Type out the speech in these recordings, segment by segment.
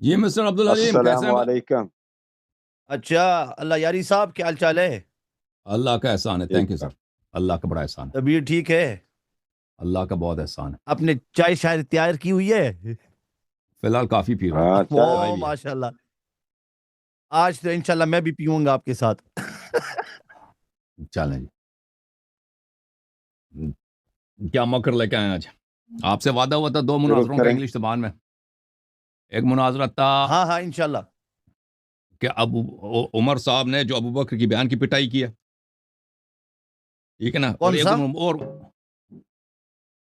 جی mister Abdul Aleem کیسے السلام ہیں؟ علیکم. اچھا اللہ یاری صاحب کیا حال چال ہے؟ اللہ کا احسان ہے. Thank you sir. اللہ کا بڑا احسان ہے. طبیعت ٹھیک ہے؟ اللہ کا بہت احسان ہے. آپ نے چائے شاید تیار کی ہوئی ہے؟ فی الحال کافی پی رہا ہوں. ہاں چائے او ماشاء اللہ، آج تو انشاءاللہ میں بھی پیوں گا آپ کے ساتھ. چلیں جی. کیا مکر لے کے آئے آج؟ آپ سے وعدہ ہوا تھا 2 مناظروں کا کریں. انگلش زبان میں. ایک مناظرہ تھا ہاں ہاں انشاءاللہ. کہ عمر صاحب نے جو ابو بکر کی بیان کی پٹائی کی ہے، ٹھیک ہے نا. اور کون ایک سا؟ اور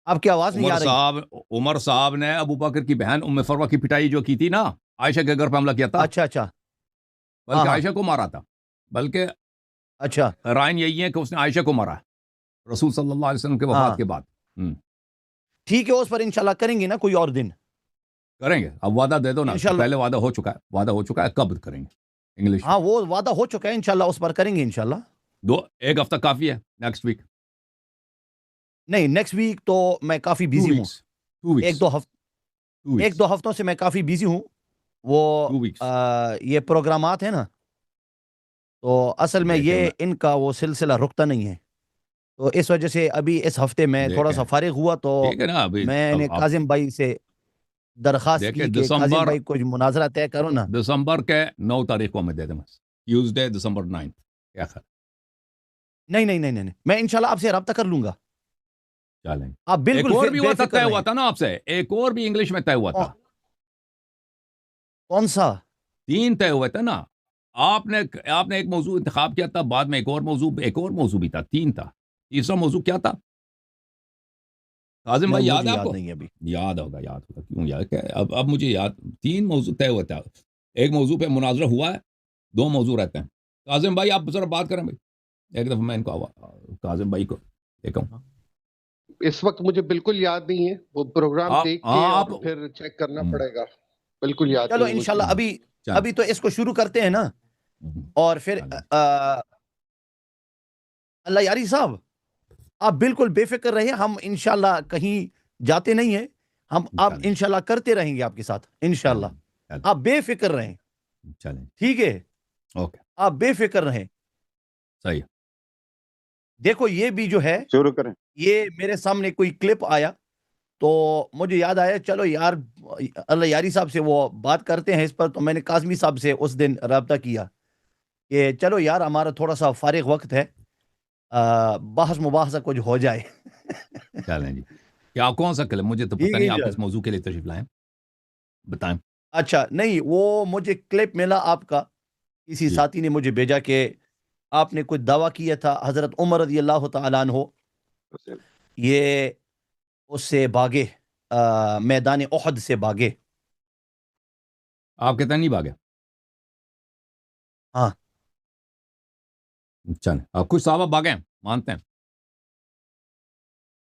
آپ کی آواز نہیں آ رہی. عمر صاحب نے ابو بکر کی بہن ام فروہ کی پٹائی جو کی تھی نا، عائشہ کے گھر پہ حملہ کیا تھا. اچھا اچھا. بلکہ ہاں عائشہ کو مارا تھا. بلکہ اچھا رائن یہی ہے کہ اس نے عائشہ کو مارا رسول صلی اللہ علیہ وسلم کے ہاں وفات کے بعد. ٹھیک ہے، اس پر انشاءاللہ کریں گے نا کوئی اور دن. کریں گے. اب وعدہ دے دو نا. انشاءاللہ. پہلے وعدہ ہو چکا ہے. کب کریں گے انگلش؟ ہاں وہ وعدہ ہو چکا ہے، انشاءاللہ اس پر کریں گے انشاءاللہ. ایک ہفتہ کافی ہے. نیکسٹ ویک نہیں نیکسٹ ویک تو میں کافی بزی ہوں. 2 ویکس ایک دو ہفتوں سے میں کافی بزی ہوں. وہ 2 ویکس. یہ پروگرامات ہیں نا، تو اصل میں یہ ان کا وہ سلسلہ رکتا نہیں ہے. تو اس وجہ سے ابھی اس ہفتے میں تھوڑا سا فارغ ہوا تو ٹھیک ہے نا. ابھی میں نے کاظم بھائی سے درخواست کی کہ کاظم بھائی کچھ مناظرہ طے کرو نا. دسمبر کے 9 تاریخ کو میں دے دوں. ٹیوزڈے دسمبر 9. کیا خیر؟ نہیں میں انشاءاللہ آپ سے رابطہ کر لوں گا. چلیں. آپ بالکل ایک اور بھی بے طے فکر ہوا رہیں. تھا نا آپ سے. ایک اور بھی انگلش میں طے ہوا تھا. کون سا؟ 3 طے ہوئے تھے نا. آپ نے ایک موضوع انتخاب کیا تھا، بعد میں ایک اور موضوع بھی تھا. 3 تھا. تیسرا موضوع کیا تھا کاظم بھائی؟ یاد ہے آپ کو؟ نہیں ابھی. یاد ہوگا. کیوں یاد؟ اب مجھے یاد. 3 موضوع طے ہوئے تھا. ایک موضوع پہ مناظرہ ہوا ہے. 2 موضوع رہتے ہیں. کاظم بھائی آپ ذرا بات کریں بھائی. ایک دفعہ میں ان کو کاظم بھائی کو دیکھا ہوں. اس وقت مجھے بالکل یاد نہیں ہے. وہ پروگرام دیکھ کے اور پھر چیک کرنا پڑے گا. بالکل یاد چلو نہیں. انشاءاللہ ابھی تو اس کو شروع کرتے ہیں نا. اور پھر اللہ یاری صاحب آپ بالکل بے فکر رہے. ہم انشاءاللہ کہیں جاتے نہیں ہیں. ہم آپ انشاءاللہ کرتے رہیں گے آپ کے ساتھ انشاءاللہ. آپ بے فکر رہیں. چلیں ٹھیک ہے. اوکے. آپ بے فکر رہیں. صحیح. دیکھو یہ بھی جو ہے، شروع کریں. یہ میرے سامنے کوئی کلپ آیا تو مجھے یاد آیا چلو یار اللہ یاری صاحب سے وہ بات کرتے ہیں اس پر. تو میں نے کاظمی صاحب سے اس دن رابطہ کیا کہ چلو یار ہمارا تھوڑا سا فارغ وقت ہے، بحث مباحثہ کچھ ہو جائے. چلیں جی. کیا کون سا کلپ؟ مجھے تو پتہ نہیں آپ کس موضوع کے لیے تشریف لائیں. بتائیں. اچھا نہیں، وہ مجھے کلپ ملا آپ کا، کسی ساتھی نے مجھے بھیجا کہ آپ نے کچھ دعویٰ کیا تھا حضرت عمر رضی اللہ تعالیٰ عنہ یہ اس سے بھاگے، میدان احد سے بھاگے. آپ کہتے ہیں نہیں بھاگے؟ ہاں چلیں. آپ کچھ صحابہ بھاگے ہیں مانتے ہیں.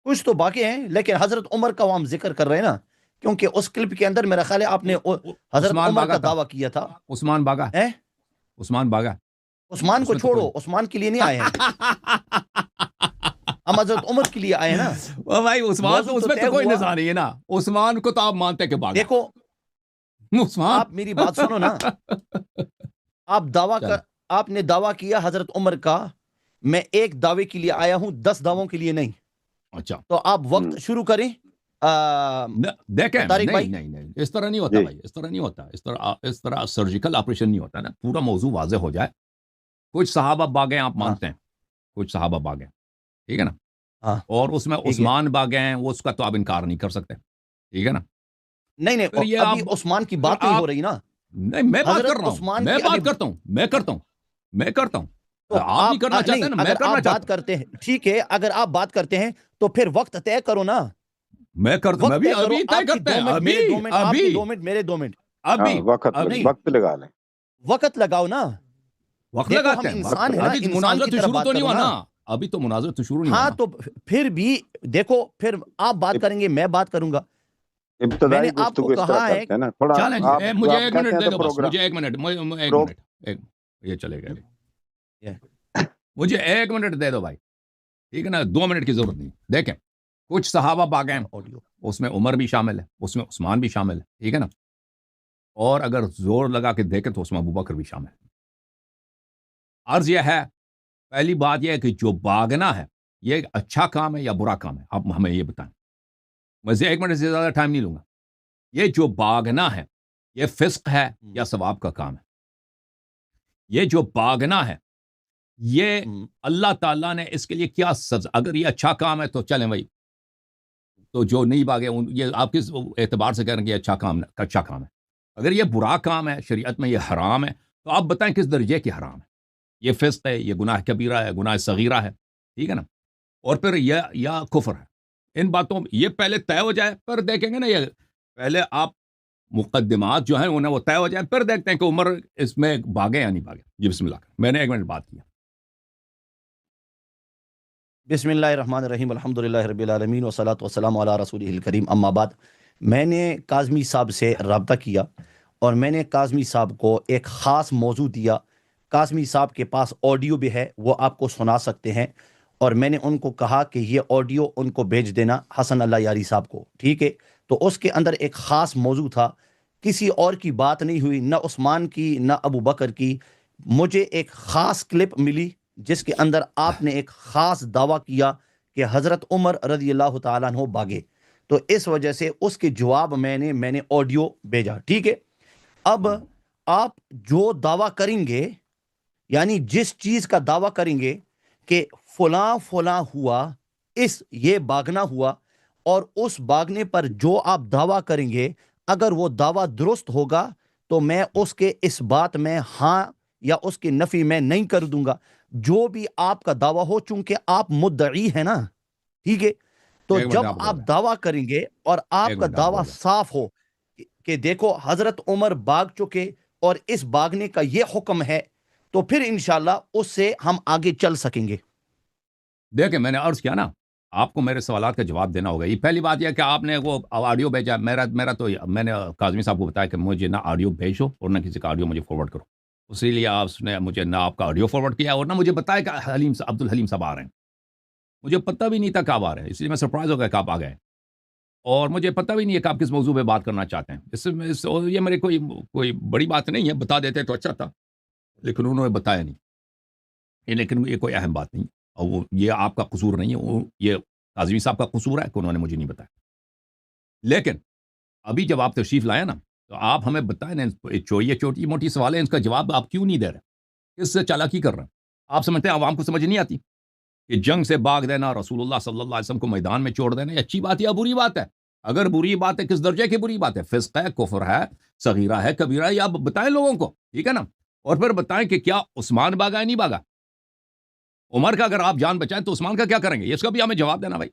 کچھ تو باقی ہیں، لیکن حضرت عمر کا وہ ہم ذکر کر رہے ہیں نا، کیونکہ اس کلپ کے اندر میرا خیال ہے آپ نے حضرت عمر کا دعویٰ کیا تھا. عثمان بھاگا. عثمان کو چھوڑو، عثمان کے لیے نہیں آئے ہیں ہم حضرت عمر کے لیے آئے ہیں نا. بھائی عثمان تو اس میں تو کوئی نظر نہیں ہے نا. عثمان کو تو آپ مانتے کہ بھاگا. دیکھو عثمان، آپ میری بات سنو نا. آپ نے دعویٰ کیا حضرت عمر کا. میں ایک دعوے کے لیے آیا ہوں، 10 دعووں کے لیے نہیں. اچھا تو آپ وقت شروع کریں. دیکھیں نہیں اس طرح نہیں ہوتا بھائی. اس طرح نہیں ہوتا. اس طرح سرجیکل آپریشن نہیں ہوتا نا. پورا موضوع واضح ہو جائے. کچھ صحابہ بھاگے آپ مانتے ہیں، کچھ صحابہ بھاگے، ٹھیک ہے نا. اور اس میں عثمان بھاگے ہیں، وہ اس کا تو آپ انکار نہیں کر سکتے. ٹھیک ہے نا. نہیں ابھی عثمان کی بات نہیں ہو رہی نا. نہیں میں بات کر رہا ہوں. میں بات کرتا ہوں. آپ نہیں کرنا چاہتے نا، میں کرنا چاہتا ہوں. کرتے ہیں ٹھیک ہے. اگر آپ بات کرتے ہیں تو پھر وقت طے کرو نا. میں کرتا ہوں. ابھی طے کرتے ہیں. ابھی 2 منٹ میرے 2 منٹ. ابھی وقت لگا لیں. وقت لگاؤ نا. وقت لگاتے ہیں. ابھی مناظرہ تو شروع تو نہیں ہوا نا. ابھی تو مناظرہ تو شروع نہیں ہوا. ہاں تو پھر بھی دیکھو، پھر آپ بات کریں گے، میں بات کروں گا. میں نے آپ کو کہا ہے مجھے 1 منٹ دے دو بس. مجھے 1 منٹ یہ چلے گا. مجھے 1 منٹ دے دو بھائی. ٹھیک ہے نا. 2 منٹ کی ضرورت نہیں. دیکھیں کچھ صحابہ بھاگے ہیں، اس میں عمر بھی شامل ہے، اس میں عثمان بھی شامل ہے. ٹھیک ہے نا. اور اگر زور لگا کے دیکھیں تو اس میں ابوبکر بھی شامل ہے. عرض یہ ہے، پہلی بات یہ ہے کہ جو باغنا ہے یہ ایک اچھا کام ہے یا برا کام ہے؟ آپ ہمیں یہ بتائیں. میں سے 1 منٹ سے زیادہ ٹائم نہیں لوں گا. یہ جو باغنا ہے یہ فسق ہے یا ثواب کا کام ہے؟ یہ جو باغنا ہے یہ اللہ تعالیٰ نے اس کے لیے کیا سزا؟ اگر یہ اچھا کام ہے تو چلیں بھائی، تو جو نہیں باغے یہ آپ کس اعتبار سے کہہ رہے ہیں کہ یہ اچھا کام ہے؟ اگر یہ برا کام ہے، شریعت میں یہ حرام ہے، تو آپ بتائیں کس درجے کی حرام ہے؟ یہ فسق ہے، یہ گناہ کبیرہ ہے، گناہ صغیرہ ہے، ٹھیک ہے نا؟ اور پھر یا کفر ہے. ان باتوں یہ پہلے طے ہو جائے، پھر دیکھیں گے نا. یہ پہلے آپ مقدمات جو ہیں انہیں وہ طے ہو جائیں، پھر دیکھتے ہیں کہ عمر اس میں بھاگے یا نہیں بھاگے. جی بسم اللہ. میں نے 1 منٹ بات کیا. بسم اللہ الرحمن الرحیم، الحمدللہ رب العالمین والصلاۃ والسلام علی رسولہ الکریم، اما بعد. میں نے کاظمی صاحب سے رابطہ کیا اور میں نے کاظمی صاحب کو ایک خاص موضوع دیا. کاظمی صاحب کے پاس آڈیو بھی ہے، وہ آپ کو سنا سکتے ہیں. اور میں نے ان کو کہا کہ یہ آڈیو ان کو بھیج دینا حسن اللہ یاری صاحب کو، ٹھیک ہے؟ تو اس کے اندر ایک خاص موضوع تھا، کسی اور کی بات نہیں ہوئی، نہ عثمان کی نہ ابو بکر کی. مجھے ایک خاص کلپ ملی جس کے اندر آپ نے ایک خاص دعویٰ کیا کہ حضرت عمر رضی اللہ تعالیٰ عنہ بھاگے. تو اس وجہ سے اس کے جواب میں نے آڈیو بھیجا، ٹھیک ہے؟ اب آپ جو دعویٰ کریں گے، یعنی جس چیز کا دعویٰ کریں گے کہ فلاں فلاں ہوا، یہ باغنا ہوا، اور اس باغنے پر جو آپ دعویٰ کریں گے اگر وہ دعویٰ درست ہوگا تو میں اس کے اس بات میں ہاں یا اس کی نفی میں نہیں کر دوں گا. جو بھی آپ کا دعویٰ ہو، چونکہ آپ مدعی ہیں نا، ٹھیک ہے؟ تو جب آپ دعویٰ کریں گے اور آپ کا دعویٰ صاف ہو کہ دیکھو حضرت عمر بھاگ چکے اور اس باغنے کا یہ حکم ہے، تو پھر انشاءاللہ اس سے ہم آگے چل سکیں گے. دیکھیں، میں نے عرض کیا نا، آپ کو میرے سوالات کا جواب دینا ہوگا. یہ پہلی بات یہ کہ آپ نے وہ آڈیو بھیجا. میرا تو میں نے کاظمی صاحب کو بتایا کہ مجھے نہ آڈیو بھیجو اور نہ کسی کا آڈیو مجھے فارورڈ کرو. اسی لیے آپ نے مجھے نہ آپ کا آڈیو فارورڈ کیا اور نہ مجھے بتایا کہ عبد الحلیم صاحب آ رہے ہیں. مجھے پتہ بھی نہیں تھا کب آ رہے ہیں، اس لیے میں سرپرائز ہو گیا کہ آپ آ گئے. اور مجھے پتہ بھی نہیں ہے کہ آپ کس موضوع پہ بات کرنا چاہتے ہیں. یہ میرے کوئی بڑی بات نہیں ہے، بتا دیتے تو اچھا تھا، لیکن انہوں نے بتایا نہیں. لیکن یہ کوئی اہم بات نہیں، اور یہ آپ کا قصور نہیں ہے، یہ کاظمی صاحب کا قصور ہے کہ انہوں نے مجھے نہیں بتایا. لیکن ابھی جب آپ تشریف لائے نا تو آپ ہمیں بتائیں نا، یہ چھوٹی موٹی سوال ہے، اس کا جواب آپ کیوں نہیں دے رہے؟ کس سے چالاکی کر رہے ہیں؟ آپ سمجھتے ہیں عوام کو سمجھ نہیں آتی کہ جنگ سے بھاگ دینا، رسول اللہ صلی اللہ علیہ وسلم کو میدان میں چھوڑ دینا یہ اچھی بات ہے یا بری بات ہے؟ اگر بری بات ہے، کس درجے کی بری بات ہے؟ فسق ہے، کفر ہے، صغیرہ ہے، کبیرہ ہے؟ یا بتائیں لوگوں کو، ٹھیک ہے نا؟ اور پھر بتائیں کہ کیا عثمان بھاگا ہے نہیں بھاگا. عمر کا اگر آپ جان بچائیں تو عثمان کا کیا کریں گے؟ اس کا بھی ہمیں جواب دینا بھائی.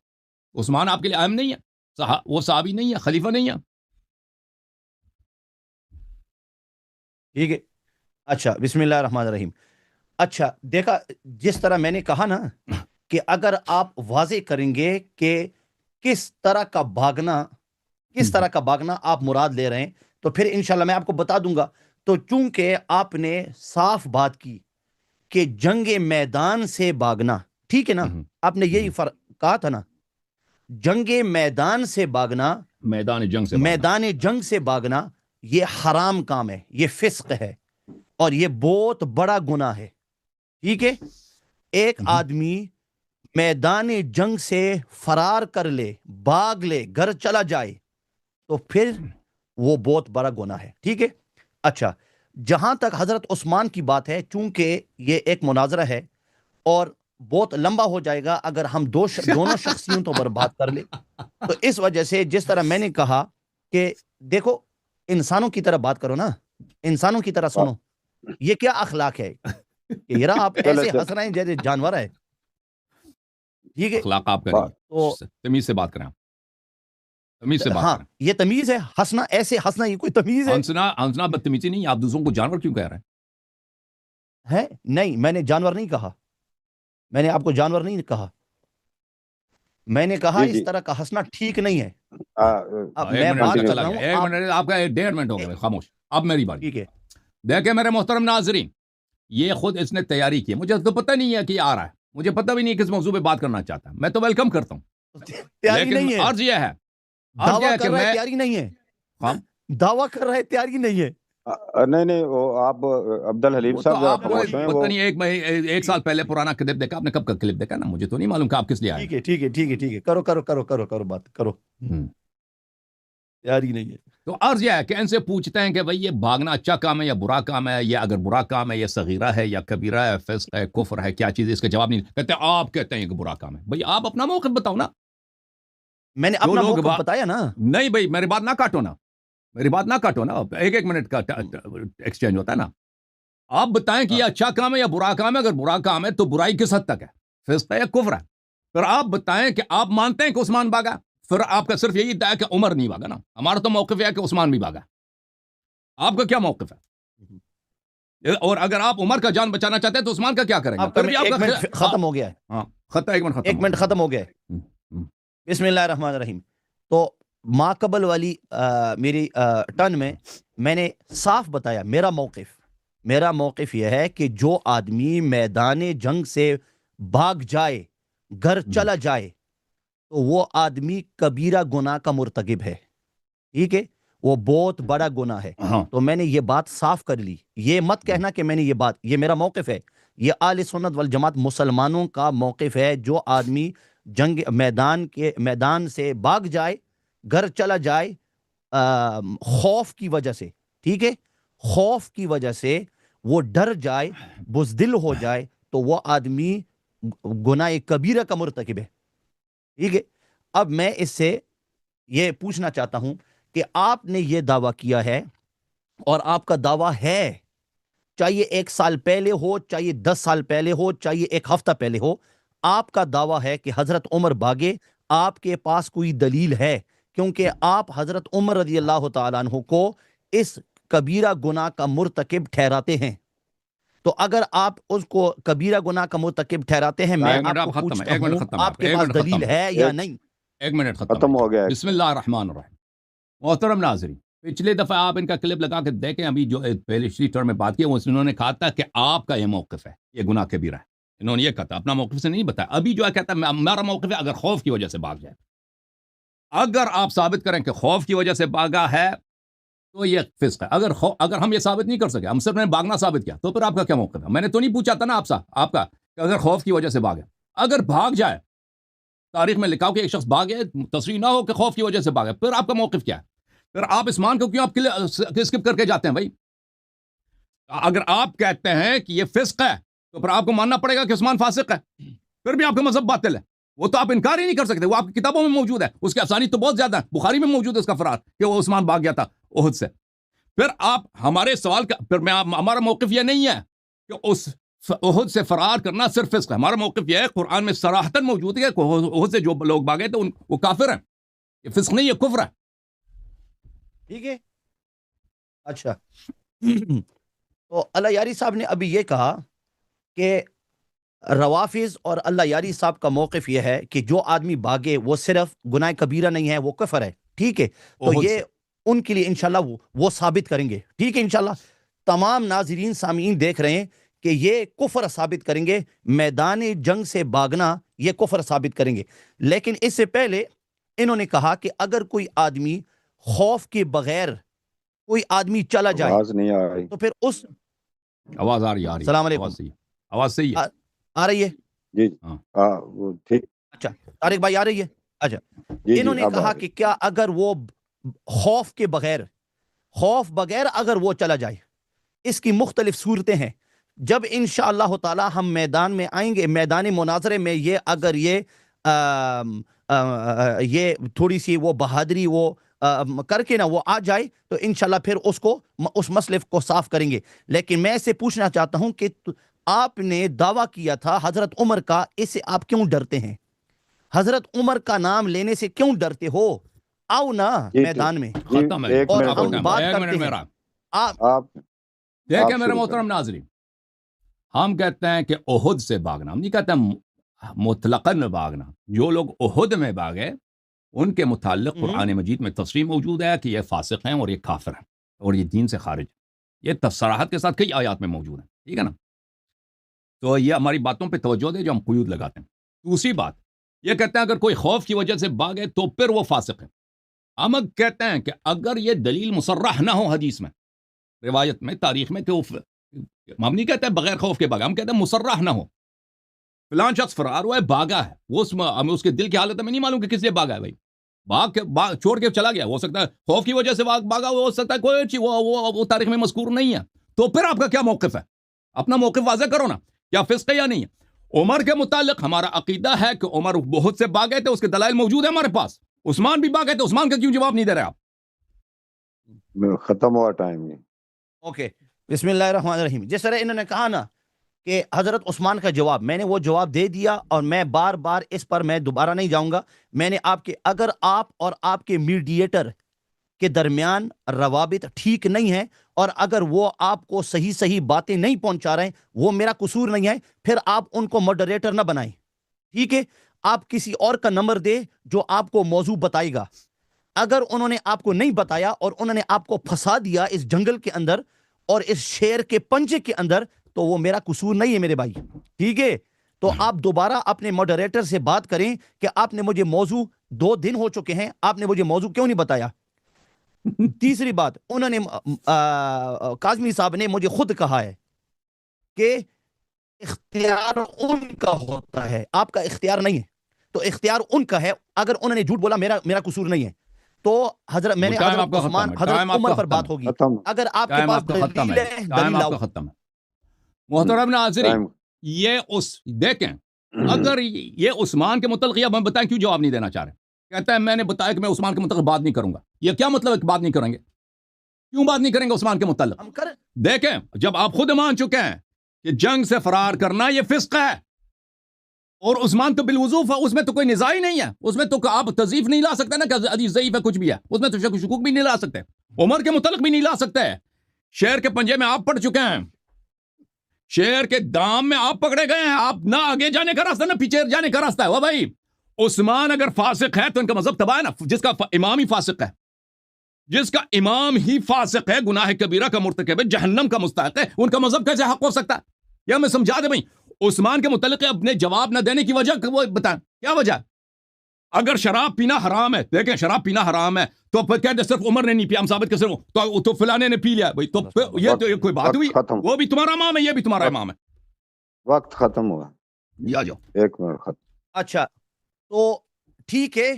عثمان آپ کے لیے اہم نہیں ہے، وہ صحابی نہیں ہے، خلیفہ نہیں ہے. ٹھیک ہے، اچھا بسم اللہ الرحمن الرحیم. اچھا دیکھا، جس طرح میں نے کہا نا کہ اگر آپ واضح کریں گے کہ کس طرح کا بھاگنا آپ مراد لے رہے ہیں تو پھر انشاءاللہ میں آپ کو بتا دوں گا. تو چونکہ آپ نے صاف بات کی کہ جنگ میدان سے بھاگنا، ٹھیک ہے نا؟ آپ نے یہی فرق کہا تھا نا، جنگ میدان سے بھاگنا، میدان جنگ سے بھاگنا یہ حرام کام ہے، یہ فسق ہے اور یہ بہت بڑا گناہ ہے، ٹھیک ہے؟ ایک آدمی میدان جنگ سے فرار کر لے، بھاگ لے، گھر چلا جائے تو پھر وہ بہت بڑا گناہ ہے، ٹھیک ہے؟ اچھا، جہاں تک حضرت عثمان کی بات ہے، چونکہ یہ ایک مناظرہ ہے اور بہت لمبا ہو جائے گا اگر ہم دونوں شخصیتوں پر بات کر لیں، تو اس وجہ سے جس طرح میں نے کہا کہ دیکھو انسانوں کی طرح بات کرو نا، انسانوں کی طرح سنو. یہ کیا اخلاق ہے کہ یار آپ ایسے ہنس رہے ہیں جیسے جانور ہے؟ ٹھیک ہے، اخلاق آپ کا نہیں ہے، تمیز سے بات کریں. تمیز سے بات کریں. یہ تمیز ہے؟ ہنسنا، ایسے ہنسنا یہ کوئی تمیز ہے؟ ہنسنا بدتمیزی نہیں. آپ دوسروں کو جانور کیوں کہہ رہے ہیں؟ نہیں، میں نے جانور نہیں کہا، میں نے آپ کو جانور نہیں کہا. میں نے کہا اس طرح کا ہنسنا ٹھیک نہیں ہے. ایک منٹ، آپ کا 1.5 منٹ ہو گئے، خاموش. اب میری بات ٹھیک ہے. دیکھیں میرے محترم ناظرین، یہ خود اس نے تیاری کی، مجھے تو پتہ نہیں ہے کہ آ رہا ہے، مجھے پتہ بھی نہیں کس موضوع پہ بات کرنا چاہتا ہے. میں تو ویلکم کرتا ہوں، تیاری نہیں ہے. عرض یہ ہے تیاری نہیں ہے. دعویٰ کر رہا ہے تیار ہی نہیں ہے. نہیں وہ آپ عبد الحلیم صاحب پتہ نہیں ایک سال پہلے پرانا کلپ دیکھا آپ نے, کب کا کلپ دیکھا نا, مجھے تو نہیں معلوم کہ آپ کس لیے آئے. ٹھیک ہے کرو بات کرو. تیار ہی نہیں ہے. تو عرض یہ ہے کہ ان سے پوچھتے ہیں کہ بھئی یہ بھاگنا اچھا کام ہے یا برا کام ہے, یا اگر برا کام ہے یہ صغیرہ ہے یا کبیرہ ہے, فسق ہے, کفر ہے, کیا چیز ہے, اس کا جواب نہیں کہتے. آپ کہتے ہیں کہ برا کام ہے. بھئی آپ اپنا موقف بتاؤ نا. میں نے اپنا موقف بتایا نا. نہیں بھئی میری بات نہ کاٹو نا, ایک منٹ کا ایکسچینج ہوتا ہے نا. آپ بتائیں کہ یہ اچھا کام ہے یا برا کام ہے. اگر برا کام ہے تو برائی کس حد تک ہے, فسق ہے یا کفر ہے. پھر آپ بتائیں کہ آپ مانتے ہیں کہ عثمان بھاگا, پھر آپ کا صرف یہی ادعا ہے کہ عمر نہیں بھاگا نا. ہمارا تو موقف ہے کہ عثمان بھی بھاگا. آپ کا کیا موقف ہے؟ اور اگر آپ عمر کا جان بچانا چاہتے ہیں تو عثمان کا کیا کریں گے؟ ختم ہو گیا ہے. ہاں ایک منٹ ختم ہو گیا ہے. بسم اللہ الرحمن الرحیم. تو ما قبل والی میری ٹرن میں نے صاف بتایا میرا موقف یہ ہے کہ جو آدمی میدان جنگ سے بھاگ جائے, گھر چلا جائے, تو وہ آدمی کبیرہ گناہ کا مرتکب ہے. ٹھیک ہے, وہ بہت بڑا گناہ ہے. تو میں نے یہ بات صاف کر لی. یہ مت کہنا کہ میں نے یہ میرا موقف ہے. یہ اہل سنت والجماعت مسلمانوں کا موقف ہے. جو آدمی جنگ میدان سے بھاگ جائے, گھر چلا جائے خوف کی وجہ سے, ٹھیک ہے, خوف کی وجہ سے وہ ڈر جائے, بزدل ہو جائے, تو وہ آدمی گناہ کبیرہ کا مرتکب ہے. ٹھیک ہے. اب میں اس سے یہ پوچھنا چاہتا ہوں کہ آپ نے یہ دعویٰ کیا ہے, اور آپ کا دعویٰ ہے, چاہیے 1 سال پہلے ہو, چاہیے 10 سال پہلے ہو, چاہیے 1 ہفتہ پہلے ہو, آپ کا دعویٰ ہے کہ حضرت عمر بھاگے. آپ کے پاس کوئی دلیل ہے؟ کیونکہ آپ حضرت عمر رضی اللہ تعالیٰ عنہ کو اس کبیرہ گناہ کا مرتکب ٹھہراتے ہیں. تو اگر آپ اس کو کبیرہ گناہ کا مرتکب ٹھہراتے ہیں, میں آپ کو پوچھتا ہوں آپ کے پاس دلیل ہے یا نہیں؟ ایک منٹ ختم ہو گیا. بسم اللہ الرحمن الرحیم. محترم ناظرین, پچھلے دفعہ آپ ان کا کلپ لگا کے دیکھیں, ابھی جو پہلے ٹرم میں بات کی انہوں نے کہا تھا کہ آپ کا یہ موقف ہے یہ گناہ کبیرہ ہے. انہوں نے یہ کہا تھا, اپنا موقف سے نہیں بتایا. ابھی جو ہے کہتا ہے میرا موقف ہے اگر خوف کی وجہ سے بھاگ جائے. اگر آپ ثابت کریں کہ خوف کی وجہ سے بھاگا ہے تو یہ فسق ہے. اگر ہم یہ ثابت نہیں کر سکے, ہم صرف نے بھاگنا ثابت کیا, تو پھر آپ کا کیا موقف ہے؟ میں نے تو نہیں پوچھا تھا نا آپ کا کہ اگر خوف کی وجہ سے بھاگے. اگر بھاگ جائے, تاریخ میں لکھا ہو کہ ایک شخص بھاگے, تصریح نہ ہو کہ خوف کی وجہ سے بھاگے, پھر آپ کا موقف کیا ہے؟ پھر آپ عثمان کو کیوں آپ اسکپ کر کے جاتے ہیں بھائی؟ اگر آپ کہتے ہیں کہ یہ فسق ہے تو پھر آپ کو ماننا پڑے گا کہ عثمان فاسق ہے, پھر بھی آپ کا مذہب باطل ہے. وہ تو آپ انکار ہی نہیں کر سکتے, وہ آپ کی کتابوں میں موجود ہے, اس کے افسانی تو بہت زیادہ ہے, بخاری میں موجود ہے اس کا فرار کہ وہ عثمان بھاگ گیا تھا احد سے. پھر آپ ہمارے سوال کا ہمارا موقف یہ نہیں ہے کہ اس احد سے فرار کرنا صرف فسق ہے. ہمارا موقف یہ ہے, قرآن میں صراحتاً موجود ہے کہ احد سے جو لوگ بھاگے تھے وہ کافر ہیں, یہ فسق نہیں ہے, کفر ہے. ٹھیک ہے. اچھا, تو اللہ یاری صاحب نے ابھی یہ کہا کہ روافظ اور اللہ یاری صاحب کا موقف یہ ہے کہ جو آدمی بھاگے وہ صرف گناہ کبیرہ نہیں ہے, وہ کفر ہے. ٹھیک ہے, تو یہ ان کے لیے انشاءاللہ وہ ثابت کریں گے. ٹھیک ہے, انشاءاللہ تمام ناظرین سامعین دیکھ رہے ہیں کہ یہ کفر ثابت کریں گے, میدان جنگ سے بھاگنا یہ کفر ثابت کریں گے. لیکن اس سے پہلے انہوں نے کہا کہ اگر کوئی آدمی خوف کے بغیر کوئی آدمی چلا جائے, آواز نہیں آ رہی, تو پھر اس آواز آ رہی ہے. السلام علیکم, آواز صحیح ہے, آ رہی ہے جی وہ ٹھیک. اچھا طارق بھائی آ رہی ہے. اچھا, انہوں نے کہا کہ کیا اگر وہ خوف بغیر اگر وہ چلا جائے, اس کی مختلف صورتیں ہیں. جب انشاءاللہ تعالی ہم میدان میں آئیں گے, میدان مناظرے میں, یہ اگر یہ تھوڑی سی وہ بہادری وہ کر کے نا وہ آ جائے, تو انشاءاللہ پھر اس مسئلے کو صاف کریں گے. لیکن میں اسے پوچھنا چاہتا ہوں کہ آپ نے دعویٰ کیا تھا حضرت عمر کا, اس سے آپ کیوں ڈرتے ہیں؟ حضرت عمر کا نام لینے سے کیوں ڈرتے ہو؟ آؤ نا میدان میں اور ہم بات کرتے ہیں. آپ دیکھیں میرے محترم ناظرین, ہم کہتے ہیں کہ احد سے بھاگنا, ہم نہیں کہتے مطلقاً بھاگنا. جو لوگ احد میں بھاگے ان کے متعلق قرآن مجید میں تصریح موجود ہے کہ یہ فاسق ہیں اور یہ کافر ہیں اور یہ دین سے خارج ہیں. یہ صراحت کے ساتھ کئی آیات میں موجود ہیں. ٹھیک ہے نا, تو یہ ہماری باتوں پہ توجہ دے جو ہم قیود لگاتے ہیں. دوسری بات یہ کہتے ہیں اگر کوئی خوف کی وجہ سے بھاگے تو پھر وہ فاسق ہے. ہم کہتے ہیں کہ اگر یہ دلیل مصرح نہ ہو حدیث میں، روایت میں، تاریخ میں، کہ ہم نہیں کہتے بغیر خوف کے بھاگا، ہم کہتے ہیں مصرح نہ ہو، فلان شخص فرار ہوا ہے، بھاگا ہے، وہ ہمیں اس کے دل کی حالت میں نہیں معلوم کہ کس لیے بھاگا ہے بھائی، باغ چھوڑ کے چلا گیا، ہو سکتا ہے خوف کی وجہ سے بھاگا، ہو سکتا ہے کوئی چیز وہ تاریخ میں مذکور نہیں ہے، تو پھر آپ کا کیا موقف ہے؟ اپنا موقف واضح کرو نا، کیا فسق ہے یا نہیں ہے؟ عمر کے متعلق ہمارا عقیدہ ہے کہ عمر بہت سے بھاگے تھے، اس کے دلائل موجود ہیں ہمارے پاس، عثمان بھی بھاگے تھے، عثمان کا کیوں جواب نہیں دے رہے آپ؟ ختم ہوا ٹائم یہ. اوکے، بسم اللہ الرحمن الرحیم. جس طرح انہوں نے کہا نا کہ حضرت عثمان کا جواب، میں نے وہ جواب دے دیا، اور میں بار بار اس پر میں دوبارہ نہیں جاؤں گا. میں نے آپ کے، اگر آپ اور آپ کے میڈیٹر کے درمیان روابط ٹھیک نہیں ہے، اور اگر وہ آپ کو صحیح باتیں نہیں پہنچا رہے ہیں، وہ میرا قصور نہیں ہے، پھر آپ ان کو ماڈریٹر نہ بنائیں، ٹھیک ہے؟ آپ کسی اور کا نمبر دے جو آپ کو موضوع بتائے گا. اگر انہوں نے آپ کو نہیں بتایا اور انہوں نے آپ کو پھنسا دیا اس جنگل کے اندر اور اس شیر کے پنجے کے اندر، تو وہ میرا قصور نہیں ہے میرے بھائی، ٹھیک ہے؟ تو آپ دوبارہ اپنے ماڈریٹر سے بات کریں کہ آپ نے مجھے موضوع، 2 دن ہو چکے ہیں، آپ نے مجھے موضوع کیوں نہیں بتایا؟ تیسری بات، انہوں نے کاظمی صاحب نے مجھے خود کہا ہے کہ اختیار ان کا ہوتا ہے، آپ کا اختیار نہیں ہے، تو اختیار ان کا ہے. اگر انہوں نے جھوٹ بولا، میرا قصور نہیں ہے. تو حضرت، میں نے حضرت عثمان، حضرت عمر پر بات ہوگی. اگر آپ کے پاس دلیل ہے، دلیل لاؤ. ختم ہے. محترم ناظرین، دیکھیں، اگر یہ عثمان کے متعلق، یا ہمیں بتائیں کیوں جواب نہیں دینا چاہ رہے؟ کہتا ہے میں نے بتایا کہ میں عثمان کے متعلق بات نہیں کروں گا. یہ کیا مطلب ہے کہ بات نہیں کریں گے؟ کیوں بات نہیں کریں گے عثمان کے متعلق؟ ہم کریں. دیکھیں، جب آپ خود مان چکے ہیں کہ جنگ سے فرار کرنا یہ فسق ہے، اور عثمان تو بالوضوف ہے، اس میں تو کوئی نزاع ہی نہیں ہے، اس میں تو آپ تضعیف نہیں لا سکتے نا کہ حدیث ضعیف ہے، کچھ بھی ہے، اس میں تو شک و شکوک بھی نہیں لا سکتے، عمر کے متعلق بھی نہیں لا سکتے. شیر کے پنجے میں آپ پڑ چکے ہیں، شیر کے دام میں آپ پکڑے گئے ہیں، آپ نہ آگے جانے کا راستہ نہ پیچھے جانے کا راستہ ہے. وہ بھائی، عثمان اگر فاسق ہے تو ان کا مذہب تباہ ہے نا. جس کا امام ہی فاسق ہے، جس کا امام ہی فاسق ہے، گناہ کبیرہ کا مرتکب ہے، جہنم کا مستحق ہے، ان کا مذہب کیسے حق ہو سکتا ہے؟ یا میں سمجھا دے بھائی، عثمان کے متعلق اپنے جواب نہ دینے کی وجہ وہ بتائیں، کیا وجہ؟ اگر شراب پینا حرام ہے، دیکھیں شراب پینا حرام ہے، تو پھر کہتے صرف عمر نے نہیں پیا، ہم ثابت کیسے ہو تو فلانے نے پی لیا بھائی، تو یہ تو کوئی بات ہوئی؟ وہ بھی تمہارا امام ہے، یہ بھی تمہارا امام ہے. وقت ختم ہوا. یا جو 1 منٹ ختم. اچھا، تو ٹھیک ہے،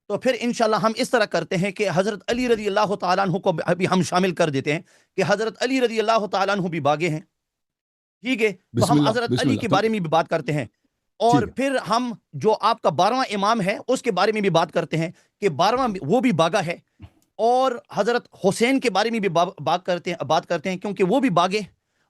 تو پھر انشاءاللہ ہم اس طرح کرتے ہیں کہ حضرت علی رضی اللہ تعالیٰ عنہ کو ابھی ہم شامل کر دیتے ہیں کہ حضرت علی رضی اللہ تعالیٰ عنہ بھی باغے ہیں، ٹھیک ہے؟ تو ہم حضرت علی کے بارے میں بھی بات کرتے ہیں، اور پھر ہم جو آپ کا 12واں امام ہے اس کے بارے میں بھی بات کرتے ہیں کہ 12واں وہ بھی باغا ہے، اور حضرت حسین کے بارے میں بھی بات کرتے ہیں کیونکہ وہ بھی باغے،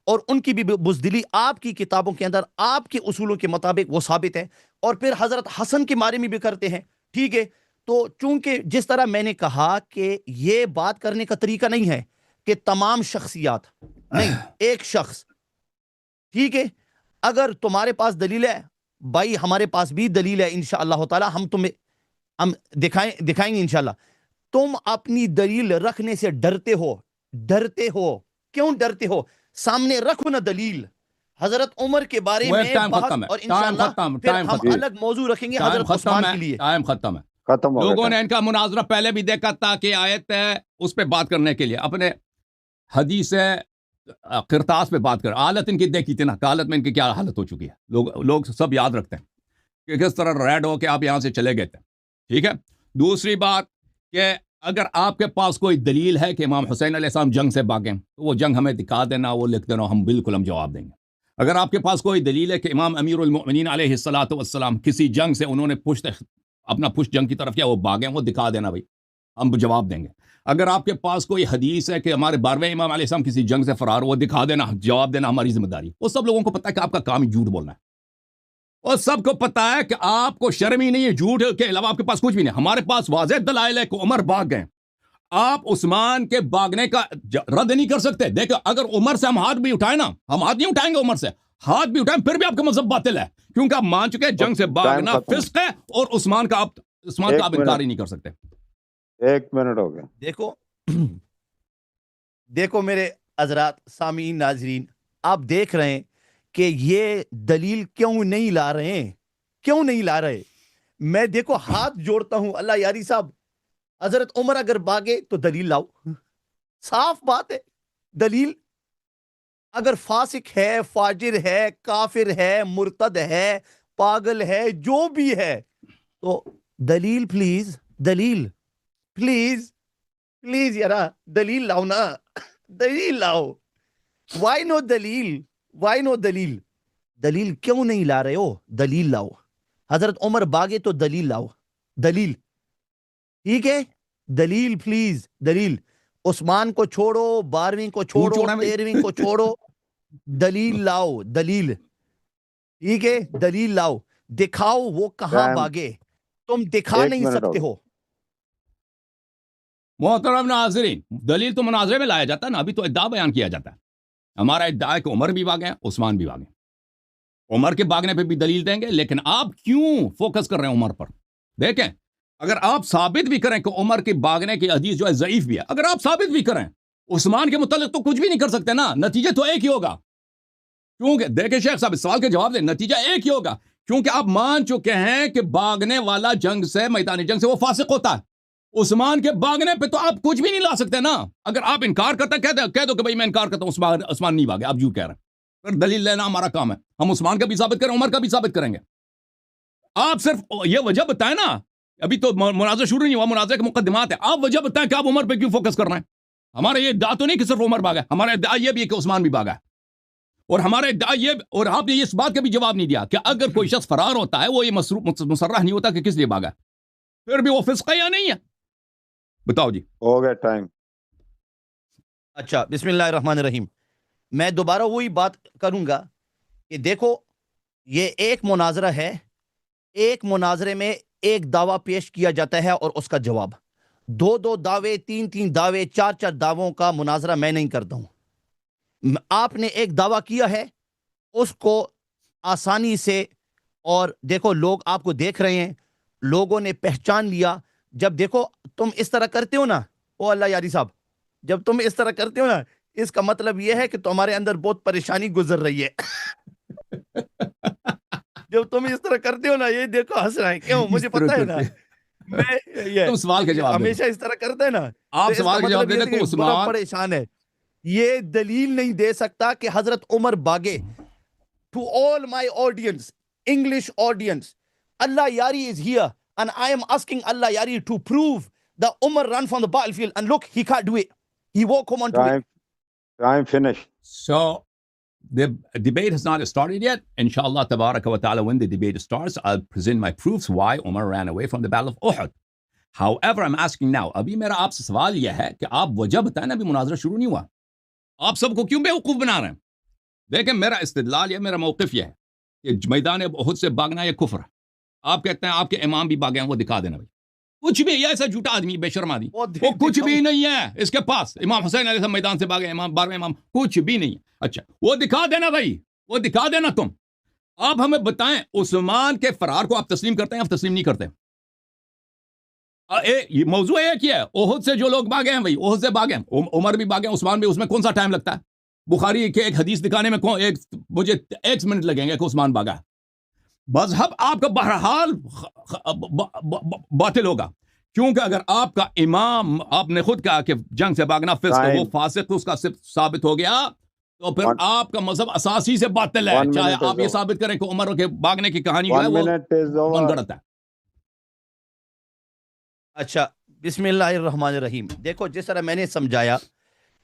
اور ان کی بھی بزدلی آپ کی کتابوں کے اندر آپ کے اصولوں کے مطابق وہ ثابت ہے. اور پھر حضرت حسن کے بارے میں بھی کرتے ہیں، ٹھیک ہے؟ تو چونکہ جس طرح میں نے کہا کہ یہ بات کرنے کا طریقہ نہیں ہے کہ تمام شخصیات، نہیں، ایک شخص، ٹھیک ہے؟ اگر تمہارے پاس دلیل ہے بھائی، ہمارے پاس بھی دلیل ہے انشاءاللہ تعالی، ہم دکھائیں گے انشاءاللہ. تم اپنی دلیل رکھنے سے ڈرتے ہو، کیوں ڈرتے ہو؟ سامنے رکھو نا دلیل. حضرت عمر کے بارے میں بحث، اور انشاءاللہ پھر ہم الگ موضوع رکھیں گے حضرت عثمان کے لیے. ٹائم ختم ہے. لوگوں نے ان کا مناظرہ پہلے بھی دیکھا تھا کہ آیت ہے اس پہ بات کرنے کے لیے، اپنے حدیث قرطاس پہ بات کر، حالت ان کی دیکھی تھی نا، حالت میں ان کی کیا حالت ہو چکی ہے، لوگ سب یاد رکھتے ہیں کہ کس طرح ریڈ ہو کے آپ یہاں سے چلے گئے تھے، ٹھیک ہے؟ دوسری بات کہ اگر آپ کے پاس کوئی دلیل ہے کہ امام حسین علیہ السلام جنگ سے بھاگیں تو وہ جنگ ہمیں دکھا دینا، وہ لکھ دینا، ہم بالکل جواب دیں گے. اگر آپ کے پاس کوئی دلیل ہے کہ امام امیر المؤمنین علیہ الصلوۃ والسلام کسی جنگ سے انہوں نے اپنا پشت جنگ کی طرف کیا، وہ بھاگیں، وہ دکھا دینا بھائی، ہم جواب دیں گے. اگر آپ کے پاس کوئی حدیث ہے کہ ہمارے 12ویں امام علیہ السلام کسی جنگ سے فرار، وہ دکھا دینا، جواب دینا ہماری ذمہ داری. وہ سب لوگوں کو پتہ ہے کہ آپ کا کام جھوٹ بولنا ہے، اور سب کو پتہ ہے کہ آپ کو شرم ہی نہیں ہے، جھوٹ کے علاوہ آپ کے پاس کچھ بھی نہیں. ہمارے پاس واضح دلائل ہے کہ عمر بھاگ گئے، آپ عثمان کے بھاگنے کا رد نہیں کر سکتے. دیکھو، اگر عمر سے ہم ہاتھ بھی اٹھائیں نا، ہم ہاتھ نہیں اٹھائیں گے، عمر سے ہاتھ بھی اٹھائیں پھر بھی آپ کا مذہب باطل ہے، کیونکہ آپ مان چکے جنگ سے بھاگنا فسق ہے، اور عثمان کا آپ انکار ہی نہیں کر سکتے. 1 منٹ ہو گیا. دیکھو میرے حضرات، سامعین، ناظرین، آپ دیکھ رہے ہیں کہ یہ دلیل کیوں نہیں لا رہے ہیں، کیوں نہیں لا رہے؟ میں دیکھو ہاتھ جوڑتا ہوں، اللہ یاری صاحب حضرت عمر اگر بھاگے تو دلیل لاؤ. صاف بات ہے دلیل. اگر فاسق ہے، فاجر ہے، کافر ہے، مرتد ہے، پاگل ہے، جو بھی ہے تو دلیل پلیز، دلیل پلیز پلیز یارا دلیل لاؤ نا، دلیل لاؤ. وائی نو دلیل، وائی نو دلیل. دلیل کیوں نہیں لا رہے ہو؟ دلیل لاؤ. حضرت عمر بھاگے تو دلیل لاؤ، دلیل. ٹھیک ہے دلیل پلیز، دلیل. عثمان کو چھوڑو، 12ویں کو چھوڑو، 13ویں کو چھوڑو، دلیل لاؤ، دلیل. ٹھیک ہے دلیل لاؤ. دکھاؤ وہ کہاں بھاگے. تم دکھا نہیں سکتے ہو. محترم ناظرین، دلیل تو مناظرے میں لایا جاتا ہے نا، ابھی تو ادعا بیان کیا جاتا ہے. ہمارا ادعا ہے کہ عمر بھی بھاگے، عثمان بھی بھاگے. عمر کے بھاگنے پہ بھی دلیل دیں گے، لیکن آپ کیوں فوکس کر رہے ہیں عمر پر؟ دیکھیں، اگر آپ ثابت بھی کریں کہ عمر کے بھاگنے کی حدیث جو ہے ضعیف بھی ہے، اگر آپ ثابت بھی کریں، عثمان کے متعلق تو کچھ بھی نہیں کر سکتے نا. نتیجہ تو ایک ہی ہوگا. کیونکہ دیکھیں شیخ صاحب، اس سوال کے جواب دیں. نتیجہ ایک ہی ہوگا، کیونکہ آپ مان چکے ہیں کہ بھاگنے والا جنگ سے، میدانی جنگ سے، وہ فاسق ہوتا ہے. عثمان کے بھاگنے پہ تو آپ کچھ بھی نہیں لا سکتے نا. اگر آپ انکار کرتے کہہ دو کہ بھائی میں انکار کرتا ہوں، عثمان نہیں بھاگے. آپ جو کہہ رہے ہیں، پھر دلیل لینا ہمارا کام ہے. ہم عثمان کا بھی ثابت کریں، عمر کا بھی ثابت کریں گے. آپ صرف یہ وجہ بتائیں نا. ابھی تو مناظرہ شروع نہیں ہوا، مناظرے کے مقدمات ہیں. آپ وجہ بتائیں کہ آپ عمر پہ کیوں فوکس کر رہے ہیں. ہمارا یہ ادعا تو نہیں کہ صرف عمر بھاگا، ہمارا ادعا یہ بھی ہے کہ عثمان بھی بھاگا. اور ہمارا ادعا یہ، اور آپ نے اس بات کا بھی جواب نہیں دیا کہ اگر کوئی شخص فرار ہوتا ہے، وہ یہ مسرح نہیں ہوتا کہ کس لیے بھاگا، پھر بھی وہ فسق ہے یا نہیں ہے؟ بتاؤ جی. ہو گیا ٹائم. اچھا بسم اللہ الرحمن الرحیم. میں دوبارہ وہی بات کروں گا کہ دیکھو، یہ ایک مناظرہ ہے. ایک مناظرے میں ایک دعویٰ پیش کیا جاتا ہے اور اس کا جواب. دو دعوے، تین دعوے، چار دعووں کا مناظرہ میں نہیں کرتا ہوں. آپ نے ایک دعویٰ کیا ہے، اس کو آسانی سے، اور دیکھو لوگ آپ کو دیکھ رہے ہیں، لوگوں نے پہچان لیا. جب دیکھو تم اس طرح کرتے ہو نا، او اللہ یاری صاحب، جب تم اس طرح کرتے ہو نا، اس کا مطلب یہ ہے کہ تمہارے اندر بہت پریشانی گزر رہی ہے. جب تم اس طرح کرتے ہو نا، یہ دیکھو ہنس رہے ہیں کیوں، مجھے پتا ہے نا. تم سوال کے جواب ہمیشہ اس طرح کرتے ہیں نا. آپ سوال کے جواب دے دیں. بڑا پریشان ہے. یہ دلیل نہیں دے سکتا کہ حضرت عمر بھاگے. To all my audience, English audience, Allah Yari is here and I am asking Allah Yari to prove that Umar ran from the battlefield and look, he can't do it. He won't come on to it. Time finished. So the debate has not started yet. Inshallah tabaraka wa ta'ala, when the debate starts, I'll present my proofs why Umar ran away from the battle of Uhud. However, I'm asking now, ابھی میرا آپ سے سوال یہ ہے کہ آپ وجہ بتائیں نا. ابھی مناظرہ شروع نہیں ہوا، آپ سب کو کیوں بیوقوف بنا رہے ہیں؟ دیکھیں میرا استدلال، یہ میرا موقف یہ ہے کہ میدان احد سے بھاگنا یہ کفر ہے. آپ کہتے ہیں آپ کے امام بھی بھاگے ہیں، وہ دکھا دینا بھائی. کچھ بھی، یہ ایسا جھوٹا آدمی، بے شرم آدمی، وہ کچھ بھی نہیں ہے اس کے پاس. امام حسین علیہ السلام میدان سے بھاگے، امام 12ویں امام، کچھ بھی نہیں ہے. اچھا وہ دکھا دینا بھائی، وہ دکھا دینا. تم آپ ہمیں بتائیں، عثمان کے فرار کو آپ تسلیم کرتے ہیں یا تسلیم نہیں کرتے؟ یہ موضوع ایک ہی ہے. احد سے جو لوگ بھاگے ہیں بھائی، احد سے بھاگے ہیں، عمر بھی بھاگے ہیں، عثمان بھی. اس میں کون سا ٹائم لگتا ہے؟ بخاری کے ایک حدیث دکھانے میں مجھے 1 منٹ لگیں گے کہ عثمان بھاگا. مذہب آپ کا بہرحال باطل ہوگا، کیونکہ اگر آپ کا امام، آپ نے خود کہا کہ جنگ سے بھاگنا فسق ہے، وہ فاسق اس کا ثابت ہو گیا، تو پھر آپ کا مذہب اساسی سے باطل ہے. چاہے آپ یہ ثابت کریں کہ عمر کے بھاگنے کی کہانی جو ہے وہ غلط ہے. اچھا بسم اللہ الرحمن الرحیم. دیکھو جس طرح میں نے سمجھایا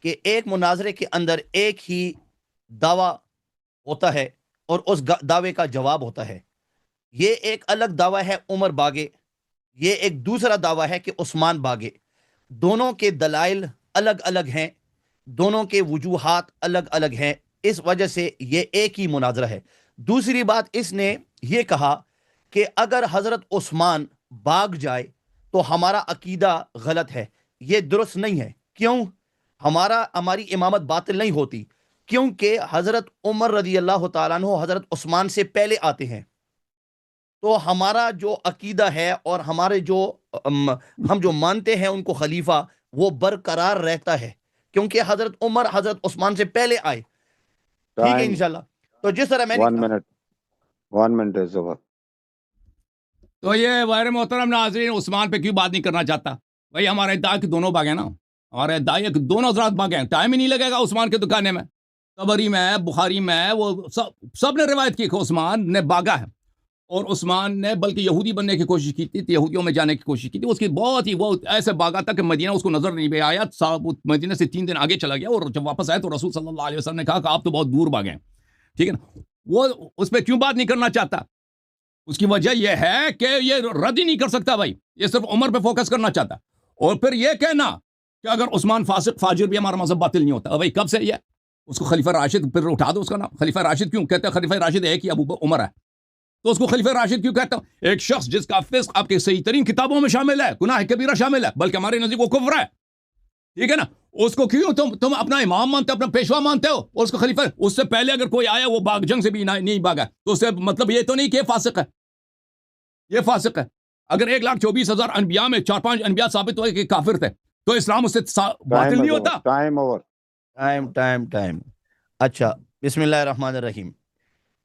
کہ ایک مناظرے کے اندر ایک ہی دعویٰ ہوتا ہے اور اس دعوے کا جواب ہوتا ہے. یہ ایک الگ دعویٰ ہے عمر بھاگے، یہ ایک دوسرا دعویٰ ہے کہ عثمان بھاگے. دونوں کے دلائل الگ الگ ہیں، دونوں کے وجوہات الگ الگ ہیں. اس وجہ سے یہ ایک ہی مناظرہ ہے. دوسری بات، اس نے یہ کہا کہ اگر حضرت عثمان بھاگ جائے تو ہمارا عقیدہ غلط ہے. یہ درست نہیں ہے. کیوں؟ ہماری امامت باطل نہیں ہوتی، کیونکہ حضرت عمر رضی اللہ تعالیٰ عنہ حضرت عثمان سے پہلے آتے ہیں. تو ہمارا جو عقیدہ ہے اور ہمارے جو ہم جو مانتے ہیں ان کو خلیفہ، وہ برقرار رہتا ہے، کیونکہ حضرت عمر حضرت عثمان سے پہلے آئے. ٹھیک ہے انشاءاللہ. تو جس طرح میں نے 1 منٹ is over. تو یہ غیر محترم ناظرین عثمان پہ کیوں بات نہیں کرنا چاہتا؟ بھائی ہمارے ادعا کہ دونوں بھاگے نا, ہمارے ادعا کہ دونوں حضرات بھاگے, ٹائم ہی نہیں لگے گا عثمان کے دکانے میں. طبری میں, بخاری میں, وہ سب نے روایت کی کہ عثمان نے بھاگا ہے, اور عثمان نے بلکہ یہودی بننے کی کوشش کی تھی, یہودیوں میں جانے کی کوشش کی تھی. اس کی بہت ہی وہ ایسے بھاگا تھا کہ مدینہ اس کو نظر نہیں بھی آیا. مدینہ سے 3 دن آگے چلا گیا, اور جب واپس آئے تو رسول صلی اللہ علیہ وسلم نے کہا کہ آپ تو بہت دور بھاگے ہیں. ٹھیک ہے نا, وہ اس پہ کیوں بات نہیں کرنا چاہتا؟ اس کی وجہ یہ ہے کہ یہ رد ہی نہیں کر سکتا بھائی, یہ صرف عمر پہ فوکس کرنا چاہتا. اور پھر یہ کہنا کہ اگر عثمان فاسق فاجر بھی ہمارا مذہب باطل نہیں ہوتا. بھائی کب سے یہ اس کو خلیفہ راشد, پھر اٹھا دو اس کا نام خلیفہ راشد. کیوں کہتے ہیں خلیفہ راشد ایک ہی ابو عمر ہے, تو اس کو خلیفہ راشد کیوں کہتا ہوں؟ ایک شخص جس کا فسق آپ کے صحیح ترین کتابوں میں شامل ہے, گناہ کبیرہ شامل ہے, بلکہ ہمارے نزدیک وہ کفر ہے. ٹھیک ہے نا, اس کو کیوں تم اپنا امام مانتے ہو, اپنا پیشوا مانتے ہو, اور اس کو خلیفہ, اس سے پہلے اگر کوئی آیا وہ باغ جنگ سے بھی نہیں بھاگا, تو اس سے مطلب یہ تو نہیں کہ فاسق ہے, یہ فاسق ہے. اگر 1,24,000 انبیاء میں 4-5 انبیاء ثابت ہوئے کہ کافر تھے, تو اسلام اس سے باطل نہیں ہوتا. Time over. ٹائم. اچھا, بسم اللہ الرحمن الرحیم.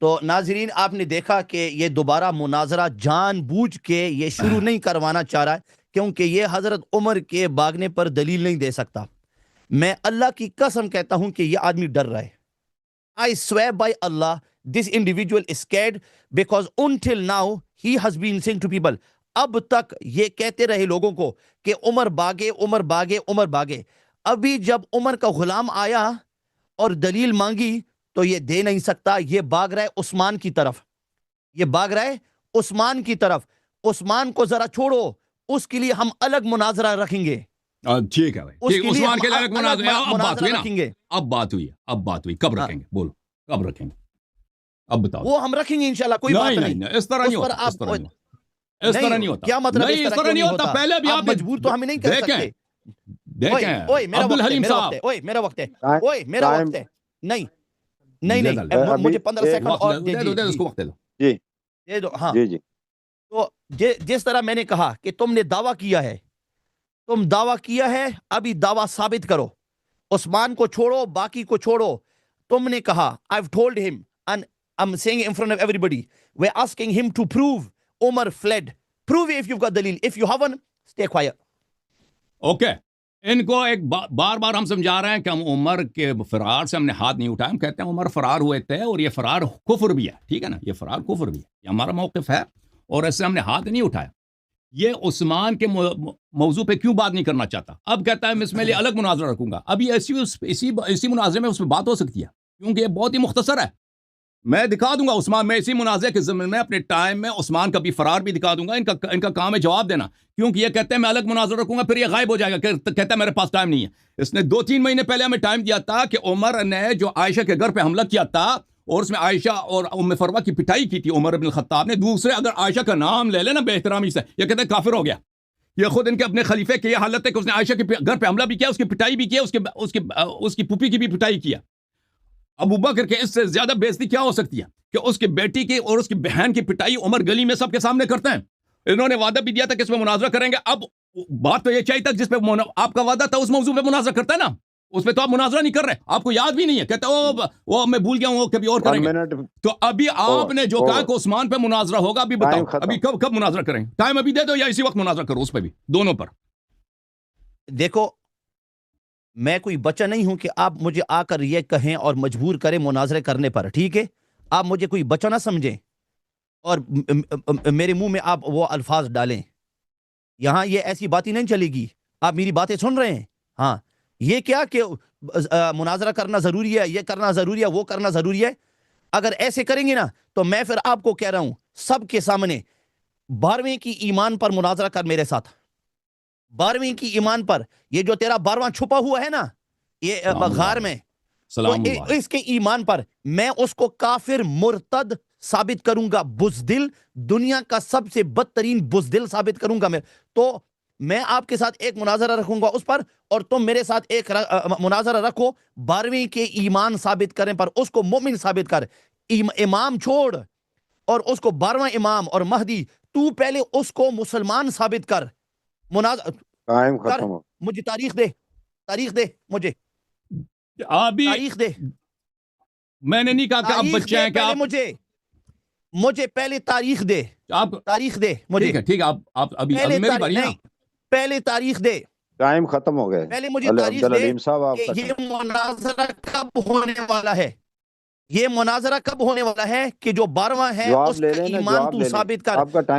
تو ناظرین آپ نے دیکھا کہ یہ دوبارہ مناظرہ جان بوجھ کے یہ شروع نہیں کروانا چاہ رہا ہے, کیونکہ یہ حضرت عمر کے بھاگنے پر دلیل نہیں دے سکتا. میں اللہ کی قسم کہتا ہوں کہ یہ آدمی ڈر رہا ہے. I swear by Allah, this individual is scared because until now he has been saying to people, اب تک یہ کہتے رہے لوگوں کو کہ عمر بھاگے, عمر بھاگے, عمر بھاگے. ابھی جب عمر کا غلام آیا اور دلیل مانگی تو یہ دے نہیں سکتا. یہ بھاگ رہا ہے عثمان کی طرف, یہ بھاگ رہا ہے عثمان کی طرف. عثمان کو ذرا چھوڑو, اس کے لیے ہم الگ مناظرہ رکھیں گے. ٹھیک ہے بھائی, عثمان کے لیے الگ مناظرہ رکھیں گے. اب بات ہوئی, کب رکھیں گے, بولو کب رکھیں گے, اب بتاؤ. وہ ہم رکھیں گے انشاءاللہ, کوئی بات نہیں. اس طرح نہیں ہوتا, اس طرح نہیں ہوتا. کیا مطلب اس طرح نہیں ہوتا. پہلے بھی آپ مجبور تو ہمیں نہیں کر سکتے. دیکھیں عبدالحلیم صاحب, میرا وقت ہے. نہیں مجھے 15 سیکنڈ اور دے اس کو وقت دے دو. ہاں جی. تو جس طرح میں نے کہا کہ تم نے دعویٰ کیا ہے, تم دعویٰ کیا ہے, ابھی دعویٰ ثابت کرو. عثمان کو چھوڑو, باقی کو چھوڑو. تم نے کہا, I've told him and I'm saying in front of everybody, we're asking him to prove Umar fled. Prove it if you've got dalil. If you haven't, stay quiet. Okay. ان کو ایک بار بار ہم سمجھا رہے ہیں کہ ہم عمر کے فرار سے ہم نے ہاتھ نہیں اٹھایا. ہم کہتے ہیں عمر فرار ہوئے تھے, اور یہ فرار کفر بھی ہے. ٹھیک ہے نا, یہ فرار کفر بھی ہے, یہ ہمارا موقف ہے, اور اس سے ہم نے ہاتھ نہیں اٹھایا. یہ عثمان کے موضوع پہ کیوں بات نہیں کرنا چاہتا؟ اب کہتا ہے میں اس میں لیے الگ مناظرہ رکھوں گا. ابھی اسی مناظرے میں اس پہ بات ہو سکتی ہے, کیونکہ یہ بہت ہی مختصر ہے. میں دکھا دوں گا عثمان, میں اسی مناظرے کے ضمن میں اپنے ٹائم میں عثمان کا بھی فرار بھی دکھا دوں گا. ان کا کام ہے جواب دینا, کیونکہ یہ کہتے ہیں میں الگ مناظرہ رکھوں گا, پھر یہ غائب ہو جائے گا, کہتا ہے میرے پاس ٹائم نہیں ہے. اس نے 2-3 مہینے پہلے ہمیں ٹائم دیا تھا کہ عمر نے جو عائشہ کے گھر پہ حملہ کیا تھا, اور اس میں عائشہ اور ام فروہ کی پٹائی کی تھی عمر بن الخطاب نے. دوسرے اگر عائشہ کا نام لے لے نا بے احترامی سے, یہ کہتے ہیں کافر ہو گیا. یہ خود ان کے اپنے خلیفے کی یہ حالت ہے کہ اس نے عائشہ کے گھر پہ حملہ بھی کیا, اس کی پٹائی بھی کیا, اس کی پھوپھی کی بھی پٹائی کیا. ابو بکر کے اس سے زیادہ بے عزتی کیا ہو سکتی ہے کہ اس کی بیٹی کی اور اس کی بہن کی پٹائی عمر گلی میں سب کے سامنے کرتے ہیں. انہوں نے وعدہ بھی دیا تھا کہ اس پہ مناظرہ کریں گے. اب بات تو یہ چاہیے تھا جس پہ آپ کا وعدہ تھا اس موضوع پہ مناظرہ کرتا ہے نا, اس پہ تو آپ مناظرہ نہیں کر رہے, آپ کو یاد بھی نہیں ہے. کہتے وہ میں بھول گیا ہوں, کبھی اور کریں گے. تو ابھی آپ نے جو کہا کہ عثمان پہ مناظرہ ہوگا, ابھی بتاؤ ابھی کب مناظرہ کریں؟ ٹائم ابھی دے دو یا اسی وقت مناظرہ کرو, اس پہ بھی, دونوں پر. دیکھو میں کوئی بچہ نہیں ہوں کہ آپ مجھے آ کر یہ کہیں اور مجبور کریں مناظرے کرنے پر. ٹھیک ہے, آپ مجھے کوئی بچہ نہ سمجھیں اور میرے منہ میں آپ وہ الفاظ ڈالیں. یہاں یہ ایسی باتیں نہیں چلے گی. آپ میری باتیں سن رہے ہیں؟ ہاں, یہ کیا کہ مناظرہ کرنا ضروری ہے, یہ کرنا ضروری ہے, وہ کرنا ضروری ہے. اگر ایسے کریں گے نا تو میں پھر آپ کو کہہ رہا ہوں سب کے سامنے, 12ویں کی ایمان پر مناظرہ کر میرے ساتھ. 12ویں کی ایمان پر, یہ جو تیرا 12واں چھپا ہوا ہے نا یہ غار میں, اس کے ایمان پر میں اس کو کافر مرتد ثابت کروں گا, بزدل, دنیا کا سب سے بدترین بزدل ثابت کروں گا میں. تو میں آپ کے ساتھ ایک مناظرہ رکھوں گا اس پر, اور تم میرے ساتھ ایک مناظرہ رکھو 12ویں کے ایمان ثابت کرنے پر. اس کو مومن ثابت کر, امام چھوڑ, اور اس کو 12واں امام اور مہدی, تو پہلے اس کو مسلمان ثابت کر. ٹائم ختم ہو. مجھے تاریخ دے مجھے تاریخ دے. میں نے نہیں کہا کہ آپ بچے ہیں, کہ مجھے پہلے تاریخ دے. آپ تاریخ دے مجھے. ٹھیک ہے, آپ ابھی میری باری ہے. پہلے تاریخ دے. ٹائم ختم ہو گئے. پہلے مجھے تاریخ دے کہ یہ مناظرہ کب ہونے والا ہے. یہ مناظرہ کب ہونے والا ہے کہ جو 12واں ہے اس کا ایمان تو ثابت کر,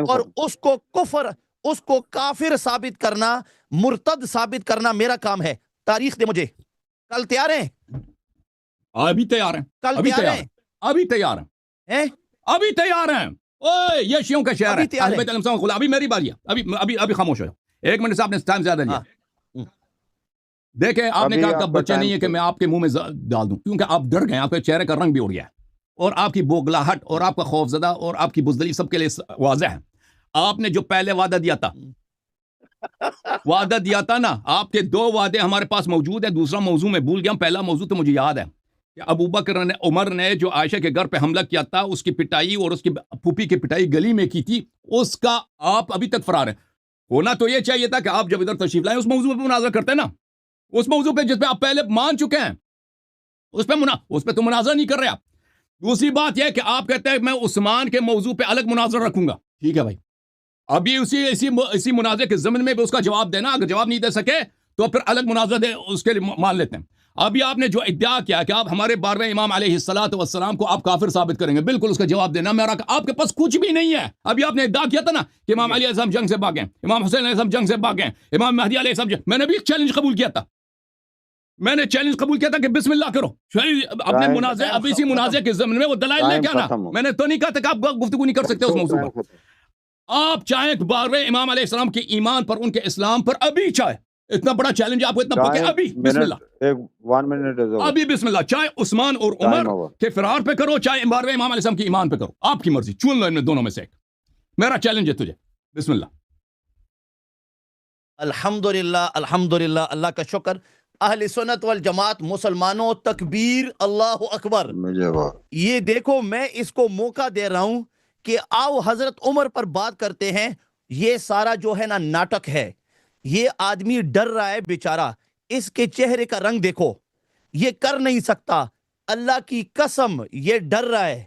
اور اس کو کفر, اس کو کافر ثابت کرنا, مرتد ثابت کرنا میرا کام ہے. تاریخ دے مجھے. کل تیار ہیں؟ ابھی تیار ہیں. کل تیار ہیں؟ ابھی تیار ہیں. ابھی تیار ہیں. اوے یہ شیعوں کا شہر ہے. اہل بیت علیہ السلام. ابھی میری باری ہے. ابھی خاموش ہو جاؤ. 1 منٹ سے آپ نے ٹائم زیادہ لیا. دیکھیں آپ نے کہا کہ بچے نہیں ہے کہ میں آپ کے منہ میں ڈال دوں, کیونکہ آپ ڈر گئے, آپ کے چہرے کا رنگ بھی اڑ گیا ہے, اور آپ کی بوگلاہٹ اور آپ کا خوف زدہ اور آپ کی بزدلی سب کے لیے واضح ہے. آپ نے جو پہلے وعدہ دیا تھا نا, آپ کے 2 وعدے ہمارے پاس موجود ہیں. دوسرا موضوع میں بھول گیا. پہلا موضوع تو مجھے یاد ہے کہ ابوبکر نے, عمر نے جو عائشہ کے گھر پہ حملہ کیا تھا, اس کی پٹائی اور اس کی پھوپھی کی پٹائی گلی میں کی تھی, اس کا آپ ابھی تک فرار ہیں. ہونا تو یہ چاہیے تھا کہ آپ جب ادھر تشریف لائیں اس موضوع پہ مناظرہ کرتے نا, اس موضوع پہ جس پہ آپ پہلے مان چکے ہیں, اس پہ تو مناظرہ نہیں کر رہے آپ. دوسری بات یہ کہ آپ کہتے ہیں میں عثمان کے موضوع پہ الگ مناظرہ رکھوں گا. ٹھیک ہے بھائی, ابھی اسی مناظرے کے ضمن میں بھی اس کا جواب دینا. اگر جواب نہیں دے سکے تو پھر الگ مناظرہ دے, اس کے لیے مان لیتے ہیں. ابھی آپ نے جو ادعا کیا کہ آپ ہمارے 12ویں امام علیہ الصلوۃ والسلام کو آپ کافر ثابت کریں گے, بالکل اس کا جواب دینا. میرا آپ کے پاس کچھ بھی نہیں ہے. ابھی آپ نے ادعا کیا تھا نا کہ امام علی علیہ السلام جنگ سے بھاگے, امام حسین علیہ السلام جنگ سے بھاگے, امام مہدی علیہ السلام میں نے بھی ایک چیلنج قبول کیا تھا. میں نے چیلنج قبول کیا تھا کہ بسم اللہ کرو اپنے مناظرے, اب اسی مناظرے کے ضمن میں وہ دلائل لے کے آنا. میں نے تو نہیں کہا تھا کہ آپ گفتگو نہیں کر سکتے اس موضوع پر. آپ چاہیں 12ویں امام علیہ السلام کے ایمان پر, ان کے اسلام پر ابھی چاہے, اتنا بڑا چیلنج آپ کو اتنا پکے, ابھی بسم اللہ, ابھی بسم اللہ. چاہے عثمان اور عمر کے فرار پہ کرو, چاہے 12ویں امام علیہ السلام کے ایمان پہ کرو, آپ کی مرضی, چن لو ان میں دونوں میں سے ایک. میرا چیلنج ہے تجھے, بسم اللہ. الحمدللہ الحمدللہ, اللہ کا شکر. اہل سنت والجماعت, مسلمانوں, تکبیر, اللہ اکبر. یہ دیکھو میں اس کو موقع دے رہا ہوں کہ آؤ حضرت عمر پر بات کرتے ہیں. یہ سارا جو ہے نا ناٹک ہے. یہ آدمی ڈر رہا ہے بیچارہ, اس کے چہرے کا رنگ دیکھو, یہ کر نہیں سکتا. اللہ کی قسم یہ ڈر رہا ہے.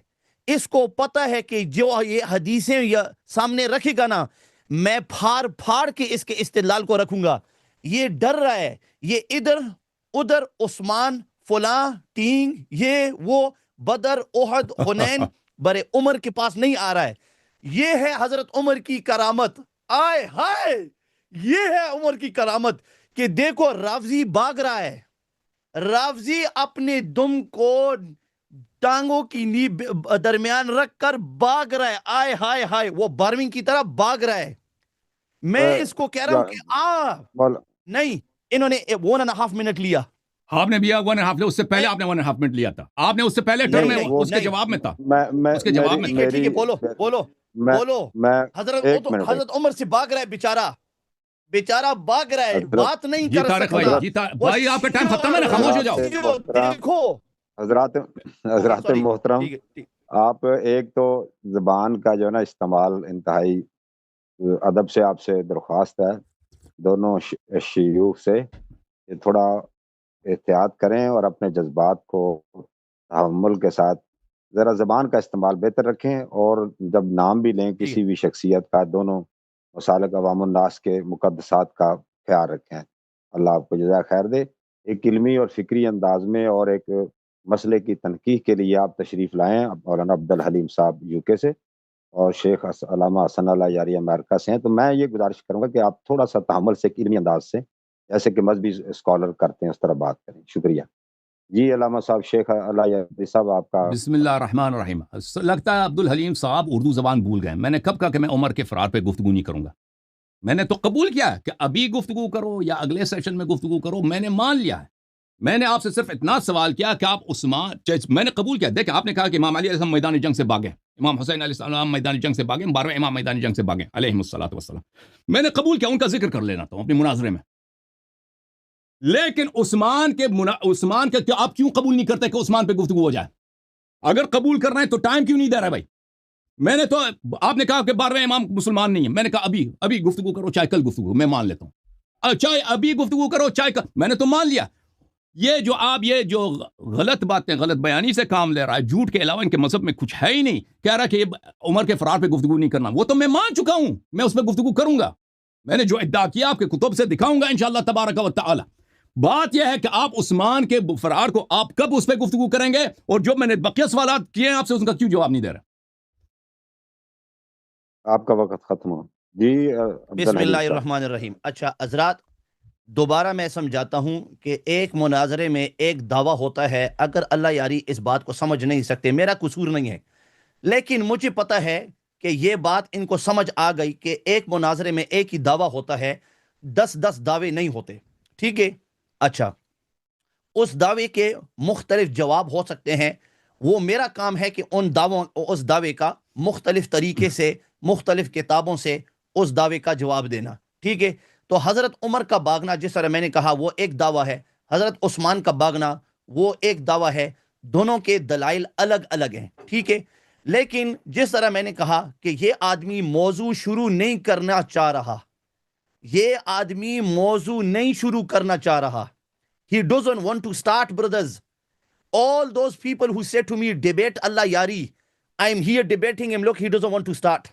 اس کو پتہ ہے کہ جو یہ حدیثیں سامنے رکھے گا نا, میں پھاڑ پھاڑ کے اس کے استدلال کو رکھوں گا. یہ ڈر رہا ہے, یہ ادھر ادھر عثمان فلاں ٹینگ یہ وہ بدر احد حنین برے عمر کے پاس نہیں آ رہا ہے. یہ ہے حضرت عمر کی کرامت. آئے ہائے, یہ ہے عمر کی کرامت کہ دیکھو رافضی بھاگ رہا ہے. رافضی اپنے دم کو ٹانگوں کی درمیان رکھ کر بھاگ رہا ہے. آئے ہائے ہائے, وہ 12ویں کی طرح بھاگ رہا ہے. میں اس کو کہہ رہا ہوں کہ نہیں, انہوں نے 1.5 منٹ لیا. آپ نے بھی 1.5 لیا, اس سے پہلے آپ نے 1.5 منٹ لیا تھا. آپ نے اس سے پہلے ٹرم میں اس کے جواب میں تھا, اس کے جواب میں. ٹھیک ہے, بولو. حضرت عمر سے بھاگ رہا ہے بیچارہ بھاگ رہا ہے, بات نہیں کر سکتا. بھائی آپ کا ٹائم ختم ہے نا, خاموش ہو جاؤ. دیکھو حضرات محترم, آپ ایک تو زبان کا جو نا استعمال انتہائی ادب سے آپ سے درخواست ہے, دونوں شیوخ سے, یہ تھوڑا احتیاط کریں اور اپنے جذبات کو تحمل کے ساتھ ذرا زبان کا استعمال بہتر رکھیں. اور جب نام بھی لیں کسی بھی شخصیت کا, دونوں مسالک عوام الناس کے مقدسات کا خیال رکھیں. اللہ آپ کو جزائے خیر دے. ایک علمی اور فکری انداز میں اور ایک مسئلے کی تنقیح کے لیے آپ تشریف لائیں. مولانا عبدالحلیم صاحب UK سے اور شیخ علامہ حسن اللہ یاری امریکہ سے ہیں. تو میں یہ گزارش کروں گا کہ آپ تھوڑا سا تحمل سے, علمی انداز سے, جیسے کہ مذہبی اسکالر کرتے ہیں اس طرح بات کریں. شکریہ. جی علامہ صاحب, شیخ اللہ یاری صاحب آپ کا. بسم اللہ الرحمن الرحیم. لگتا ہے عبدالحلیم صاحب اردو زبان بھول گئے. میں نے کب کہا کہ میں عمر کے فرار پہ گفتگو نہیں کروں گا؟ میں نے تو قبول کیا ہے کہ ابھی گفتگو کرو یا اگلے سیشن میں گفتگو کرو, میں نے مان لیا ہے. میں نے آپ سے صرف اتنا سوال کیا کہ آپ عثمان, میں نے قبول کیا. دیکھیں آپ نے کہا کہ امام علی علیہ السلام میدان جنگ سے بھاگے, امام حسین علیہ السلام میدان جنگ سے بھاگے, 12ویں امام میدان جنگ سے بھاگے علیہم الصلوۃ والسلام. میں نے قبول کیا, ان کا ذکر کر لینا تھا اپنے مناظرے میں. لیکن عثمان کے آپ کیوں قبول نہیں کرتے کہ عثمان پہ گفتگو ہو جائے؟ اگر قبول کرنا ہے تو ٹائم کیوں نہیں دے رہا بھائی؟ میں نے تو, آپ نے کہا کہ 12ویں امام مسلمان نہیں ہے, میں نے کہا ابھی گفتگو کرو, چاہے کل گفتگو, میں مان لیتا ہوں. چاہے ابھی گفتگو کرو چاہے کل, میں نے تو مان لیا. یہ جو غلط باتیں, غلط بیانی سے کام لے رہا ہے, جھوٹ کے علاوہ ان کے مذہب میں کچھ ہے ہی نہیں, کہہ رہا کہ عمر کے فرار پہ گفتگو نہیں کرنا, وہ تو میں مان چکا ہوں, میں اس پہ گفتگو کروں گا. میں نے جو ادعا کیا آپ کے کتب سے دکھاؤں گا انشاءاللہ تبارک و تعالی. بات یہ ہے کہ آپ عثمان کے فرار کو آپ کب اس پہ گفتگو کریں گے, اور جو میں نے بقیہ سوالات کیے ہیں آپ سے اس کا کیوں جواب نہیں دے رہے؟ آپ کا وقت ختم ہو. جی بسم اللہ الرحمن الرحیم. اچھا حضرات, دوبارہ میں سمجھاتا ہوں کہ ایک مناظرے میں ایک دعویٰ ہوتا ہے. اگر اللہ یاری اس بات کو سمجھ نہیں سکتے, میرا قصور نہیں ہے, لیکن مجھے پتا ہے کہ یہ بات ان کو سمجھ آ گئی کہ ایک مناظرے میں ایک ہی دعویٰ ہوتا ہے, 10 دعوے نہیں ہوتے. ٹھیک ہے. اچھا, اس دعوے کے مختلف جواب ہو سکتے ہیں. وہ میرا کام ہے کہ اس دعوے کا مختلف طریقے سے, مختلف کتابوں سے اس دعوے کا جواب دینا. ٹھیک ہے. تو حضرت عمر کا بھاگنا جس طرح میں نے کہا وہ ایک دعویٰ ہے, حضرت عثمان کا بھاگنا وہ ایک دعویٰ ہے. دونوں کے دلائل الگ الگ ہیں. ٹھیک ہے. لیکن جس طرح میں نے کہا کہ یہ آدمی موضوع شروع نہیں کرنا چاہ رہا, یہ آدمی موضوع نہیں شروع کرنا چاہ رہا. He doesn't want to start, brothers. All those people who said to me, debate Allah Yari, I am here debating him. Look, he doesn't want to start.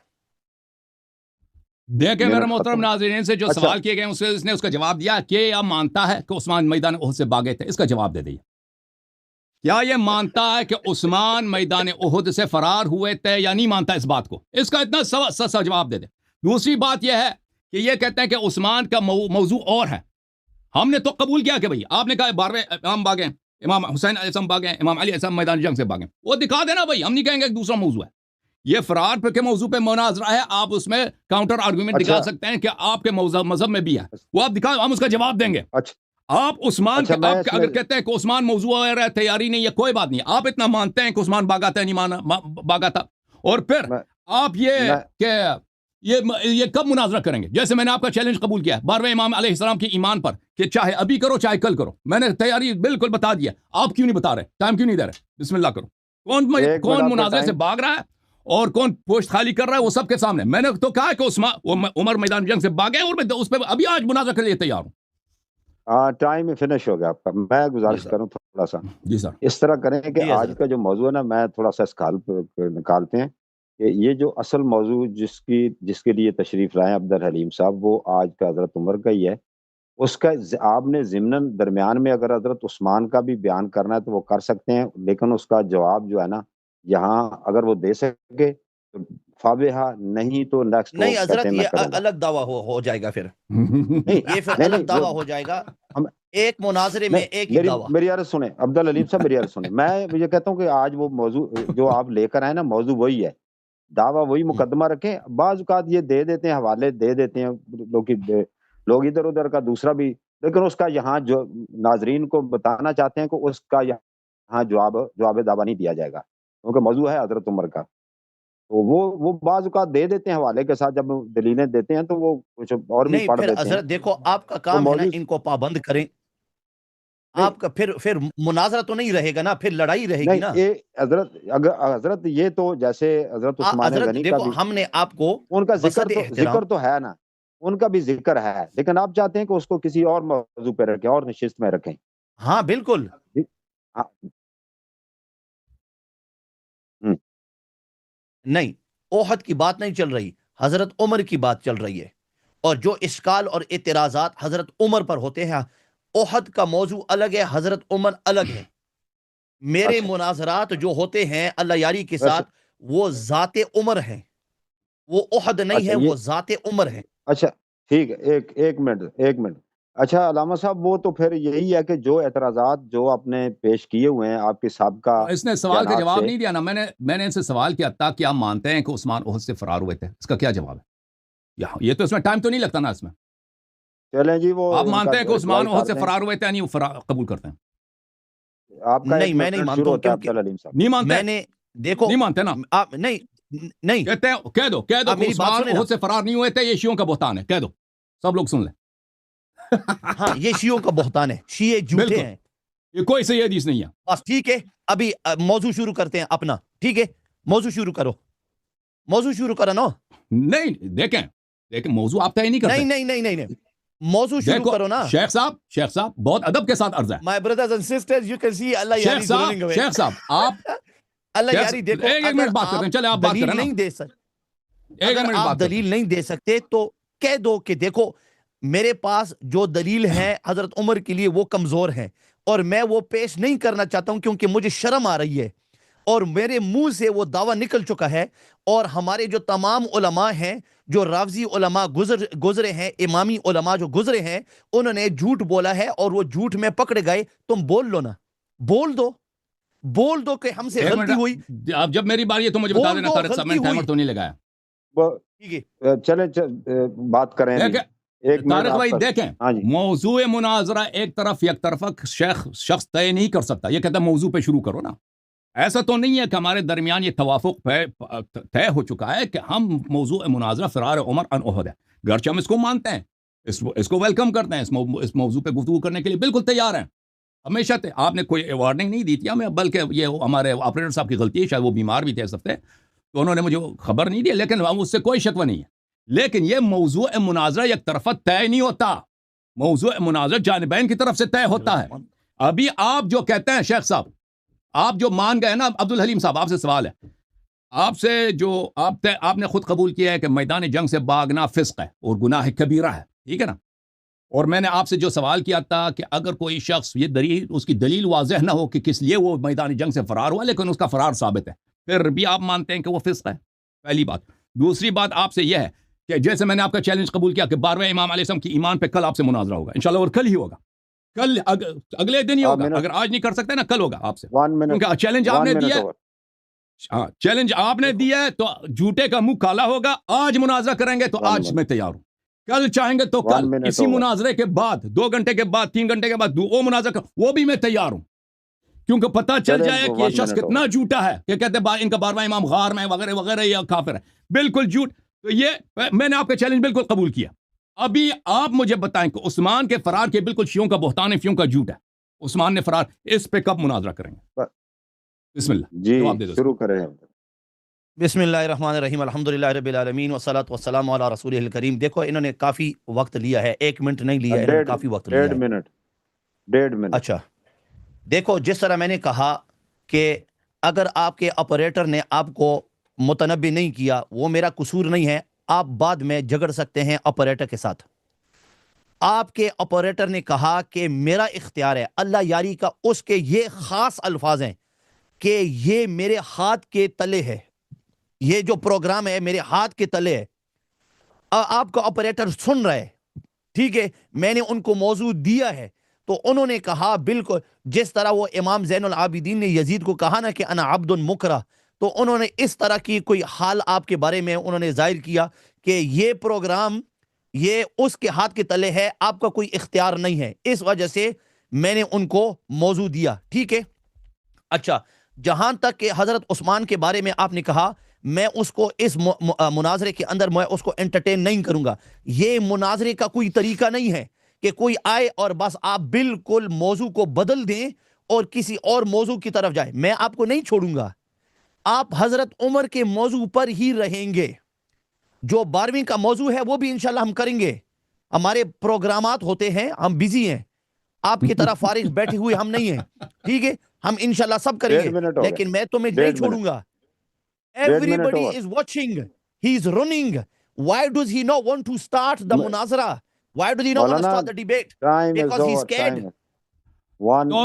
دیکھیں میرے محترم ناظرین سے جو سوال کیے گئے اس نے اس کا جواب دیا کہ یہ مانتا ہے کہ عثمان میدان احد سے بھاگے تھے. اس کا جواب دے دیں. کیا یہ مانتا ہے کہ عثمان میدان احد سے فرار ہوئے تھے یا نہیں مانتا اس بات کو؟ اس کا اتنا سا جواب دے دیں. دوسری بات یہ ہے کہ یہ کہتے ہیں کہ عثمان کا موضوع اور ہے. ہم نے تو قبول کیا کہ بھئی آپ نے کہا 12 امام بھاگے, امام حسین علیہ السلام بھاگے, امام علی علیہ السلام میدان جنگ سے بھاگے. وہ دکھا دینا بھئی, ہم نہیں کہیں گے ایک دوسرا موضوع ہے. یہ فرار پہ کے موضوع پہ مناظرہ ہے, آپ اس میں کاؤنٹر آرگومنٹ دکھا سکتے ہیں کہ آپ کے مذہب میں بھی ہے, وہ آپ دکھا, ہم اس کا جواب دیں گے. آپ عثمان کے آپ اگر کہتے ہیں کہ عثمان موضوع ہے, تیاری نہیں ہے, کوئی بات نہیں. آپ اتنا مانتے ہیں کہ عثمان بھاگا تھا نہیں بھاگا تھا, اور پھر آپ یہ کہ یہ کب مناظرہ کریں گے؟ جیسے میں نے آپ کا چیلنج قبول کیا ہے 12ویں امام علیہ السلام کی ایمان پر کہ چاہے ابھی کرو چاہے کل کرو. میں نے تیاری بالکل بتا دیا, آپ کیوں نہیں بتا رہے؟ ٹائم کیوں نہیں دے رہے؟ بسم اللہ کرو. کون مناظرے سے بھاگ رہا ہے اور کون پوسٹ خالی کر رہا ہے وہ سب کے سامنے. میں نے تو کہا کہ عمر میدان جنگ سے بھاگے اور میں اس پہ ابھی آج مناظرہ کے لیے تیار ہوں. ٹائم فنش ہو گیا آپ کا. میں گزارش کروں تھوڑا سا. جی سر. اس طرح کریں کہ آج کا جو موضوع ہے نا, میں تھوڑا سا اسکال نکالتے ہیں کہ یہ جو اصل موضوع جس کے لیے تشریف لائے عبدالحلیم صاحب, وہ آج کا حضرت عمر کا ہی ہے. اس کا آپ نے ضمناً درمیان میں اگر حضرت عثمان کا بھی بیان کرنا ہے تو وہ کر سکتے ہیں, لیکن اس کا جواب جو ہے نا یہاں اگر وہ دے سکے فابہا, نہیں تو نیکسٹ. نہیں حضرت, یہ الگ دعویٰ ہو جائے گا, پھر یہ پھر الگ دعویٰ ہو جائے گا. ایک مناظرے میں ایک ہی دعویٰ. میری عرض سنیں عبدالحلیم صاحب, میری عرض سنیں. میں یہ کہتا ہوں کہ آج وہ موضوع جو آپ لے کر آئے نا, موضوع وہی ہے, دعویٰ وہی مقدمہ رکھیں. بعض اوقات یہ دے دیتے ہیں, حوالے دے دیتے ہیں لوگ ادھر ادھر کا دوسرا بھی, لیکن اس کا یہاں جو ناظرین کو بتانا چاہتے ہیں کہ اس کا یہاں جواب دعویٰ نہیں دیا جائے گا, کیونکہ موضوع ہے حضرت عمر کا. تو وہ بعض اوقات دے دیتے ہیں حوالے کے ساتھ, جب دلیلیں دیتے ہیں تو وہ کچھ اور بھی پڑھ دیتے ہیں. حضرت دیکھو, آپ کا کام ہے نا ان کو پابند کریں. آپ کا پھر مناظرہ تو نہیں رہے گا نا, پھر لڑائی رہے گی نا. حضرت یہ تو جیسے حضرت عثمان غنی کا بھی, ہم نے آپ کو ان کا ذکر تو ہے نا, ان کا بھی ذکر ہے, لیکن آپ چاہتے ہیں کہ اس کو کسی اور موضوع پہ رکھیں, اور نشست میں رکھیں. ہاں بالکل. نہیں, احد کی بات نہیں چل رہی, حضرت عمر کی بات چل رہی ہے. اور جو اشکال اور اعتراضات حضرت عمر پر ہوتے ہیں, احد کا موضوع الگ ہے, حضرت عمر الگ ہے. میرے مناظرات جو ہوتے ہیں اللہ یاری کے ساتھ, وہ ذات عمر ہیں, وہ احد نہیں ہے, وہ ذات عمر ہے. اچھا ٹھیک ہے, ایک منٹ. اچھا علامہ صاحب, وہ تو پھر یہی ہے کہ جو اعتراضات جو آپ نے پیش کیے ہوئے ہیں آپ کے سابقہ, اس نے سوال کا جواب نہیں دیا نا. میں نے ان سے سوال کیا تھا کہ آپ مانتے ہیں کہ عثمان احد سے فرار ہوئے تھے, اس کا کیا جواب ہے؟ یہ تو اس میں ٹائم تو نہیں لگتا نا اس میں. چلیں جی, وہ آپ مانتے ہیں کہ عثمان احد سے فرار ہوئے تھے, نہیں قبول کرتے ہیں؟ آپ کا نہیں, میں نہیں مانتا ہوں. نہیں مانتے, میں نے دیکھو نہیں مانتے نا آپ. نہیں کہتے ہیں, کہہ دو عثمان احد سے فرار نہیں ہوئے تھے, یہ شیعوں کا بہتان ہے, کہہ دو, سب لوگ سن لیں. ہاں, یہ شیعوں کا بہتان ہے, شیعہ جھوٹے ہیں, یہ کوئی صحیح حدیث نہیں ہے. بس ٹھیک ہے, ابھی موضوع شروع کرتے ہیں اپنا. ٹھیک ہے, موضوع شروع کرو نا. نہیں دیکھیں موضوع آپ طے نہیں کرتے. نہیں, موضوع شروع کرو نا. شیخ صاحب بہت ادب کے ساتھ عرض ہے. My brothers and sisters, you can see Allah Yari rolling away. شیخ صاحب آپ اللہ یاری دیکھو, ایک منٹ بات کرتے ہیں, چلے آپ بات کریں. اگر آپ دلیل نہیں دے سکتے تو کہہ دو کہ دیکھو میرے پاس جو دلیل ہے حضرت عمر کے لیے وہ کمزور ہیں اور میں وہ پیش نہیں کرنا چاہتا ہوں کیونکہ مجھے شرم آ رہی ہے اور میرے منہ سے وہ دعویٰ نکل چکا ہے، اور ہمارے جو تمام علماء ہیں، جو رافضی علماء گزرے ہیں، امامی علماء جو گزرے ہیں، انہوں نے جھوٹ بولا ہے اور وہ جھوٹ میں پکڑے گئے. تم بول لو نا، بول دو کہ ہم سے غلطی ہوئی. اب جب میری باری ہے تو مجھے بتا دینا طارق صاحب، میں نے ٹائمر تو نہیں لگایا. چلیں بات کریں. طارق بھائی دیکھیں، موضوع مناظرہ ایک طرفہ شخص طے نہیں کر سکتا. یہ کہتا ہے موضوع پہ شروع کرو نا. ایسا تو نہیں ہے کہ ہمارے درمیان یہ توافق طے ہو چکا ہے کہ ہم موضوع مناظرہ فرار عمر عن احد ہے. گرچہ ہم اس کو مانتے ہیں، اس کو ویلکم کرتے ہیں، اس موضوع پہ گفتگو کرنے کے لیے بالکل تیار ہیں. ہمیشہ آپ نے کوئی وارننگ نہیں دی تھی ہمیں، بلکہ یہ ہمارے آپریٹر صاحب کی غلطی ہے، شاید وہ بیمار بھی تھے اس ہفتے تو انہوں نے مجھے خبر نہیں دی، لیکن اس سے کوئی شک نہیں ہے. لیکن یہ موضوع مناظرہ یک طرفہ طے نہیں ہوتا. موضوع مناظرہ جانبین کی طرف سے طے ہوتا ہے. ابھی آپ جو کہتے ہیں شیخ صاحب، آپ جو مان گئے نا، عبدالحلیم صاحب آپ سے سوال ہے، آپ سے جو آپ نے خود قبول کیا ہے کہ میدان جنگ سے بھاگنا فسق ہے اور گناہ کبیرہ ہے، ٹھیک ہے نا. اور میں نے آپ سے جو سوال کیا تھا کہ اگر کوئی شخص اس کی دلیل واضح نہ ہو کہ کس لیے وہ میدان جنگ سے فرار ہوا، لیکن اس کا فرار ثابت ہے، پھر بھی آپ مانتے ہیں کہ وہ فسق ہے. پہلی بات. دوسری بات آپ سے یہ ہے کہ جیسے میں نے آپ کا چیلنج قبول کیا کہ 12ویں امام علیہ السلام کی ایمان پہ کل آپ سے مناظرہ ہوگا انشاءاللہ، اور کل ہی ہوگا، کل اگلے دن ہی ہوگا. اگر آج نہیں کر سکتے نا، کل ہوگا آپ سے، کیونکہ چیلنج آپ نے دیا. ہاں، چیلنج آپ نے دیا ہے تو جھوٹے کا منہ کالا ہوگا. آج مناظرہ کریں گے تو آج میں تیار ہوں، کل چاہیں گے تو کل، اسی مناظرے کے بعد 2 گھنٹے کے بعد 3 گھنٹے کے بعد وہ مناظرہ وہ بھی میں تیار ہوں، کیونکہ پتہ چل جائے کہ یہ شخص کتنا جھوٹا ہے کہ کہتے ہیں ان کا 12واں امام غار میں وغیرہ وغیرہ یا کافر ہے. بالکل جھوٹ. تو یہ میں نے آپ کا چیلنج بالکل قبول کیا. ابھی آپ مجھے بتائیں کہ عثمان کے فرار کے بالکل شیعوں کا بہتان ہے، فیوں کا جھوٹ ہے. عثمان نے فرار، اس پہ کب مناظرہ کریں گے؟ بسم اللہ جی شروع کریں. بسم اللہ الرحمن الرحیم، الحمدللہ رب العالمین والصلاۃ والسلام علی رسولہ الکریم. دیکھو انہوں نے کافی وقت لیا ہے، 1 منٹ نہیں لیا ہے، انہوں نے کافی وقت لیا ہے. 1.5 منٹ. اچھا دیکھو، جس طرح میں نے کہا کہ اگر آپ کے آپریٹر نے آپ کو متنبع نہیں کیا، وہ میرا قصور نہیں ہے. آپ بعد میں جھگڑ سکتے ہیں آپریٹر کے ساتھ. آپ کے آپریٹر نے کہا کہ میرا اختیار ہے، اللہ یاری کا اس کے یہ خاص الفاظ ہیں کہ یہ میرے ہاتھ کے تلے ہے، یہ جو پروگرام ہے میرے ہاتھ کے تلے ہے. آپ کا آپریٹر سن رہے، ٹھیک ہے. میں نے ان کو موضوع دیا ہے تو انہوں نے کہا بالکل جس طرح وہ امام زین العابدین نے یزید کو کہا نا کہ انا عبد مکرہ، تو انہوں نے اس طرح کی کوئی حال آپ کے بارے میں انہوں نے ظاہر کیا کہ یہ پروگرام یہ اس کے ہاتھ کے تلے ہے، آپ کا کوئی اختیار نہیں ہے. اس وجہ سے میں نے ان کو موضوع دیا، ٹھیک ہے. اچھا، جہاں تک کہ حضرت عثمان کے بارے میں آپ نے کہا، میں اس کو اس مناظرے کے اندر میں اس کو انٹرٹین نہیں کروں گا. یہ مناظرے کا کوئی طریقہ نہیں ہے کہ کوئی آئے اور بس آپ بالکل موضوع کو بدل دیں اور کسی اور موضوع کی طرف جائیں. میں آپ کو نہیں چھوڑوں گا، آپ حضرت عمر کے موضوع پر ہی رہیں گے. جو 12ویں کا موضوع ہے وہ بھی انشاءاللہ ہم کریں گے. ہمارے پروگرامات ہوتے ہیں، ہم بیزی ہیں، آپ کی طرح فارغ بیٹھے ہوئے ہم نہیں ہیں، ٹھیک ہے. ہم انشاءاللہ سب کریں گے، لیکن میں تمہیں نہیں چھوڑوں گا. Everybody is watching. He is running. Why does he not want to start the munazara? Why does he not want to start the debate? Because he's scared. 1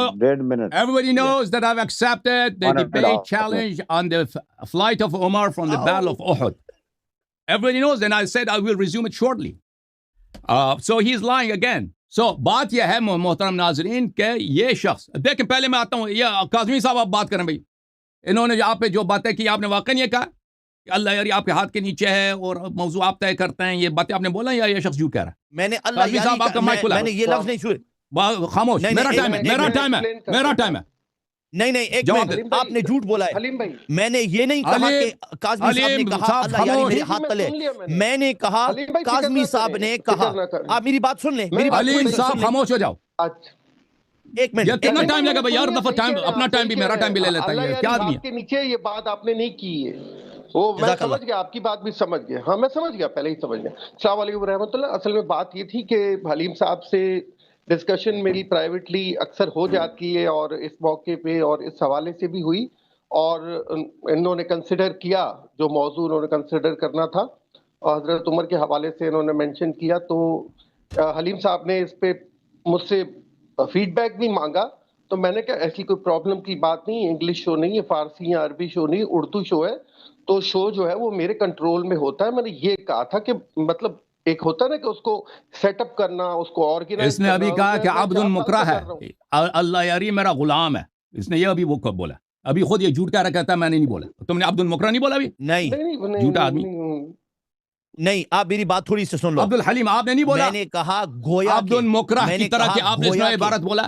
minute. Everybody knows that I've accepted the debate challenge on the flight of Omar from the Battle of Uhud. Everybody knows, and I said I will resume it shortly. So he's lying again. So بات یہ ہے محترم ناظرین کہ یہ شخص، دیکھیں پہلے میں آتا ہوں، یہ کاظمی صاحب آپ بات کریں بھائی. انہوں نے آپ پہ جو باتیں کی، آپ نے واقعی یہ کہا کہ اللہ یاری آپ کے ہاتھ کے نیچے ہے اور موضوع آپ طے کرتے ہیں، یہ باتیں آپ نے بولا یا یہ شخص جھوٹ کہہ رہا ہے؟ میں نے اللہ یاری میں نے یہ لفظ نہیں سنے. خاموش، میرا ٹائم ہے، میرا ٹائم ہے. نہیں ایک منٹ، آپ نے جھوٹ بولا ہے. میں نے یہ نہیں کہا کہ کاظمی صاحب نے کہا اللہ یاری میرے ہاتھ تلے. میں نے کہا کاظمی صاحب نے کہا. آپ میری بات سن لیں. علیم صاحب خاموش ہو جاؤ. ایک منٹ، کتنا ٹائم لگا بھائی یار؟ دفعہ ٹائم، اپنا ٹائم بھی میرا ٹائم بھی لے لیتا ہے، کیا آدمی ہے؟ کے نیچے یہ بات آپ نے نہیں کی ہے، وہ میں سمجھ گیا، آپ کی بات بھی سمجھ گیا. ہاں میں سمجھ گیا، پہلے ہی سمجھ گیا. السلام علیکم ورحمۃ اللہ. اصل میں بات یہ تھی کہ حلیم صاحب سے ڈسکشن میری پرائیویٹلی اکثر ہو جاتی ہے اور اس موقع پہ اور اس حوالے سے بھی ہوئی، اور انہوں نے کنسیڈر کیا جو موضوع انہوں نے کنسیڈر کرنا تھا، اور حضرت عمر کے حوالے سے انہوں نے مینشن کیا، تو حلیم صاحب نے اس پہ مجھ سے فیڈ بیک بھی مانگا، تو میں نے کہا ایسی کوئی پرابلم کی بات نہیں، انگلش شو نہیں ہے، فارسی یا عربی شو نہیں، اردو شو ہے، تو شو جو ہے وہ میرے کنٹرول میں ہوتا ہے. میں نے یہ کہا تھا کہ مطلب ایک ہوتا ہے نا کہ اس کو سیٹ اپ کرنا، اس کو آرگنائز. اس نے ابھی کہا کہ عبد المکرہ ہے، اللہ یاری میرا غلام ہے، اس نے یہ ابھی وہ بولا، ابھی خود یہ جھوٹ کہہ رہا کہتا ہے میں نے نہیں بولا. تم نے عبد المکرہ نہیں بولا ابھی؟ نہیں جھوٹا آدمی. نہیں، آپ میری بات تھوڑی سے سن لو. عبد الحلیم آپ نے نہیں بولا، میں نے کہا گویا عبد المکرہ کی طرح کہ آپ نے اس میں عبارت بولا.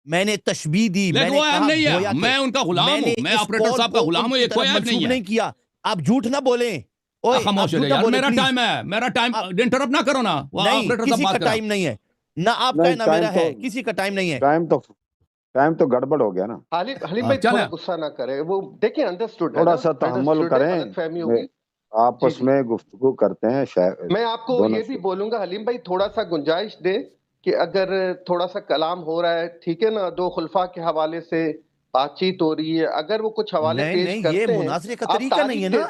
میں نے تشبیہ دی، میں نے کہا نہیں ہے، میں ان کا غلام ہوں، میں آپریٹر صاحب کا غلام ہوں، یہ کوئی عیب نہیں ہے. کیا آپ جھوٹ نہ بولیں. خاموش ہو جائے، میرا ٹائم ہے، میرا ٹائم انٹرپٹ نہ کرو نا. نہیں، کسی کا ٹائم نہیں ہے، نہ آپ کا نہ میرا ہے، کسی کا ٹائم نہیں ہے. ٹائم تو گڑبڑ ہو گیا نا. حلیم بھائی تھوڑا غصہ نہ کرے، وہ دیکھیں انڈرسٹوڈ، تھوڑا سا تحمل کریں، آپس میں گفتگو کرتے ہیں. میں آپ کو یہ بھی بولوں گا حلیم بھائی تھوڑا سا گنجائش دے کہ اگر تھوڑا سا کلام ہو رہا ہے، ٹھیک ہے نا، دو خلفاء کے حوالے سے بات چیت ہو رہی ہے، اگر وہ کچھ حوالے پیش کرتے ہیں، یہ مناظرے کا طریقہ نہیں ہے نا.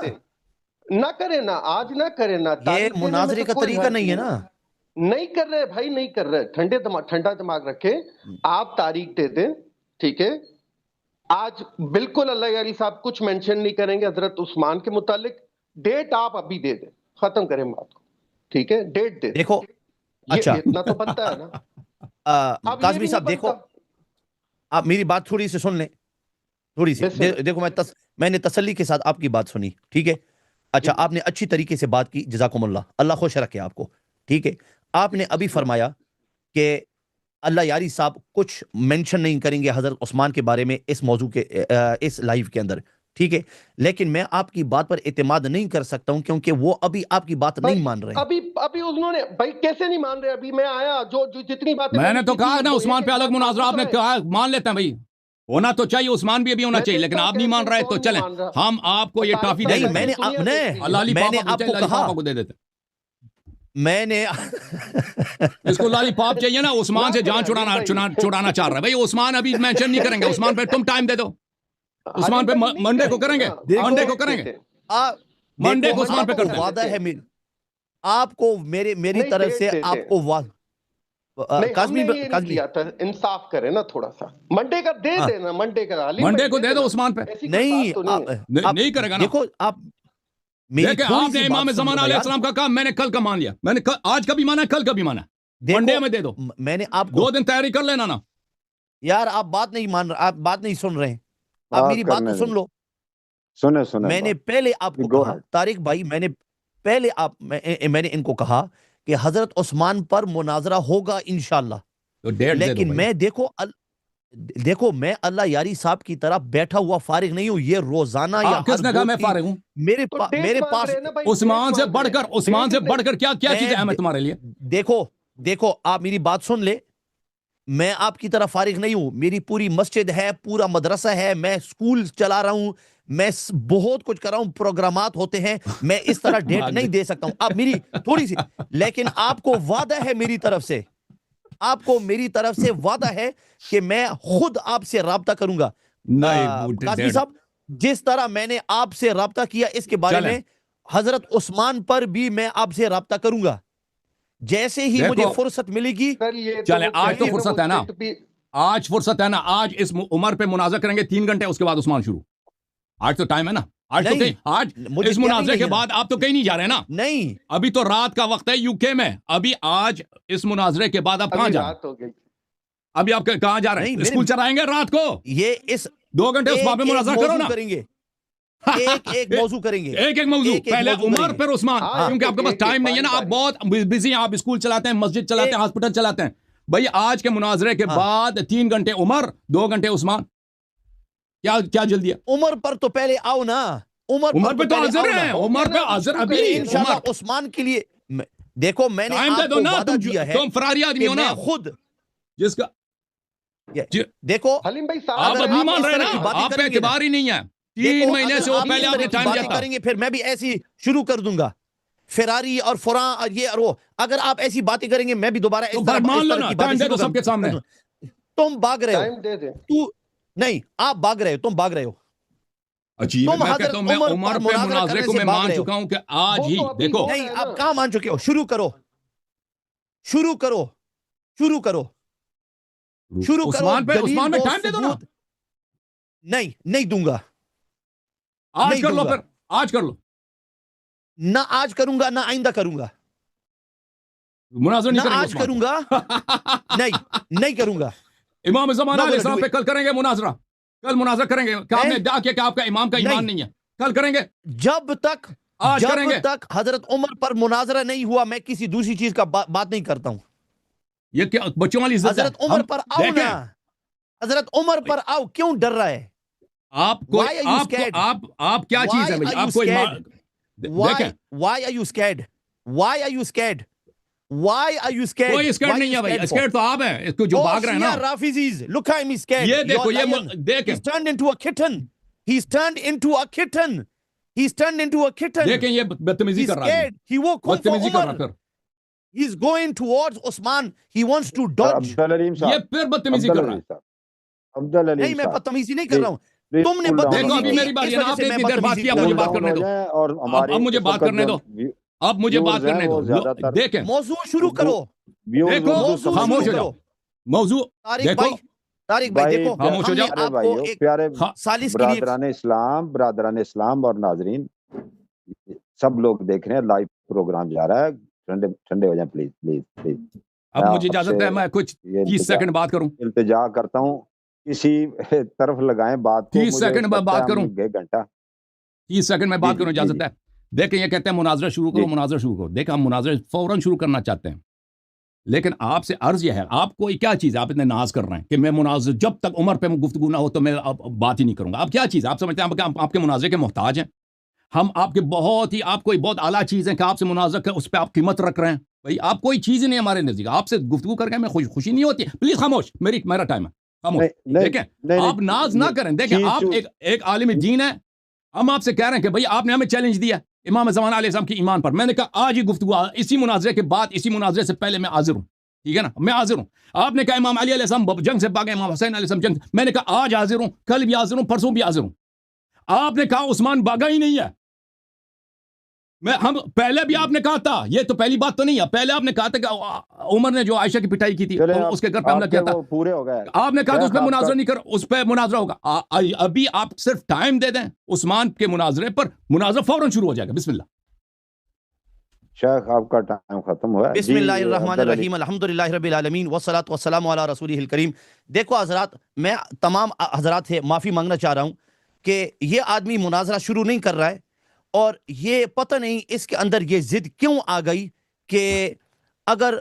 نہ کرے نا، آج نہ کرے نا، یہ مناظرے کا طریقہ نہیں ہے نا. نہیں کر رہے بھائی، نہیں کر رہے، ٹھنڈا دماغ رکھے، آپ تاریخ دے دیں، ٹھیک ہے. آج بالکل اللہ یاری صاحب کچھ مینشن نہیں کریں گے حضرت عثمان کے متعلق. ڈیٹ آپ ابھی دے دیں، ختم کریں بات کو، ٹھیک ہے، ڈیٹ دے. دیکھو اچھا اتنا تو بنتا ہے نا. قاسمی صاحب دیکھو، آپ میری بات تھوڑی سی سن لیں، تھوڑی سی دیکھو. میں نے تسلی کے ساتھ آپ کی بات سنی، ٹھیک ہے. اچھا، آپ نے اچھی طریقے سے بات کی، جزاکم اللہ، اللہ خوش رکھے آپ کو، ٹھیک ہے. آپ نے ابھی فرمایا کہ اللہ یاری صاحب کچھ مینشن نہیں کریں گے حضرت عثمان کے بارے میں اس موضوع کے اس لائیو کے اندر، ٹھیک ہے. لیکن میں آپ کی بات پر اعتماد نہیں کر سکتا ہوں کیونکہ وہ ابھی آپ کی بات نہیں مان رہے. ابھی انہوں نے بھائی کیسے نہیں مان رہے؟ ابھی میں آیا، جو جتنی باتیں میں نے تو کہا نا عثمان پہ الگ مناظرہ، آپ نے کہا مان لیتے ہیں بھائی، ہونا تو چاہیے، عثمان بھی ابھی ہونا چاہیے، لیکن آپ نہیں مان رہے تو چلیں ہم آپ کو یہ ٹافی دے دیتے ہیں. میں نے اس کو لالی پاپ چاہیے نا، عثمان سے جان چھڑانا چاہ رہا ہے بھائی. عثمان ابھی مینشن نہیں کریں گے، عثمان پہ تم ٹائم دے دو، عثمان پہ منڈے کو کریں گے، منڈے کو کریں گے، منڈے کو عثمان پہ کرتے ہیں. وعدہ ہے آپ کو میری طرف سے، آپ کو انصاف کرے نا تھوڑا سا، منڈے کا دے دینا، منڈے کو دے دو عثمان پہ. نہیں کرے گا نا. دیکھو آپ نے امام زمانہ علیہ السلام کا کہا، میں نے کل کا مان لیا، میں نے آج کا بھی مانا، کل کا بھی مانا، منڈے میں دے دو. میں نے آپ 2 دن تیاری کر لینا نا. یار آپ بات نہیں مان رہے، آپ بات نہیں سن رہے ہیں، آپ میری بات تو سن لو. سنے میں نے پہلے آپ کو کہا، طارق بھائی، میں نے پہلے میں نے ان کو کہا کہ حضرت عثمان پر مناظرہ ہوگا انشاءاللہ. لیکن میں دیکھو میں اللہ یاری صاحب کی طرح بیٹھا ہوا فارغ نہیں ہوں. یہ روزانہ یا کس نے کہا میں فارغ ہوں؟ میرے پاس عثمان سے بڑھ کر کیا چیز اہم ہے تمہارے لیے؟ دیکھو آپ میری بات سن لے، میں آپ کی طرح فارغ نہیں ہوں. میری پوری مسجد ہے، پورا مدرسہ ہے، میں سکول چلا رہا ہوں، میں بہت کچھ کر رہا ہوں، پروگرامات ہوتے ہیں. میں اس طرح ڈیٹ نہیں دے سکتا ہوں. آپ میری تھوڑی سی، لیکن آپ کو وعدہ ہے میری طرف سے، آپ کو میری طرف سے وعدہ ہے کہ میں خود آپ سے رابطہ کروں گا. قاسمی صاحب، جس طرح میں نے آپ سے رابطہ کیا اس کے بارے میں، حضرت عثمان پر بھی میں آپ سے رابطہ کروں گا. جیسے ہی مجھے فرصت ملے گی. چلیں آج تو فرصت ہے نا، آج فرصت ہے نا، آج اس عمر پہ مناظرہ کریں گے 3 گھنٹے، اس کے بعد عثمان شروع. آج تو ٹائم ہے نا، آج اس مناظرے کے بعد آپ تو کہیں نہیں جا رہے نا. نہیں، ابھی تو رات کا وقت ہے یو کے میں. ابھی آج اس مناظرے کے بعد آپ کہاں جا رہے ہیں؟ ابھی آپ کہاں جا رہے ہیں؟ اسکول چلائیں گے رات کو؟ یہ اس 2 گھنٹے اس بات پہ مناظرہ کرو نا. کریں گے، ایک موضوع کریں گے، ایک موضوع، پہلے عمر پھر عثمان، کیونکہ آپ کے پاس ٹائم نہیں ہے نا، آپ بہت بزی ہیں، آپ اسکول چلاتے ہیں، مسجد چلاتے ہیں، ہاسپٹل چلاتے ہیں. بھائی آج کے مناظرے کے بعد 3 گھنٹے عمر، 2 گھنٹے عثمان، کیا جلدی ہے؟ عمر پر تو پہلے آؤ نا، عمر پہ تو حاضر ہیں، عمر پہ حاضر ابھی انشاءاللہ. عثمان کے لیے دیکھو میں نے آپ کو وعدہ دیا ہے، تم فراری آدمی ہو نا خود، جس کا دیکھو حلیم بھائی آپ اب نہیں مان رہے نا، آپ پہ اعتبار ہی نہیں ہے. 3 مہینے سے وہ پہلے آپ نے ٹائم دیا تھا. کریں گے پھر میں بھی ایسی شروع کر دوں گا، فراری اور فراں اور یہ اور وہ. اگر آپ ایسی باتیں کریں گے میں بھی دوبارہ اس طرح مان لو نا، ٹائم دے دو سب کے سامنے. تم بھاگ رہے ہو، نہیں آپ بھاگ رہے ہو، تم بھاگ رہے ہو. عجیب ہے. میں کہتا ہوں میں عمر پہ مناظرے کو میں مان چکا ہوں کہ آج ہی دیکھو. نہیں آپ کہاں مان چکے ہو؟ شروع کرو شروع کرو شروع کرو شروع کرو. عثمان میں ٹائم دے دو نا. نہیں دوں گا. آج کر لو پھر. آج کر لو. نہ آج کروں گا نہ آئندہ کروں گا. مناظرہ نہیں کریں گے. آج کروں گا. نہیں کروں گا. امام زمانہ علیہ السلام پہ کل کریں گے مناظرہ. کل مناظرہ کریں گے. کیا آپ نے ادعا کیا کہ آپ کا امام کا ایمان نہیں ہے؟ کل کریں گے. جب تک حضرت عمر پر مناظرہ نہیں ہوا میں کسی دوسری چیز کا بات نہیں کرتا ہوں. یہ کیا بچوں والی عزت ہے؟ حضرت عمر پر آؤ نا. حضرت عمر پر آؤ. کیوں ڈر رہا ہے آپ کو؟ آپ کیا چیز ہے بھائی؟ آپ کو why are you scared? why are you scared? why are you scared? کوئی scared نہیں ہے بھائی. scared تو آپ ہیں جو بھاگ رہے ہیں نا. Rafizis, look how he's scared. یہ دیکھو یہ دیکھیں. He's turned into a kitten. He's turned into a kitten. He's turned into a kitten. دیکھیں یہ بدتمیزی کر رہا ہے. He won't come for Umar. He's going towards Osman. He wants to dodge. یہ پھر بدتمیزی کر رہا ہے. نہیں میں بدتمیزی نہیں کر رہا ہوں. تم نے دیکھو ابھی میری بات. آپ نے اتنی دیر بات کیا. مجھے بات کرنے دو. اب مجھے بات کرنے دو. اب مجھے بات کرنے دو. دیکھیں موضوع شروع کرو. دیکھو خاموش ہو جاؤ. موضوع طارق بھائی دیکھو خاموش ہو جاؤ. پیارے برادران اسلام اور ناظرین سب لوگ دیکھ رہے ہیں. لائیو پروگرام جا رہا ہے. ٹھنڈے ہو جائیں پلیز پلیز پلیز. اب مجھے اجازت ہے میں کچھ 30 سیکنڈ بات کروں. التجا کرتا ہوں کسی طرف لگائیں بات کو. 30 سیکنڈ میں بات کروں. 30 سیکنڈ میں بات کروں. اجازت ہے. دیکھیں یہ کہتے ہیں مناظرہ شروع کرو. مناظرہ شروع کرو. دیکھیں ہم مناظرہ فوراً شروع کرنا چاہتے ہیں لیکن آپ سے عرض یہ ہے. آپ کو کیا چیز ہے؟ آپ اتنے ناز کر رہے ہیں کہ میں مناظر جب تک عمر پہ گفتگو نہ ہو تو میں بات ہی نہیں کروں گا. آپ کیا چیز؟ آپ سمجھتے ہیں آپ کے مناظرے کے محتاج ہیں؟ ہم آپ کے آپ کوئی بہت اعلیٰ چیز ہے کہ آپ سے مناظرہ کر اس پہ آپ قیمت رکھ رہے ہیں. بھائی آپ کوئی چیز ہی نہیں ہمارے نزدیک. آپ سے گفتگو کر کے ہمیں خوشی نہیں ہوتی. پلیز خاموش. میرا ٹائم ہے. خاموش. دیکھیں آپ ناز نہ کریں. دیکھیں آپ ایک عالم دین ہے. ہم آپ سے کہہ رہے ہیں کہ بھائی آپ نے ہمیں چیلنج دیا امام زمانہ علیہ السلام کی ایمان پر. میں نے کہا آج ہی گفتگو. اسی مناظرے کے بعد اسی مناظرے سے پہلے میں حاضر ہوں. ٹھیک ہے نا. میں حاضر ہوں. آپ نے کہا امام علی علیہ السلام جنگ سے بھاگے. امام حسین علیہ السلام جنگ. میں نے کہا آج حاضر ہوں. کل بھی حاضر ہوں. پرسوں بھی حاضر ہوں. آپ نے کہا عثمان بھاگا ہی نہیں ہے. ہم پہلے بھی آپ نے کہا تھا. یہ تو پہلی بات تو نہیں ہے. پہلے آپ نے کہا تھا کہ عمر نے جو عائشہ کی پٹائی کی تھی اس کے گھر پہ حملہ کیا تھا. پورے ہو گئے. آپ نے کہا کہ اس پہ مناظرہ نہیں کر. اس پہ مناظرہ ہوگا. ابھی آپ صرف ٹائم دے دیں عثمان کے مناظرے پر. مناظرہ فوراً شروع ہو جائے گا. بسم اللہ. شیخ آپ کا ٹائم ختم ہوا ہے. بسم اللہ الرحمن الرحیم. الحمدللہ رب العالمین والصلاۃ والسلام علی رسولہ الکریم. دیکھو حضرات میں تمام حضرات سے معافی مانگنا چاہ رہا ہوں کہ یہ آدمی مناظرہ شروع نہیں کر رہا ہے اور یہ پتہ نہیں اس کے اندر یہ ضد کیوں آ گئی کہ اگر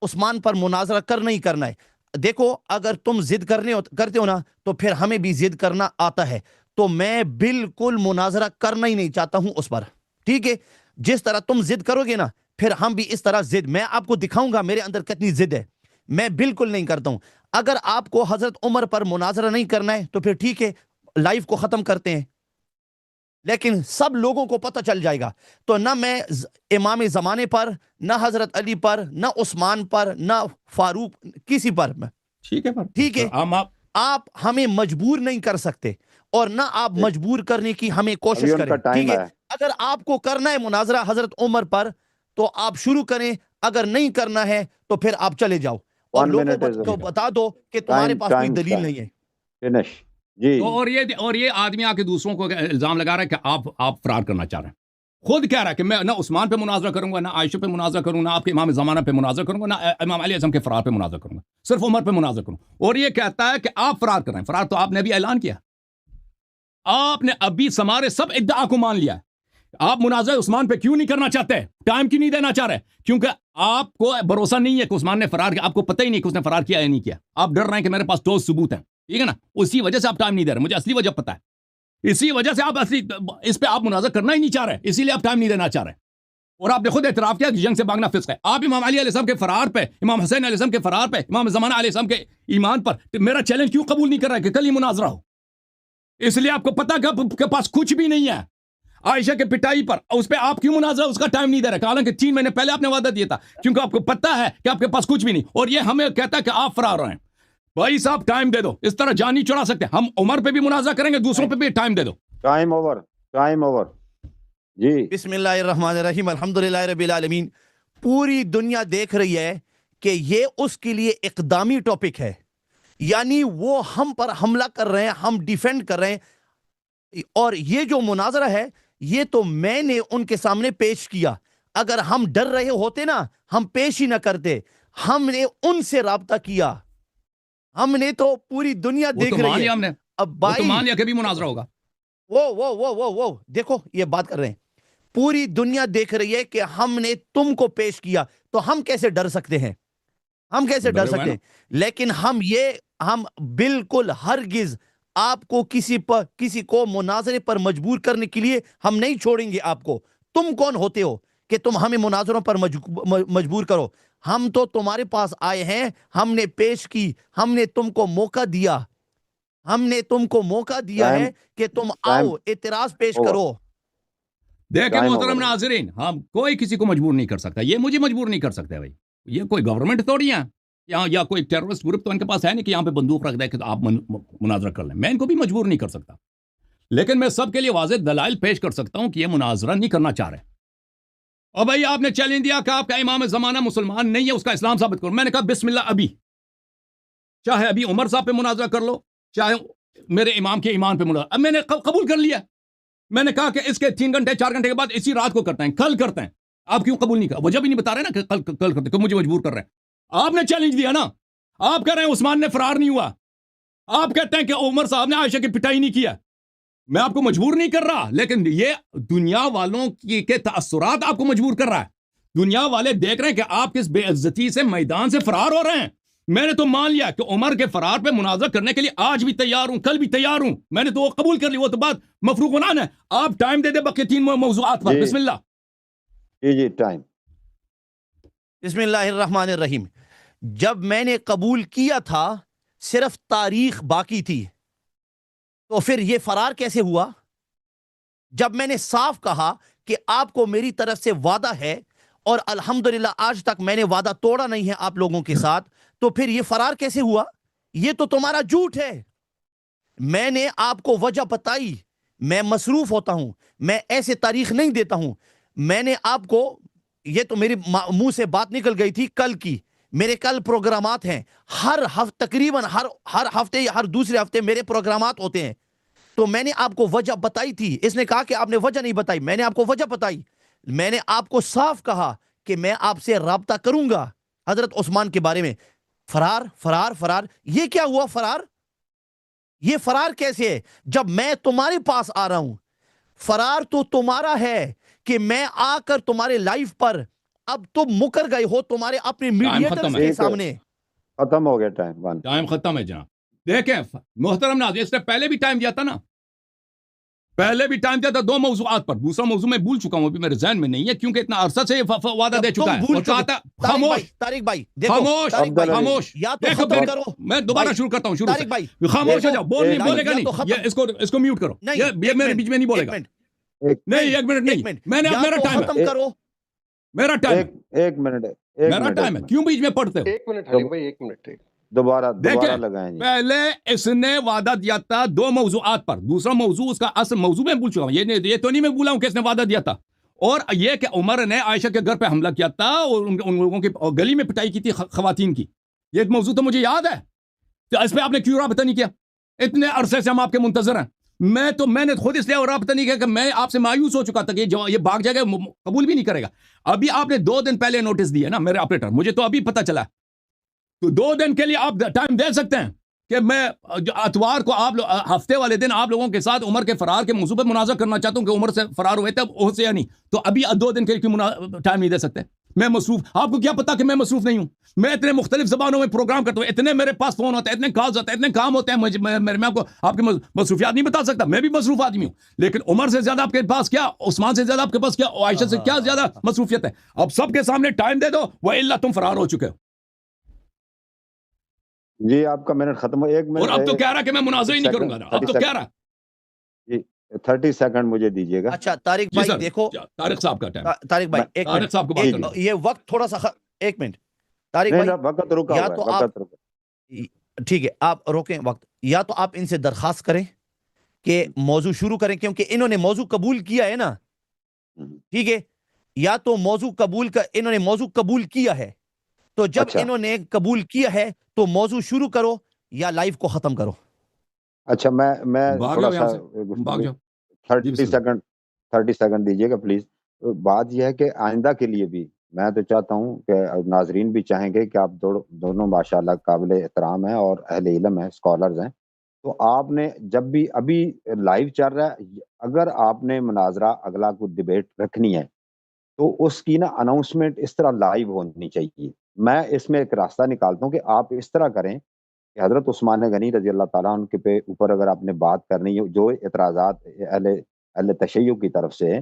عثمان پر مناظرہ کرنا ہی کرنا ہے. دیکھو اگر تم ضد کرتے ہو نا تو پھر ہمیں بھی ضد کرنا آتا ہے. تو میں بالکل مناظرہ کرنا ہی نہیں چاہتا ہوں اس پر. ٹھیک ہے. جس طرح تم ضد کرو گے نا پھر ہم بھی اس طرح ضد. میں آپ کو دکھاؤں گا میرے اندر کتنی ضد ہے. میں بالکل نہیں کرتا ہوں. اگر آپ کو حضرت عمر پر مناظرہ نہیں کرنا ہے تو پھر ٹھیک ہے لائف کو ختم کرتے ہیں. لیکن سب لوگوں کو پتہ چل جائے گا. تو نہ میں امام زمانے پر نہ حضرت علی پر نہ عثمان پر نہ فاروق کسی پر. ٹھیک ہے. آپ ہمیں مجبور نہیں کر سکتے اور نہ آپ مجبور کرنے کی ہمیں کوشش کریں. ٹھیک ہے. اگر آپ کو کرنا ہے مناظرہ حضرت عمر پر تو آپ شروع کریں. اگر نہیں کرنا ہے تو پھر آپ چلے جاؤ اور لوگوں کو بتا دو کہ تمہارے پاس کوئی دلیل نہیں ہے. جی. اور یہ آدمی آ کے دوسروں کو الزام لگا رہا ہے کہ آپ فرار کرنا چاہ رہے ہیں. خود کہہ رہا ہے کہ میں نہ عثمان پہ مناظرہ کروں گا نہ عائشہ پہ مناظرہ کروں گا نہ آپ کے امام زمانہ پہ مناظرہ کروں گا نہ امام علیہ السلام کے فرار پہ مناظرہ کروں گا. صرف عمر پہ مناظرہ کروں. اور یہ کہتا ہے کہ آپ فرار کر رہے ہیں. فرار تو آپ نے ابھی اعلان کیا. آپ نے ابھی ہمارے سب ادعا کو مان لیا ہے. آپ مناظرہ عثمان پہ کیوں نہیں کرنا چاہتے؟ ٹائم کیوں نہیں دینا چاہ رہے؟ کیونکہ آپ کو بھروسہ نہیں ہے کہ عثمان نے فرار کیا. آپ کو پتہ ہی نہیں کہ اس نے فرار کیا یا نہیں کیا. آپ ڈر رہے ہیں کہ میرے پاس ٹھوس ثبوت ہیں. ٹھیک ہے نا. اسی وجہ سے آپ ٹائم نہیں دے رہے. مجھے اصلی وجہ پتہ ہے. اسی وجہ سے آپ اس پہ آپ مناظرہ کرنا ہی نہیں چاہ رہے. اسی لیے آپ ٹائم نہیں دینا چاہ رہے. اور آپ نے خود اعتراف کیا کہ جنگ سے بھاگنا فسق ہے. آپ امام علی علیہ السلام کے فرار پہ امام حسین علیہ السلام کے فرار پہ امام زمانہ علیہ السلام کے ایمان پر میرا چیلنج کیوں قبول نہیں کر رہا ہے کہ کل ہی مناظرہ ہو؟ اس لیے آپ کو پتہ کہ پاس کچھ بھی نہیں ہے. عائشہ کے پٹائی پر اس پہ آپ کیوں مناظرہ اس کا ٹائم نہیں دے رہا؟ حالانکہ 3 مہینے پہلے آپ نے وعدہ دیا تھا. کیونکہ آپ کو پتہ ہے کہ آپ کے پاس کچھ بھی نہیں. اور یہ ہمیں کہتا ہے کہ آپ فرار رہے ہیں. بھائی صاحب ٹائم دے دو. اس طرح جان نہیں چڑھا سکتے. ہم عمر پہ بھی مناظرہ کریں گے دوسروں پہ بھی ٹائم دے دو. ٹائم اوور جی. بسم اللہ الرحمن الرحیم الحمدللہ رب العالمین. پوری دنیا دیکھ رہی ہے کہ یہ اس کے لیے اقدامی ٹاپک ہے, یعنی وہ ہم پر حملہ کر رہے ہیں, ہم ڈیفینڈ کر رہے ہیں, اور یہ جو مناظرہ ہے یہ تو میں نے ان کے سامنے پیش کیا. اگر ہم ڈر رہے ہوتے نا ہم پیش ہی نہ کرتے, ہم نے ان سے رابطہ کیا, ہم نے تو پوری دنیا دیکھ رہی ہے. اب بھائی مان لیا کہ بھی مناظرہ ہوگا. وہ دیکھو یہ بات کر رہے ہیں, پوری دنیا دیکھ رہی ہے کہ ہم نے تم کو پیش کیا, تو ہم کیسے ڈر سکتے ہیں, ہم کیسے ڈر سکتے ہیں. لیکن ہم بالکل ہرگز آپ کو کسی کو مناظرے پر مجبور کرنے کے لیے ہم نہیں چھوڑیں گے آپ کو. تم کون ہوتے ہو کہ تم ہمیں مناظروں پر مجبور کرو؟ ہم تو تمہارے پاس آئے ہیں, ہم نے پیش کی, ہم نے تم کو موقع دیا, ہے کہ تم آؤ اعتراض پیش کرو. دیکھیں محترم ناظرین, ہم کوئی کسی کو مجبور نہیں کر سکتا, یہ مجھے مجبور نہیں کر سکتا بھائی. یہ کوئی گورنمنٹ تھوڑی ہے یا کوئی ٹیررسٹ گروپ تو ان کے پاس ہے نہیں کہ یہاں پہ بندوق رکھ دے کہ آپ مناظرہ کر لیں. میں ان کو بھی مجبور نہیں کر سکتا, لیکن میں سب کے لیے واضح دلائل پیش کر سکتا ہوں کہ یہ مناظرہ نہیں کرنا چاہ رہے. اور بھائی آپ نے چیلنج دیا کہ آپ کا امام زمانہ مسلمان نہیں ہے, اس کا اسلام ثابت کرو. میں نے کہا بسم اللہ, ابھی چاہے ابھی عمر صاحب پہ مناظرہ کر لو, چاہے میرے امام کے ایمان پہ مناظرہ. اب میں نے قبول کر لیا. میں نے کہا کہ اس کے 3 گھنٹے 4 گھنٹے کے بعد اسی رات کو کرتے ہیں, کل کرتے ہیں. آپ کیوں قبول نہیں کر, وجہ بھی نہیں بتا رہے نا کہ کل کرتے, کہ مجھے مجبور کر رہے ہیں. آپ نے چیلنج دیا نا, آپ کہہ رہے ہیں عثمان نے فرار نہیں ہوا, آپ کہتے ہیں کہ عمر صاحب نے عائشہ کی پٹائی نہیں کیا. میں آپ کو مجبور نہیں کر رہا, لیکن یہ دنیا والوں کے تاثرات آپ کو مجبور کر رہا ہے. دنیا والے دیکھ رہے ہیں کہ آپ کس بے عزتی سے میدان سے فرار ہو رہے ہیں. میں نے تو مان لیا کہ عمر کے فرار پہ مناظرہ کرنے کے لیے آج بھی تیار ہوں, کل بھی تیار ہوں. میں نے تو وہ قبول کر لی, وہ تو بات مفروغ عنان ہے. آپ ٹائم دے دے باقی 3 موضوعات پر. بسم اللہ. جی ٹائم. بسم اللہ الرحمن الرحیم. جب میں نے قبول کیا تھا صرف تاریخ باقی تھی, تو پھر یہ فرار کیسے ہوا؟ جب میں نے صاف کہا کہ آپ کو میری طرف سے وعدہ ہے اور الحمدللہ آج تک میں نے وعدہ توڑا نہیں ہے آپ لوگوں کے ساتھ, تو پھر یہ فرار کیسے ہوا؟ یہ تو تمہارا جھوٹ ہے. میں نے آپ کو وجہ بتائی, میں مصروف ہوتا ہوں, میں ایسے تاریخ نہیں دیتا ہوں. میں نے آپ کو, یہ تو میرے منہ سے بات نکل گئی تھی کل کی, میرے کل پروگرامات ہیں, ہر ہفتے تقریباً ہر ہفتے یا ہر دوسرے ہفتے میرے پروگرامات ہوتے ہیں. تو میں نے آپ کو وجہ بتائی تھی. اس نے کہا کہ آپ نے وجہ نہیں بتائی, میں نے آپ کو وجہ بتائی. میں نے آپ کو صاف کہا کہ میں آپ سے رابطہ کروں گا حضرت عثمان کے بارے میں. فرار یہ کیا ہوا؟ یہ فرار کیسے ہے جب میں تمہارے پاس آ رہا ہوں؟ فرار تو تمہارا ہے کہ میں آ کر تمہارے لائف پر, اب تم مکر گئے ہو تمہارے اپنے میڈیٹرز کے سامنے. ختم ہو گیا ٹائم ختم ہے جناب. دیکھیں محترم ناظرین, اس نے پہلے بھی ٹائم دیا تھا نا, پہلے بھی ٹائم دیا تھا 2 موضوعات پر. دوسرا موضوع میں بھول چکا ہوں, ابھی میرے ذہن میں نہیں ہے کیونکہ اتنا عرصہ سے وعدہ دے چکا ہے. اور کہا تھا طارق بھائی خاموش. میں دوبارہ شروع کرتا ہوں, خاموش ہو جاؤ, بولے گا نہیں, اس کو میوٹ کرو, یہ میرے بیچ میں نہیں بولے گا. نہیں 1 منٹ نہیں, میں نے میرا ٹائم ہے, میرا ٹائم ہے, کیوں بیچ میں پڑھتے ہو؟ 1 منٹ حلیم بھائی, 1 منٹ دوبارہ لگائیں. پہلے اس نے وعدہ دیا تھا 2 موضوعات پر. دوسرا موضوع اس کا اصل موضوع میں بھول چکا ہوں, یہ تو نہیں میں بولا ہوں کہ اس نے وعدہ دیا تھا. اور یہ کہ عمر نے عائشہ کے گھر پہ حملہ کیا تھا اور ان لوگوں کی گلی میں پٹائی کی تھی خواتین کی, یہ موضوع تو مجھے یاد ہے. تو اس پہ آپ نے کیوں رابطہ نہیں کیا؟ اتنے عرصے سے ہم آپ کے منتظر ہیں. میں نے خود اس لیے رابطہ نہیں کیا کہ میں آپ سے مایوس ہو چکا تھا کہ یہ بھاگ جائے گا, قبول بھی نہیں کرے گا. ابھی آپ نے 2 دن پہلے نوٹس دیے نا میرے آپریٹر, مجھے تو ابھی پتہ چلا. تو 2 دن کے لیے آپ ٹائم دے سکتے ہیں کہ میں اتوار کو ہفتے والے دن آپ لوگوں کے ساتھ عمر کے فرار کے موضوع پہ مناظرہ کرنا چاہتا ہوں کہ عمر سے فرار ہوئے تھے اب سے یا نہیں. تو ابھی 2 دن کے لیے ٹائم نہیں دے سکتے؟ میں مصروف, آپ کو کیا پتا کہ میں مصروف نہیں ہوں؟ میں اتنے مختلف زبانوں میں پروگرام کرتا ہوں, اتنے میرے پاس فون ہوتے ہیں, اتنے کالز ہوتے ہیں, اتنے کام ہوتے ہیں, میں آپ کو آپ کی مصروفیات نہیں بتا سکتا. میں بھی مصروف آدمی ہوں, لیکن عمر سے زیادہ آپ کے پاس کیا, عثمان سے زیادہ آپ کے پاس کیا, عائشہ سے کیا زیادہ مصروفیت ہے؟ اب سب کے سامنے ٹائم دے دو, وَإِلَّا تم فرار ہو چکے ہو. جی آپ کا منٹ ختم ہو. 1 منٹ. اور اب تو کہہ رہا کہ میں مناظرہ ہی نہیں کروں گا, اب تو کہہ رہا. جی 30 سیکنڈ مجھے دیجیے گا. اچھا طارق بھائی دیکھو, طارق صاحب کا ٹائم. طارق بھائی ایک طارق صاحب کو بات کرنا, یہ وقت تھوڑا سا 1 منٹ. طارق بھائی وقت رکا یا تو آپ ٹھیک ہے آپ روکیں وقت, یا تو آپ ان سے درخواست کریں کہ موضوع شروع کریں کیونکہ انہوں نے موضوع قبول کیا ہے نا, ٹھیک ہے, یا تو موضوع قبول انہوں نے موضوع قبول کیا ہے, تو جب انہوں نے قبول کیا ہے تو موضوع شروع کرو یا لائیو کو ختم کرو. اچھا میں تھوڑا سا 30 سیکنڈ دیجیے گا پلیز. بات یہ ہے کہ آئندہ کے لیے بھی میں تو چاہتا ہوں کہ ناظرین بھی چاہیں گے کہ آپ دونوں ماشاءاللہ قابل احترام ہیں اور اہل علم ہیں, اسکالرز ہیں, تو آپ نے جب بھی ابھی لائیو چل رہا ہے, اگر آپ نے مناظرہ اگلا کوئی ڈیبیٹ رکھنی ہے تو اس کی نا اناؤنسمنٹ اس طرح لائیو ہونی چاہیے. میں اس میں ایک راستہ نکالتا ہوں کہ آپ اس طرح کریں کہ حضرت عثمان غنی رضی اللہ تعالیٰ عنہ کے اوپر اگر آپ نے بات کرنی ہے, جو اعتراضات اہل تشیع کی طرف سے,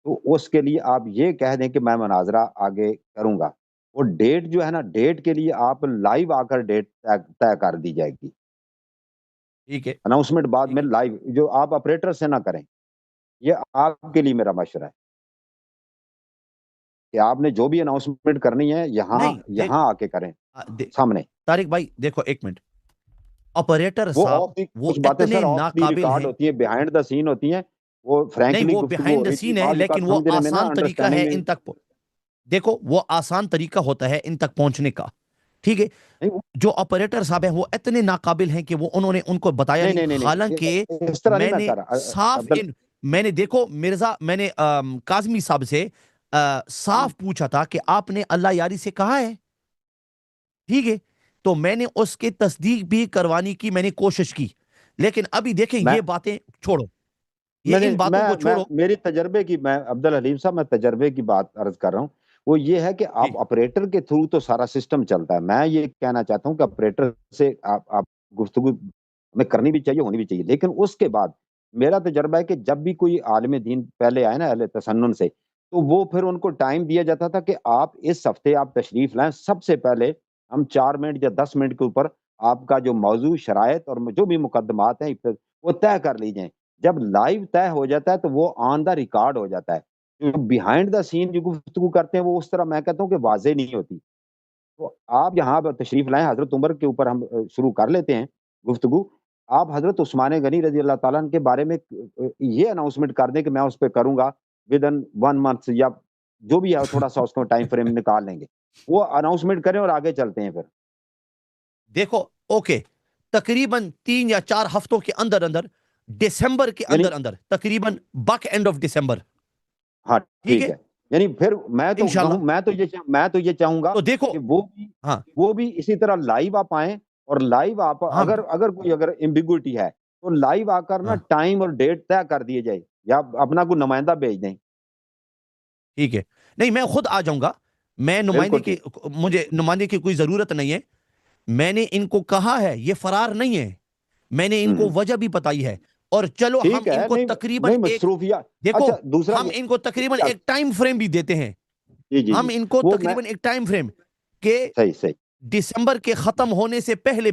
تو اس کے لیے آپ یہ کہہ دیں کہ میں مناظرہ آگے کروں گا, اور ڈیٹ جو ہے نا, ڈیٹ کے لیے آپ لائیو آ کر ڈیٹ طے کر دی جائے گی. ٹھیک ہے, اناؤنسمنٹ بعد میں لائیو, جو آپ آپریٹر سے نہ کریں. یہ آپ کے لیے میرا مشورہ ہے کہ آپ نے جو بھی اناؤنسمنٹ کرنی ہے یہاں آ کے کریں سامنے. طارق بھائی دیکھو ایک منٹ, آپریٹر صاحب وہ اتنے ناقابل ہیں, ہوتی ہے بیہائنڈ دا سین ہوتی ہیں, وہ فرینکلی وہ بیہائنڈ دا سین ہے, لیکن وہ آسان طریقہ ہے ان تک, دیکھو وہ آسان طریقہ ہوتا ہے ان تک پہنچنے کا, ٹھیک ہے. جو آپریٹر صاحب ہیں وہ اتنے ناقابل ہیں کہ وہ انہوں نے ان کو بتایا نہیں, حالانکہ میں نے صاف میں نے دیکھو مرزا, میں نے کاظمی صاحب سے صاف پوچھا تھا کہ آپ نے اللہ یاری سے کہا ہے, ٹھیک ہے, تو میں نے اس کے تصدیق بھی کروانے کی میں نے کوشش کی, لیکن ابھی دیکھیں یہ باتیں چھوڑو, یہ ان باتوں کو چھوڑو. میری تجربے کی, میں عبدالحلیم صاحب میں تجربے کی بات عرض کر رہا ہوں, وہ یہ ہے کہ آپ آپریٹر کے تھرو تو سارا سسٹم چلتا ہے. میں یہ کہنا چاہتا ہوں کہ آپریٹر سے آپ گفتگو میں کرنی بھی چاہیے, ہونی بھی چاہیے, لیکن اس کے بعد میرا تجربہ ہے کہ جب بھی کوئی عالم دین پہلے آئے نا اہل تسنن سے, تو وہ پھر ان کو ٹائم دیا جاتا تھا کہ آپ اس ہفتے آپ تشریف لائیں, سب سے پہلے ہم 4 منٹ یا 10 منٹ کے اوپر آپ کا جو موضوع, شرائط اور جو بھی مقدمات ہیں وہ طے کر لی جائیں. جب لائیو طے ہو جاتا ہے تو وہ آن دا ریکارڈ ہو جاتا ہے. بیہائنڈ دا سین جو گفتگو کرتے ہیں وہ اس طرح میں کہتا ہوں کہ واضح نہیں ہوتی. تو آپ یہاں تشریف لائیں, حضرت عمر کے اوپر ہم شروع کر لیتے ہیں گفتگو. آپ حضرت عثمان غنی رضی اللہ تعالیٰ عنہ کے بارے میں یہ اناؤنسمنٹ کر دیں کہ میں اس پہ کروں گا ودن 1 month, یا جو بھی ہے تھوڑا سا اس کو ٹائم فریم نکال لیں گے, وہ اناؤنسمنٹ کریں اور آگے چلتے ہیں. پھر دیکھو اوکے, تقریباً 3 یا 4 ہفتوں کے اندر دسمبر کے اندر تقریباً بیک اینڈ آف دسمبر. ہاں ٹھیک ہے, یعنی پھر میں تو یہ چاہوں گا کہ وہ بھی اسی طرح لائیو آپ آئیں, اور لائیو آپ اگر کوئی ایمبیگوٹی ہے تو لائیو آ کر نا ٹائم اور ڈیٹ طے کر دیے جائے, یا اپنا کوئی نمائندہ بھیج دیں. ٹھیک ہے, نہیں میں خود آ جاؤں گا, میں مجھے نمائندے کی کوئی ضرورت نہیں ہے. میں نے ان کو کہا ہے یہ فرار نہیں ہے, میں نے ان کو وجہ بھی بتائی ہے, اور چلو ہم ان کو تقریباً ان کو تقریباً ایک ٹائم فریم بھی دیتے ہیں. ہم ان کو تقریباً ایک ٹائم فریم کہ دسمبر کے ختم ہونے سے پہلے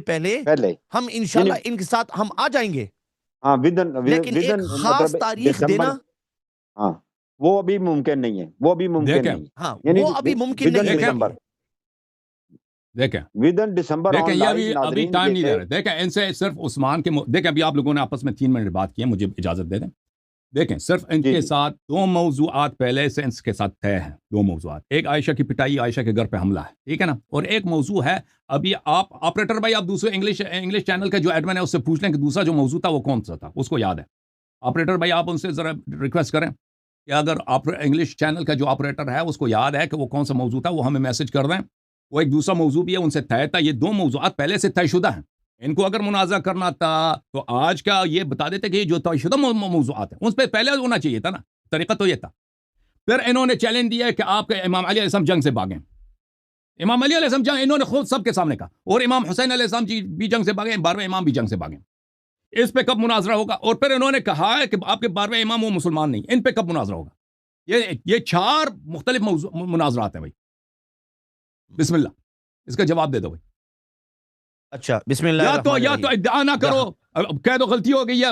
ہم انشاءاللہ ان کے ساتھ ہم آ جائیں گے. لیکن ایک خاص تاریخ دینا وہ ابھی ممکن نہیں ہے, وہ ابھی ممکن نہیں, وہ ابھی ممکن نہیں ہے. دیکھیں یہ ابھی ٹائم نہیں دے رہے. دیکھیں ان سے صرف عثمان کے دیکھیں, ابھی آپ لوگوں نے آپس میں 3 منٹ بات کی ہے, مجھے اجازت دے دیں. دیکھیں صرف ان کے ساتھ 2 موضوعات پہلے سے ان کے ساتھ طے ہیں. 2 موضوعات, ایک عائشہ کی پٹائی, عائشہ کے گھر پہ حملہ ہے, ٹھیک ہے نا, اور ایک موضوع ہے ابھی آپ آپریٹر بھائی, آپ دوسرے انگلش چینل کا جو ایڈمن ہے اس سے پوچھ لیں کہ دوسرا جو موضوع تھا وہ کون سا تھا, اس کو یاد ہے. آپریٹر بھائی آپ ان سے ذرا ریکویسٹ کریں کہ اگر انگلش چینل کا جو آپریٹر ہے اس کو یاد ہے کہ وہ کون سا موضوع تھا, وہ ہمیں میسج کر دیں. وہ ایک دوسرا موضوع بھی ہے ان سے طے تھا. یہ 2 موضوعات پہلے سے طے شدہ ہیں. ان کو اگر منازعہ کرنا تھا تو آج کا یہ بتا دیتے کہ یہ جو طے شدہ موضوعات ہیں اس پہ پہلے ہونا چاہیے تھا نا, طریقہ تو یہ تھا. پھر انہوں نے چیلنج دیا کہ آپ کے امام علی علیہ السلام جنگ سے بھاگیں. امام علی علیہ السلام جنگ, انہوں نے خود سب کے سامنے کہا, اور امام حسین علیہ السلام جی بھی جنگ سے بھاگیں, 12ویں امام بھی جنگ سے بھاگیں. اس پہ کب مناظرہ ہوگا؟ اور پھر انہوں نے کہا ہے کہ آپ کے 12ویں امام وہ مسلمان نہیں, ان پہ کب مناظرہ ہوگا؟ یہ 4 مختلف مناظرات ہیں بھائی. بسم اللہ اس کا جواب دے دو بھائی. اچھا بسم اللہ یا تو ادعا نہ کرو, کہہ دو غلطی ہو گئی ہے,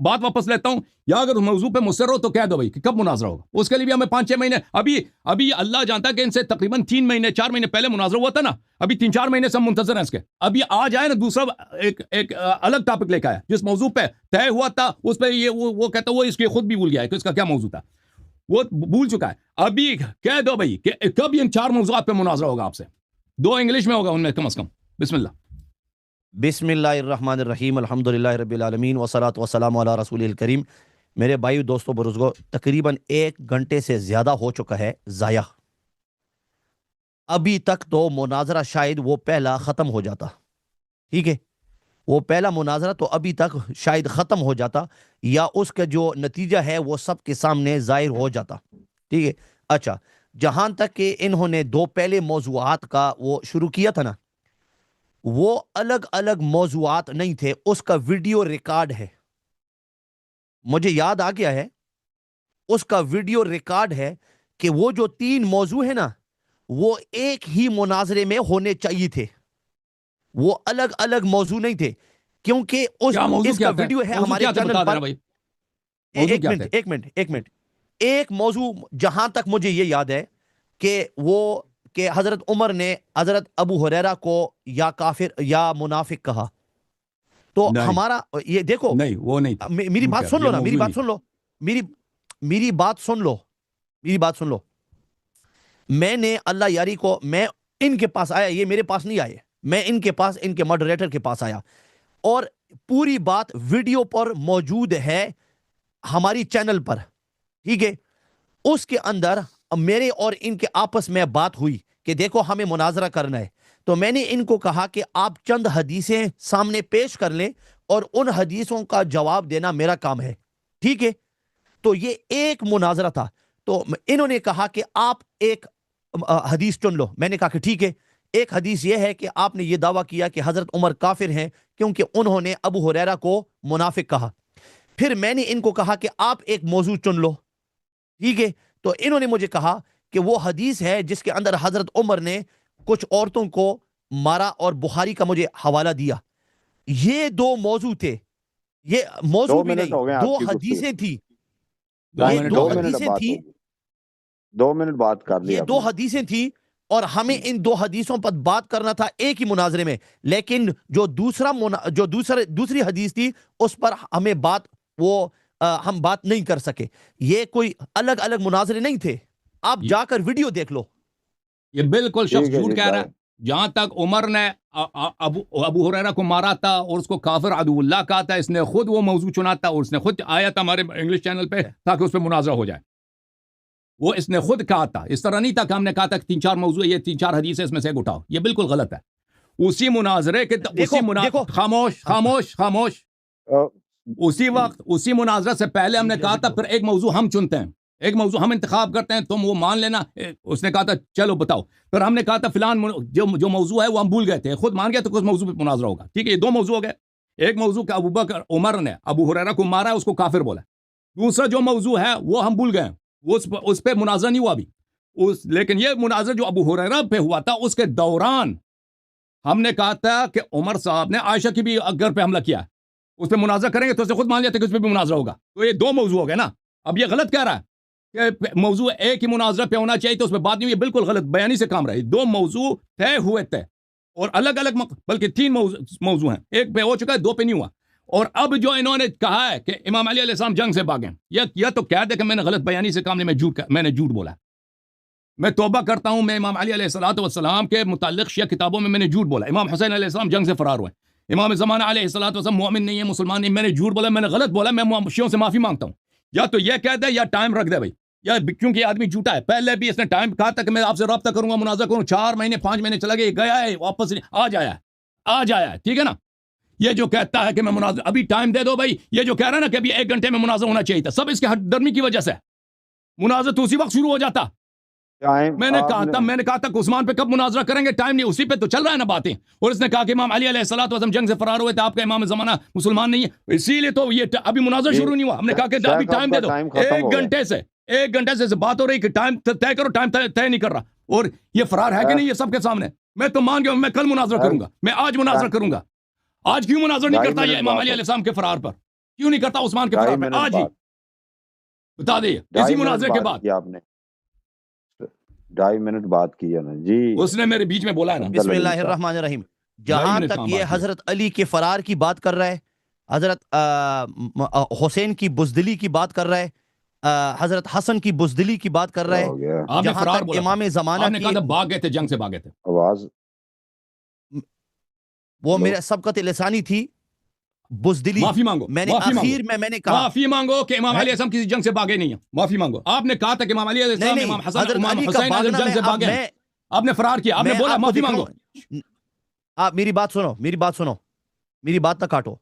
بات واپس لیتا ہوں, یا اگر اس موضوع پہ مصر ہو تو کہہ دو بھائی کہ کب مناظرہ ہوگا. اس کے لیے بھی ہمیں 5-6 مہینے, ابھی اللہ جانتا ہے کہ ان سے تقریباً 3 مہینے 4 مہینے پہلے مناظرہ ہوا تھا نا, ابھی 3-4 مہینے سے ہم منتظر ہیں اس کے. ابھی آ جائے نا دوسرا ایک الگ ٹاپک لے کے آیا, جس موضوع پہ طے ہوا تھا اس پہ یہ وہ کہتا وہ اس کے خود بھی بھول گیا ہے کہ اس کا کیا موضوع تھا, وہ بھول چکا ہے. ابھی کہہ دو بھائی کہ کب ان 4 موضوعات پہ مناظرہ ہوگا آپ سے, 2 انگلش میں ہوگا ان میں کم از کم. بسم اللہ. بسم اللہ الرحمن الرحیم, الحمدللہ رب العالمین والصلاۃ والسلام علی رسول الکریم. میرے بھائی دوستوں بزرگوں, تقریباً 1 گھنٹے سے زیادہ ہو چکا ہے ضائع. ابھی تک تو مناظرہ شاید وہ پہلا ختم ہو جاتا, ٹھیک ہے, وہ پہلا مناظرہ تو ابھی تک شاید ختم ہو جاتا, یا اس کا جو نتیجہ ہے وہ سب کے سامنے ظاہر ہو جاتا, ٹھیک ہے. اچھا, جہاں تک کہ انہوں نے 2 پہلے موضوعات کا وہ شروع کیا تھا نا, وہ الگ الگ موضوعات نہیں تھے, اس کا ویڈیو ریکارڈ ہے, مجھے یاد آ گیا ہے, اس کا ویڈیو ریکارڈ ہے کہ وہ جو 3 موضوع ہے نا وہ ایک ہی مناظرے میں ہونے چاہیے تھے, وہ الگ الگ موضوع نہیں تھے, کیونکہ اس کا ویڈیو ہے ہمارے چینل پر. ایک منٹ, ایک موضوع جہاں تک مجھے یہ یاد ہے کہ حضرت عمر نے حضرت ابو ہریرہ کو یا کافر یا منافق کہا, تو ہمارا یہ دیکھو, نہیں وہ نہیں, میری بات سن لو نا, میری بات سن لو. میں نے اللہ یاری کو, میں ان کے پاس آیا, یہ میرے پاس نہیں آئے, میں ان کے پاس, ان کے ماڈریٹر کے پاس آیا, اور پوری بات ویڈیو پر موجود ہے ہماری چینل پر, ٹھیک ہے. اس کے اندر میرے اور ان کے آپس میں بات ہوئی کہ دیکھو ہمیں مناظرہ کرنا ہے, تو میں نے ان کو کہا کہ آپ چند حدیثیں سامنے پیش کر لیں اور ان حدیثوں کا جواب دینا میرا کام ہے, ٹھیک ہے. تو یہ ایک مناظرہ تھا, تو انہوں نے کہا کہ آپ ایک حدیث چن لو. میں نے کہا کہ ٹھیک ہے, ایک حدیث یہ ہے کہ آپ نے یہ دعویٰ کیا کہ حضرت عمر کافر ہیں کیونکہ انہوں نے ابو ہریرہ کو منافق کہا. پھر میں نے ان کو کہا کہ آپ ایک موضوع چن لو, ٹھیک ہے. تو انہوں نے مجھے کہا کہ وہ حدیث ہے جس کے اندر حضرت عمر نے کچھ عورتوں کو مارا, اور بخاری کا مجھے حوالہ دیا. یہ 2 موضوع تھے, یہ موضوع بھی نہیں, 2 حدیثیں تھی, 2 حدیثیں تھی, 2 منٹ بات کر لی, یہ 2 حدیثیں تھی, اور ہمیں ان 2 حدیثوں پر بات کرنا تھا ایک ہی مناظرے میں. لیکن جو دوسری حدیث تھی اس پر ہمیں ہم بات نہیں کر سکے. یہ کوئی الگ الگ مناظرے نہیں تھے, آپ جا کر ویڈیو دیکھ لو. یہ بالکل شخص جھوٹ کہہ رہا ہے. جہاں تک عمر نے ابو ہریرہ کو مارا تھا اور اس کو کافر عدو اللہ کہا تھا, اس نے خود وہ موضوع چنا تھا, اور اس نے خود آیا تھا ہمارے انگلش چینل پہ تاکہ اس پہ مناظرہ ہو جائے. وہ اس نے خود کہا تھا, اس طرح نہیں تھا کہ ہم نے کہا تھا کہ 3-4 موضوع, یہ 3-4 حدیث اس میں سے اٹھاؤ. یہ بالکل غلط ہے. اسی مناظرے کے خاموش اسی وقت, اسی مناظرہ سے پہلے ہم نے کہا تھا پھر ایک موضوع ہم چنتے ہیں, ایک موضوع ہم انتخاب کرتے ہیں, تم وہ مان لینا. اس نے کہا تھا چلو بتاؤ, پھر ہم نے کہا تھا فلان جو موضوع ہے وہ ہم بھول گئے تھے, خود مان گئے تو کس موضوع پہ مناظرہ ہوگا. ٹھیک ہے, یہ 2 موضوع ہو گئے. ایک موضوع کہ ابوبکر عمر نے ابو ہریرہ کو مارا ہے, اس کو کافر بولا. دوسرا جو موضوع ہے وہ ہم بھول گئے, اس پہ مناظرہ نہیں ہوا ابھی. لیکن یہ مناظرہ جو ابو ہریرہ پہ ہوا تھا, اس کے دوران ہم نے کہا تھا کہ عمر صاحب نے عائشہ کی بھی گھر پہ حملہ کیا, اس پہ مناظرہ کریں گے تو اسے خود مان لیتے کہ اس پہ بھی مناظرہ ہوگا. تو یہ 2 موضوع ہو گئے نا. اب یہ غلط کہہ رہا ہے کہ موضوع ایک ہی مناظرہ پہ ہونا چاہیے, تو اس پہ بات نہیں. یہ بالکل غلط بیانی سے کام رہا. 2 موضوع طے ہوئے تھے, اور الگ الگ, بلکہ 3 موضوع ہیں. ایک پہ ہو چکا ہے, 2 پہ نہیں ہوا. اور اب جو انہوں نے کہا ہے کہ امام علی علیہ السلام جنگ سے بھاگیں, یا تو کہہ دے کہ میں نے غلط بیانی سے کام نہیں, میں نے جھوٹ بولا. میں توبہ کرتا ہوں, میں امام علی علیہ السلام کے متعلق شیعہ کتابوں میں نے جھوٹ بولا. امام حسین علیہ السلام جنگ سے فرار ہوئے, امام زمانہ علیہ السلام مومن نہیں ہے, مسلمان نہیں. میں نے جھوٹ بولا, میں نے غلط بولا, میں شیعوں سے معافی مانگتا ہوں. یا تو یہ کہہ دے یا ٹائم رکھ دے بھائی, یا کیونکہ آدمی جھوٹا ہے. پہلے بھی اس نے ٹائم کہا تھا کہ میں آپ سے رابطہ کروں گا, مناظرہ کروں. 4 مہینے 5 مہینے چلا گیا, گیا ہے واپس آج آیا ہے. ٹھیک ہے نا. یہ جو کہتا ہے کہ میں مناظرہ, ابھی ٹائم دے دو بھائی. یہ جو کہہ رہا ہے نا کہ ابھی 1 گھنٹے میں مناظرہ ہونا چاہیے تھا, سب اس کے ہٹ درمی کی وجہ سے. مناظرہ تو اسی وقت شروع ہو جاتا. میں نے کہا تھا کہ عثمان پہ کب مناظرہ کریں گے, ٹائم نہیں. اسی پہ تو چل رہا ہے نا باتیں. اور اس نے کہا کہ امام علی علیہ السلام جنگ سے فرار ہوئے تھے, آپ کا امام زمانہ مسلمان نہیں ہے, اسی لیے تو یہ ابھی مناظرہ شروع نہیں ہوا. ہم نے کہا کہ ابھی ٹائم دے دو. 1 گھنٹے سے بات ہو رہی کہ ٹائم طے کرو, ٹائم طے نہیں کر رہا. اور یہ فرار ہے کہ نہیں, یہ سب کے سامنے. میں تو مان گیا, میں کل مناظرہ کروں گا, میں آج مناظرہ کروں گا. آج کیوں مناظر نہیں کرتا یہ امام علی علیہ السلام کے فرار پر؟ کیوں نہیں کرتا عثمان کے فرار پر؟ آج ہی بتا دے اسی مناظرے کے بعد. آپ نے 2.5 منٹ بات کی ہے نا جی, اس نے میرے بیچ میں بولا ہے نا. بسم اللہ الرحمن الرحیم. جہاں تک یہ حضرت علی کے فرار کی بات کر رہا ہے, حضرت حسین کی بزدلی کی بات کر رہا ہے, حضرت حسن کی بزدلی کی بات کر رہا ہے, جہاں تک امام زمانہ کی بھاگ گئے تھے, جنگ سے بھاگے تھے. آواز وہ میرا سبقت لسانی تھی, بزدلی. معافی مانگو, میں نے آخر میں نے کہا معافی مانگو کہ امام علیہ السلام کسی جنگ سے بھاگے نہیں ہیں. معافی مانگو. آپ نے کہا تھا کہ امام علی علیہ السلام, امام حسن, امام حسین جنگ سے بھاگے ہیں. آپ نے فرار کیا, آپ نے بولا معافی مانگو. آپ میری بات سنو, میری بات سنو, میری بات نہ کاٹو.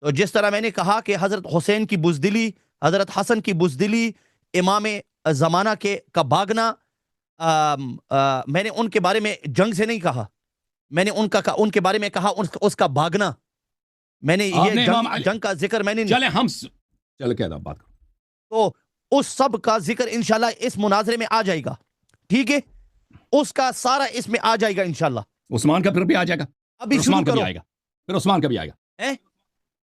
تو جس طرح میں نے کہا کہ حضرت حسین کی بزدلی, حضرت حسن کی بزدلی, امام زمانہ کا بھاگنا, میں نے ان کے بارے میں جنگ سے نہیں کہا, میں نے ان کے بارے میں کہا اس کا بھاگنا. میں نے یہ جنگ کا ذکر میں نے چلے ہم چل کے بات کرو. تو اس سب کا ذکر انشاءاللہ اس مناظرے میں آ جائے گا, ٹھیک ہے؟ اس کا سارا اس میں آ جائے گا انشاءاللہ. عثمان کا پھر بھی آ جائے گا, ابھی عثمان کا بھی آئے گا, پھر عثمان کا بھی آئے گا.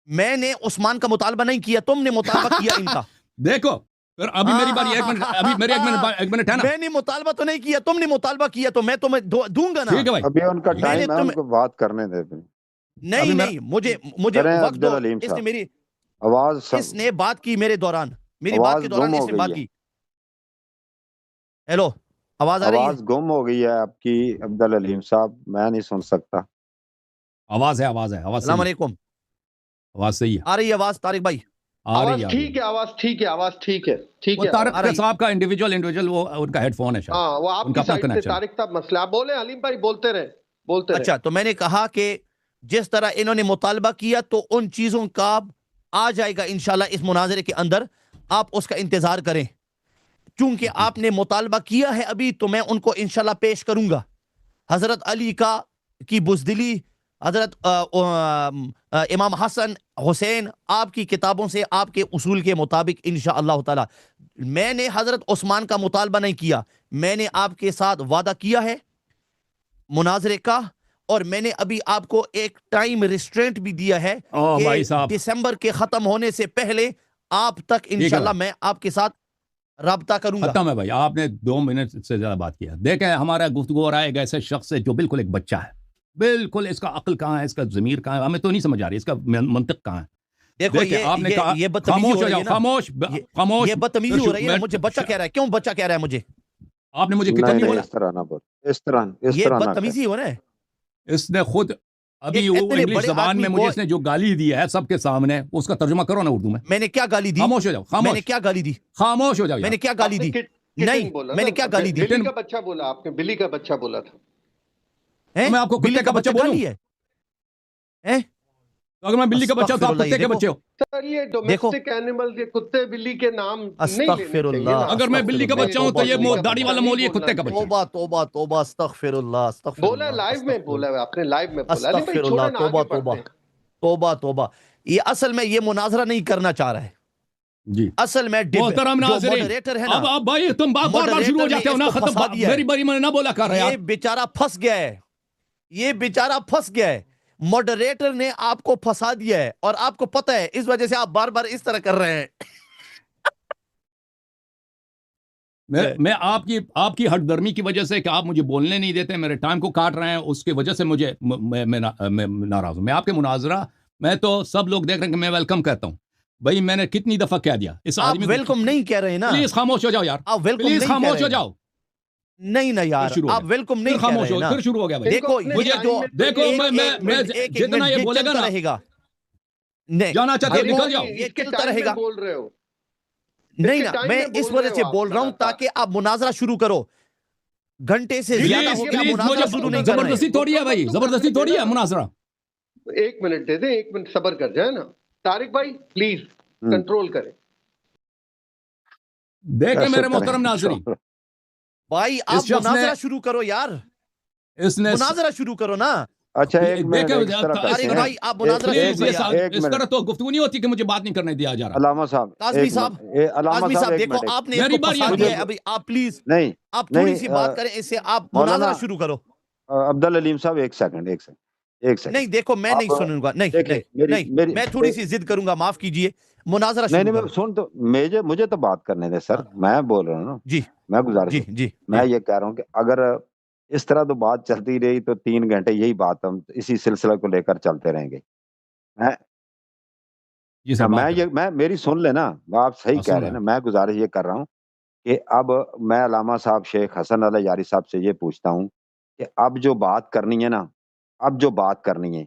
میں نے عثمان کا مطالبہ نہیں کیا, تم نے مطالبہ کیا ان کا. دیکھو پھر ابھی میری باری, ایک منٹ, ابھی میرے ایک منٹ ہے نا. میں نے مطالبہ تو نہیں کیا, تم نے مطالبہ کیا, تو میں تمہیں دوں گا نا. ٹھیک ہے بھائی, ابھی ان کا ٹائم ہے, ان کو بات کرنے دے. نہیں مجھے وقت دو. اس نے میری آواز, اس نے بات کی میرے دوران, میری بات کے دوران اس نے بات کی. ہیلو, آواز آ رہی ہے؟ آواز گم ہو گئی ہے آپ کی عبدالعلیم صاحب, میں نہیں سن سکتا. آواز ہے, آواز ہے, آواز. السلام علیکم, آواز صحیح ہے, آ رہی ہے آواز طارق بھائی؟ آواز ٹھیک ہے, آواز ٹھیک ہے, آواز ٹھیک ہے, ٹھیک ہے. طارق صاحب کا انڈیویجول وہ ان کا ہیڈ فون ہے شاید. ہاں وہ آپ کی سائیڈ سے طارق صاحب مسئلہ. آپ بولیں علیم بھائی, بولتے رہے, بولتے رہے. اچھا, تو میں نے کہا کہ جس طرح انہوں نے مطالبہ کیا تو ان چیزوں کا آ جائے گا انشاءاللہ اس مناظرے کے اندر, آپ اس کا انتظار کریں. چونکہ آپ نے مطالبہ کیا ہے ابھی, تو میں ان کو انشاءاللہ پیش کروں گا. حضرت علی کی بزدلی, حضرت امام حسن حسین, آپ کی کتابوں سے, آپ کے اصول کے مطابق انشاءاللہ تعالی. میں نے حضرت عثمان کا مطالبہ نہیں کیا, میں نے آپ کے ساتھ وعدہ کیا ہے مناظرے کا, اور میں نے ابھی آپ کو ایک ٹائم ریسٹرینٹ بھی دیا ہے کہ دسمبر کے ختم ہونے سے پہلے آپ تک انشاءاللہ میں آپ کے ساتھ رابطہ کروں گا. ختم ہے بھائی, آپ نے 2 منٹ سے زیادہ بات کیا. دیکھیں ہمارا گفتگو ہو رہا ہے ایک ایسے شخص سے جو بالکل ایک بچہ ہے, بالکل. اس کا عقل کہاں ہے, اس کا ضمیر کہاں ہے, ہمیں تو نہیں سمجھ آ رہی, اس کا منطق کہاں ہے. دیکھو آپ نے کہا یہ بدتمیزی ہو رہی ہے, خاموش, یہ بدتمیزی ہو رہی ہے. مجھے بچہ کہہ رہا ہے, کیوں بچہ کہہ رہا ہے مجھے؟ آپ نے مجھے کتنا نہیں بولا, اس طرح نہ بول, اس طرح یہ بدتمیزی ہو رہا ہے. اس نے خود ابھی وہ انگلش زبان میں مجھے اس نے جو گالی دی ہے سب کے سامنے, اس کا ترجمہ کرو نا اردو میں. میں نے کیا گالی دی؟ خاموش ہو جاؤ, میں نے کیا گالی دی؟ خاموش ہو جاؤ. میں نے کیا گالی دی؟ نہیں, میں نے کیا گالی دی؟ بلی کا بچہ بولا آپ نے, بلی کا بچہ بولا تھا. میں آپ کو کتے کا بچہ بولوں؟ اگر میں بلی کا بچہ تو آپ کتے کے بچے ہو. سر یہ ڈومیسٹک اینیمل کے کتے بلی کے نام استغفر اللہ. اگر میں بلی کا بچہ ہوں تو یہ داڑھی والا مولوی ہے کتے کا بچہ. توبہ توبہ توبہ, استغفر اللہ, استغفر اللہ. بولا لائیو میں, بولا آپ نے لائیو میں بولا. استغفر اللہ, توبہ توبہ توبہ توبہ. یہ اصل میں یہ مناظرہ نہیں کرنا چاہ رہا ہے جی. اصل میں محترم ناظرین, اب بھائی تم بار بار شروع ہو جاتے ہو نا, ختم. میری باری میں نہ بولا کر رہے. یہ بیچارہ پھنس گیا ہے, یہ بیچارہ پھنس گیا ہے. ماڈریٹر نے آپ کو پھنسا دیا ہے, اور آپ کو پتہ ہے, اس وجہ سے آپ بار بار اس طرح کر رہے ہیں. میں آپ کی ہٹ درمی کی وجہ سے کہ آپ مجھے بولنے نہیں دیتے, میرے ٹائم کو کاٹ رہے ہیں, اس کی وجہ سے مجھے میں ناراض ہوں. میں آپ کے مناظرہ, میں تو سب لوگ دیکھ رہے ہیں کہ میں ویلکم کہتا ہوں. بھائی میں نے کتنی دفعہ کہہ دیا اس آدمی کو. ویلکم نہیں کہہ رہے نا, پلیز خاموش ہو جاؤ یار, آپ ویلکم پلیز خاموش ہو جاؤ. نہیں نا یار, آپ ویلکم نہیں کہہ رہے نا. پھر شروع ہو گیا بھائی. دیکھو دیکھو میں جتنا یہ بولے گا نا, جانا چاہتے نکل جاؤ. یہ چلتا رہے گا. بول رہے ہو نہیں نا, میں اس وجہ سے بول رہا ہوں تاکہ آپ مناظرہ شروع کرو. گھنٹے سے زیادہ ہو گیا مناظرہ شروع نہیں کر رہے. زبردستی تھوڑی ہے بھائی, زبردستی تھوڑی ہے مناظرہ. 1 منٹ دے دیں, 1 منٹ صبر کر جائے نا. طارق بھائی پلیز کنٹرول کریں. دیکھیں میرے محترم ناظرین, بھائی آپ مناظرہ شروع کرو یار, اس نے مناظرہ شروع کرو نا. اچھا ایک منٹ, اس طرح تو گفتگو نہیں ہوتی کہ مجھے بات نہیں کرنے دیا جا رہا. علامہ صاحب, قاسمی صاحب دیکھو آپ نے ابھی آپ پلیز نہیں, آپ تھوڑی سی بات کریں, اس سے آپ مناظرہ شروع کرو. عبدالعلیم صاحب ایک سیکنڈ, ایک سیکنڈ نہیں دیکھو میں نہیں سنوں گا, نہیں میں تھوڑی سی ضد کروں گا, معاف کیجئے, مناظرہ نہیں میں سن تو مجھے تو بات کرنے دیں سر, میں بول رہا ہوں نا جی, میں گزارش میں یہ کہہ رہا ہوں کہ اگر اس طرح تو بات چلتی رہی تو 3 گھنٹے یہی بات ہم اسی سلسلہ کو لے کر چلتے رہیں گے. میں میری سن لینا, آپ صحیح کہہ رہے ہیں نا, میں گزارش یہ کر رہا ہوں کہ اب میں علامہ صاحب شیخ حسن علی یاری صاحب سے یہ پوچھتا ہوں کہ اب جو بات کرنی ہے نا, اب جو بات کرنی ہے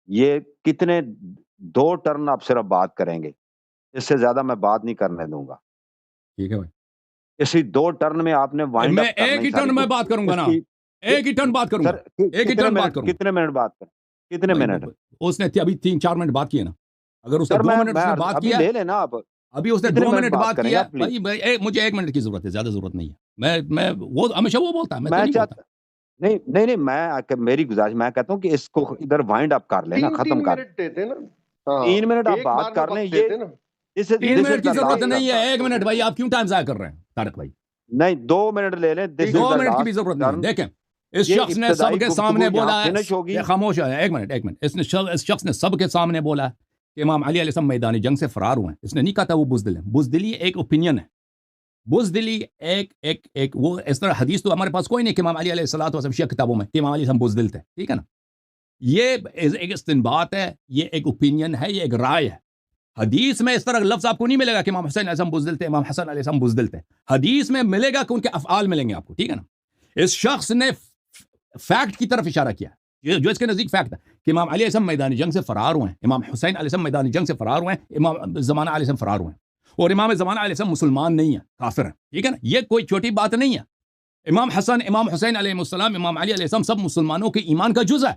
یہ کتنے 2 ٹرن آپ صرف بات کریں گے, اس سے زیادہ میں بات نہیں کرنے دوں گا. ٹھیک ہے بھائی, اسی 2 ٹرن میں آپ نے وائنڈ اپ کرنا ہے. ایک ہی ٹرن میں بات کروں گا نا, ایک ہی ٹرن بات کروں گا, ایک ہی ٹرن بات کروں. کتنے منٹ بات کریں, کتنے منٹ؟ اس نے ابھی 3-4 منٹ بات کیے نا, اگر اس نے 2 منٹ میں بات کیا لے لینا آپ, ابھی اس نے 2 منٹ بات کیا بھائی, مجھے 1 منٹ کی ضرورت ہے, زیادہ ضرورت نہیں ہے. میں وہ ہمیشہ وہ بولتا ہے, میں نہیں میں میری گزارش میں کہتا ہوں کہ اس کو ادھر وائنڈ اپ کر لینا, ختم کر 3 منٹ آپ بات کر لیں. یہ 3 منٹ کی ضرورت نہیں ہے, 1 منٹ بھائی, آپ کیوں ٹائم ضائع کر رہے ہیں طارق بھائی؟ نہیں 2 منٹ لے لیں, 2 منٹ کی بھی ضرورت نہیں. دیکھیں اس شخص نے سب کے سامنے بولا ہے, خاموش ہے, 1 منٹ, اس شخص نے سب کے سامنے بولا ہے کہ امام علی علیہ السلام میدان جنگ سے فرار ہوئے ہیں. اس نے نہیں کہا تھا وہ بزدل ہے. بزدلی ایک اوپینین ہے, بزدلی ایک وہ اس طرح حدیث تو ہمارے پاس کوئی نہیں کہ امام علی علیہ الصلوۃ والسلام شیعہ کتابوں میں کہ امام علیہ السلام بزدل تھے, ٹھیک ہے نا. یہ ایک استنباط ہے, یہ ایک اوپینین ہے, یہ ایک رائے ہے. حدیث میں اس طرح لفظ آپ کو نہیں ملے گا کہ امام حسین علیہ السلام بزدل تھے, امام حسن علیہ السلام بزدل تھے. حدیث میں ملے گا کہ ان کے افعال ملیں گے آپ کو, ٹھیک ہے نا. اس شخص نے فیکٹ کی طرف اشارہ کیا, جو اس کے نزدیک فیکٹ ہے کہ امام علیہ السلام میدان جنگ سے فرار ہوئے ہیں, امام حسین علیہ السلام میدان جنگ سے فرار ہوئے ہیں, امام زمانہ علیہ السلام فرار ہوئے ہیں, اور امام زمانہ علیہ السلام مسلمان نہیں ہیں, کافر ہیں, ٹھیک ہے نا. یہ کوئی چھوٹی بات نہیں ہے. امام حسن, امام حسین علیہ السلام, امام علی علیہ السلام سب مسلمانوں کے ایمان کا جز ہے.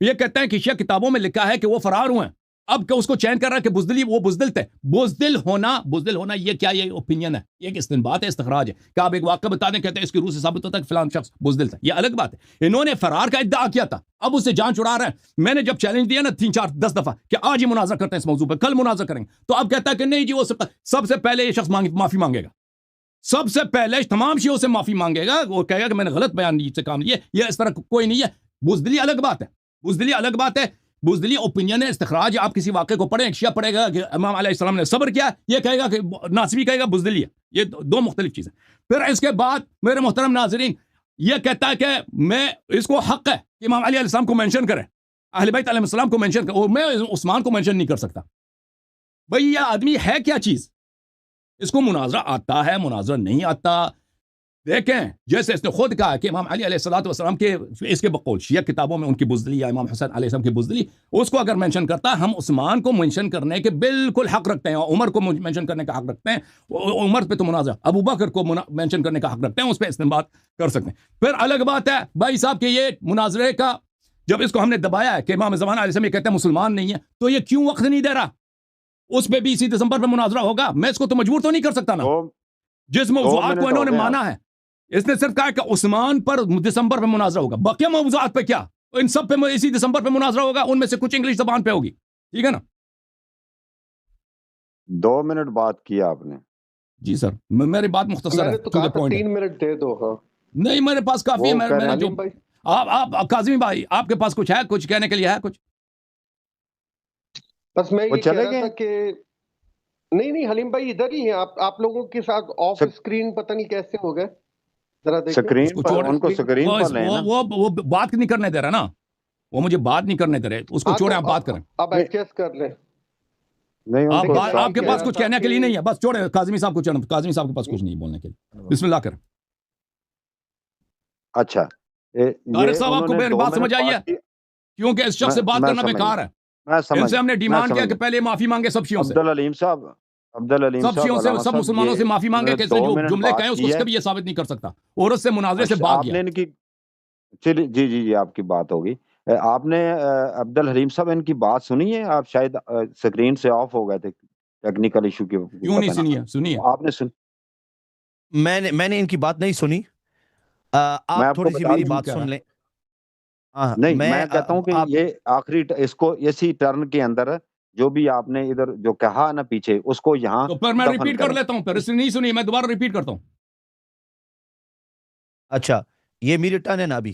یہ کہتے ہیں کہ شیعہ کتابوں میں لکھا ہے کہ وہ فرار ہوئے ہیں. اب کہ اس کو چین کر رہا ہے کہ بزدلی, وہ بزدل تھے. بزدل ہونا یہ کیا, یہ اوپینین ہے, یہ ایک استنباط ہے, استخراج ہے کہ آپ ایک واقعہ بتا دیں, کہتے ہیں اس کی روح سے ثابت ہوتا ہے کہ فلان شخص بزدل تھا. یہ الگ بات ہے. انہوں نے فرار کا ادعا کیا تھا, اب اس سے جان چھڑا رہے ہیں. میں نے جب چیلنج دیا نا 3-4-10 دفعہ کہ آج ہی مناظرہ کرتے ہیں اس موضوع پہ, کل مناظرہ کریں گے, تو اب کہتا ہے کہ نہیں جی وہ سب سے پہلے یہ شخص معافی مانگے گا, سب سے پہلے تمام شیعوں سے معافی مانگے گا. وہ کہے گا کہ میں نے غلط بیان سے کام لیا, یہ اس طرح کوئی نہیں ہے. بزدلی الگ بات ہے, بزدلی الگ بات ہے. بزدلی اوپینین ہے, استخراج. آپ کسی واقعے کو پڑھیں, ایک شیعہ پڑھے گا کہ امام علیہ السلام نے صبر کیا, یہ کہے گا کہ ناصبی کہے گا بزدلی ہے. یہ 2 مختلف چیزیں. پھر اس کے بعد میرے محترم ناظرین, یہ کہتا ہے کہ میں اس کو حق ہے کہ امام علی علیہ السلام کو مینشن کرے, اہل بیت علیہ السلام کو مینشن کرے, اور میں عثمان کو مینشن نہیں کر سکتا. بھئی یہ آدمی ہے کیا چیز؟ اس کو مناظرہ آتا ہے, مناظرہ نہیں آتا. دیکھیں جیسے اس نے خود کہا کہ امام علی علیہ الصلوۃ والسلام کے اس کے بقول شیعہ کتابوں میں ان کی بزدلی یا امام حسین علیہ السلام کی بزدلی, اس کو اگر مینشن کرتا, ہم عثمان کو مینشن کرنے کے بالکل حق رکھتے ہیں, عمر کو مینشن کرنے کا حق رکھتے ہیں, عمر پہ تو مناظرہ, ابو بکر کو مینشن کرنے کا حق رکھتے ہیں, اس پہ استنباط کر سکتے ہیں. پھر الگ بات ہے بھائی صاحب کہ یہ مناظرے کا جب اس کو ہم نے دبایا ہے کہ امام زمانہ علیہ السلام یہ کہتے ہیں مسلمان نہیں ہے, تو یہ کیوں وقت نہیں دے رہا؟ اس پہ 20 دسمبر پہ مناظرہ ہوگا. میں اس کو تو مجبور تو نہیں کر سکتا نا, جس موضوعات کو انہوں نے مانا ہے. اس نے صرف کہا کہ عثمان پر دسمبر پہ مناظرہ ہوگا, باقی موضوعات پہ کیا, ان سب پہ اسی دسمبر پہ مناظرہ ہوگا, ان میں سے کچھ انگلش زبان پہ ہوگی, ٹھیک ہے نا. 2 منٹ بات کیا آپ نے. جی سر, میری بات مختصر ہے, 3 منٹ دے دو. ہاں نہیں میرے پاس کافی ہے. میں نے جو آپ کاظمی بھائی, آپ کے پاس کچھ ہے, کچھ کہنے کے لیے ہے کچھ؟ بس میں یہ کہہ رہا تھا کہ نہیں حلیم بھائی ادھر ہی ہیں, آپ لوگوں کے ساتھ آف اسکرین پتہ نہیں کیسے ہو گئے, ذرا دیکھیں. ان کو سکرین پر لیں. وہ بات نہیں کرنے دے رہا نا, وہ مجھے بات نہیں کرنے دے رہے, اس کو چھوڑیں, آپ بات کریں. اب ایڈجسٹ کر لیں. آپ کے پاس کچھ کہنے کے لیے نہیں ہے, بس چھوڑیں کاظمی صاحب کو, کاظمی صاحب کے پاس کچھ نہیں بولنے کے لیے. بسم اللہ کریں. اچھا طارق صاحب, آپ کو میری بات سمجھ آئی ہے؟ کیونکہ اس شخص سے بات کرنا بیکار ہے. ان سے ہم نے ڈیمانڈ کیا کہ پہلے معافی مانگے سب شیعوں سے, عبد العلیم سب شیعوں سے, سب مسلمانوں سے معافی مانگے. کہ جو جملے کہیں اس کو کبھی یہ ثابت نہیں کر سکتا, اور اس سے مناظرے سے بھاگ گیا. جی آپ کی بات ہوگی. آپ نے عبد الحلیم صاحب ان کی بات سنی ہے؟ آپ شاید سکرین سے آف ہو گئے تھے ٹیکنیکل ایشو کی. کیوں نہیں سنی ہے؟ سنی ہے آپ نے. میں نے ان کی بات نہیں سنی. آپ تھوڑی سی میری بات سن لیں. نہیں میں کہتا ہوں کہ یہ آخری اس کو اسی ٹرن کے اندر جو بھی آپ نے ادھر جو کہا نا پیچھے, اس کو یہاں تو پھر میں ریپیٹ کر لیتا ہوں. پھر اس نے نہیں سنی, میں دوبارہ ریپیٹ کرتا ہوں. اچھا یہ میری ٹرن ہے نا ابھی؟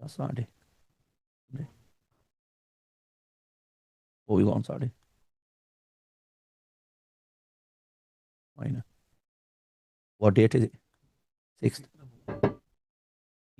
Saturday. Oh, we go on Saturday. Fine. What date is it? 6th.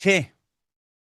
6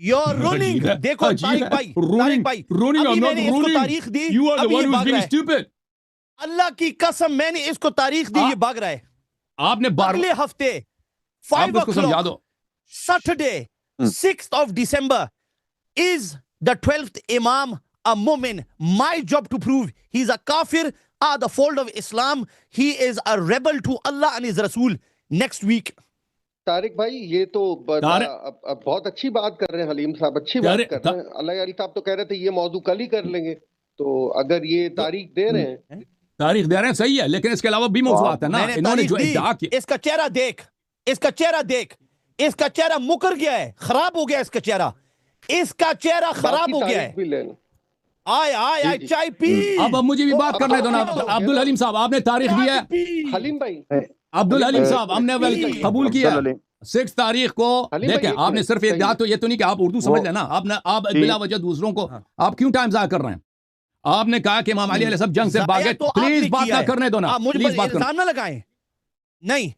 You're running. دیکھو طارق بھائی ابھی میں نے اس کو تاریخ دی, ابھی یہ بھاگ رہا ہے. اللہ کی قسم میں نے اس کو تاریخ دی, یہ بھاگ رہا ہے. آپ نے اگلے ہفتے 5 o'clock Saturday 6th of December is the 12th Imam a Mu'min. My job to prove he's a kafir, the fold of Islam, he is a rebel to Allah and his Rasul next week. Tariq بھائی یہ تو بہت اچھی بات کر رہے ہیں حلیم صاحب, اچھی بات کر رہے ہیں. اللہ علی صاحب تو کہہ رہے تھے یہ موضوع کل ہی کر لیں گے, تو اگر یہ تاریخ دے رہے ہیں صحیح ہے, لیکن اس کے علاوہ بھی موضوعات ہیں نا. انہوں نے جو ادعا کیا, اس کا چہرہ دیکھ, اس کا چہرہ دیکھ, اس کا چہرہ مکر گیا ہے, خراب ہو گیا اس کا چہرہ, اس کا چہرہ خراب ہو گیا ہے. آئے چائے پی. اب مجھے بھی بات کرنے دو نا. عبدالحلیم صاحب آپ نے تاریخ دیا ہے. حلیم بھائی, عبدالحلیم صاحب ہم نے قبول کیا 6 تاریخ کو. دیکھیں آپ نے صرف ادعا, تو یہ تو نہیں کہ آپ اردو سمجھ لیں نا. آپ بلا وجہ دوسروں کو آپ کیوں ٹائم ضائع کر رہے ہیں؟ آپ نے کہا کہ امام علی علیہ السلام جنگ سے بھاگے. پلیز بات نہ کرنے دو نا, مجھ پر الزام نہ لگائیں. نہیں,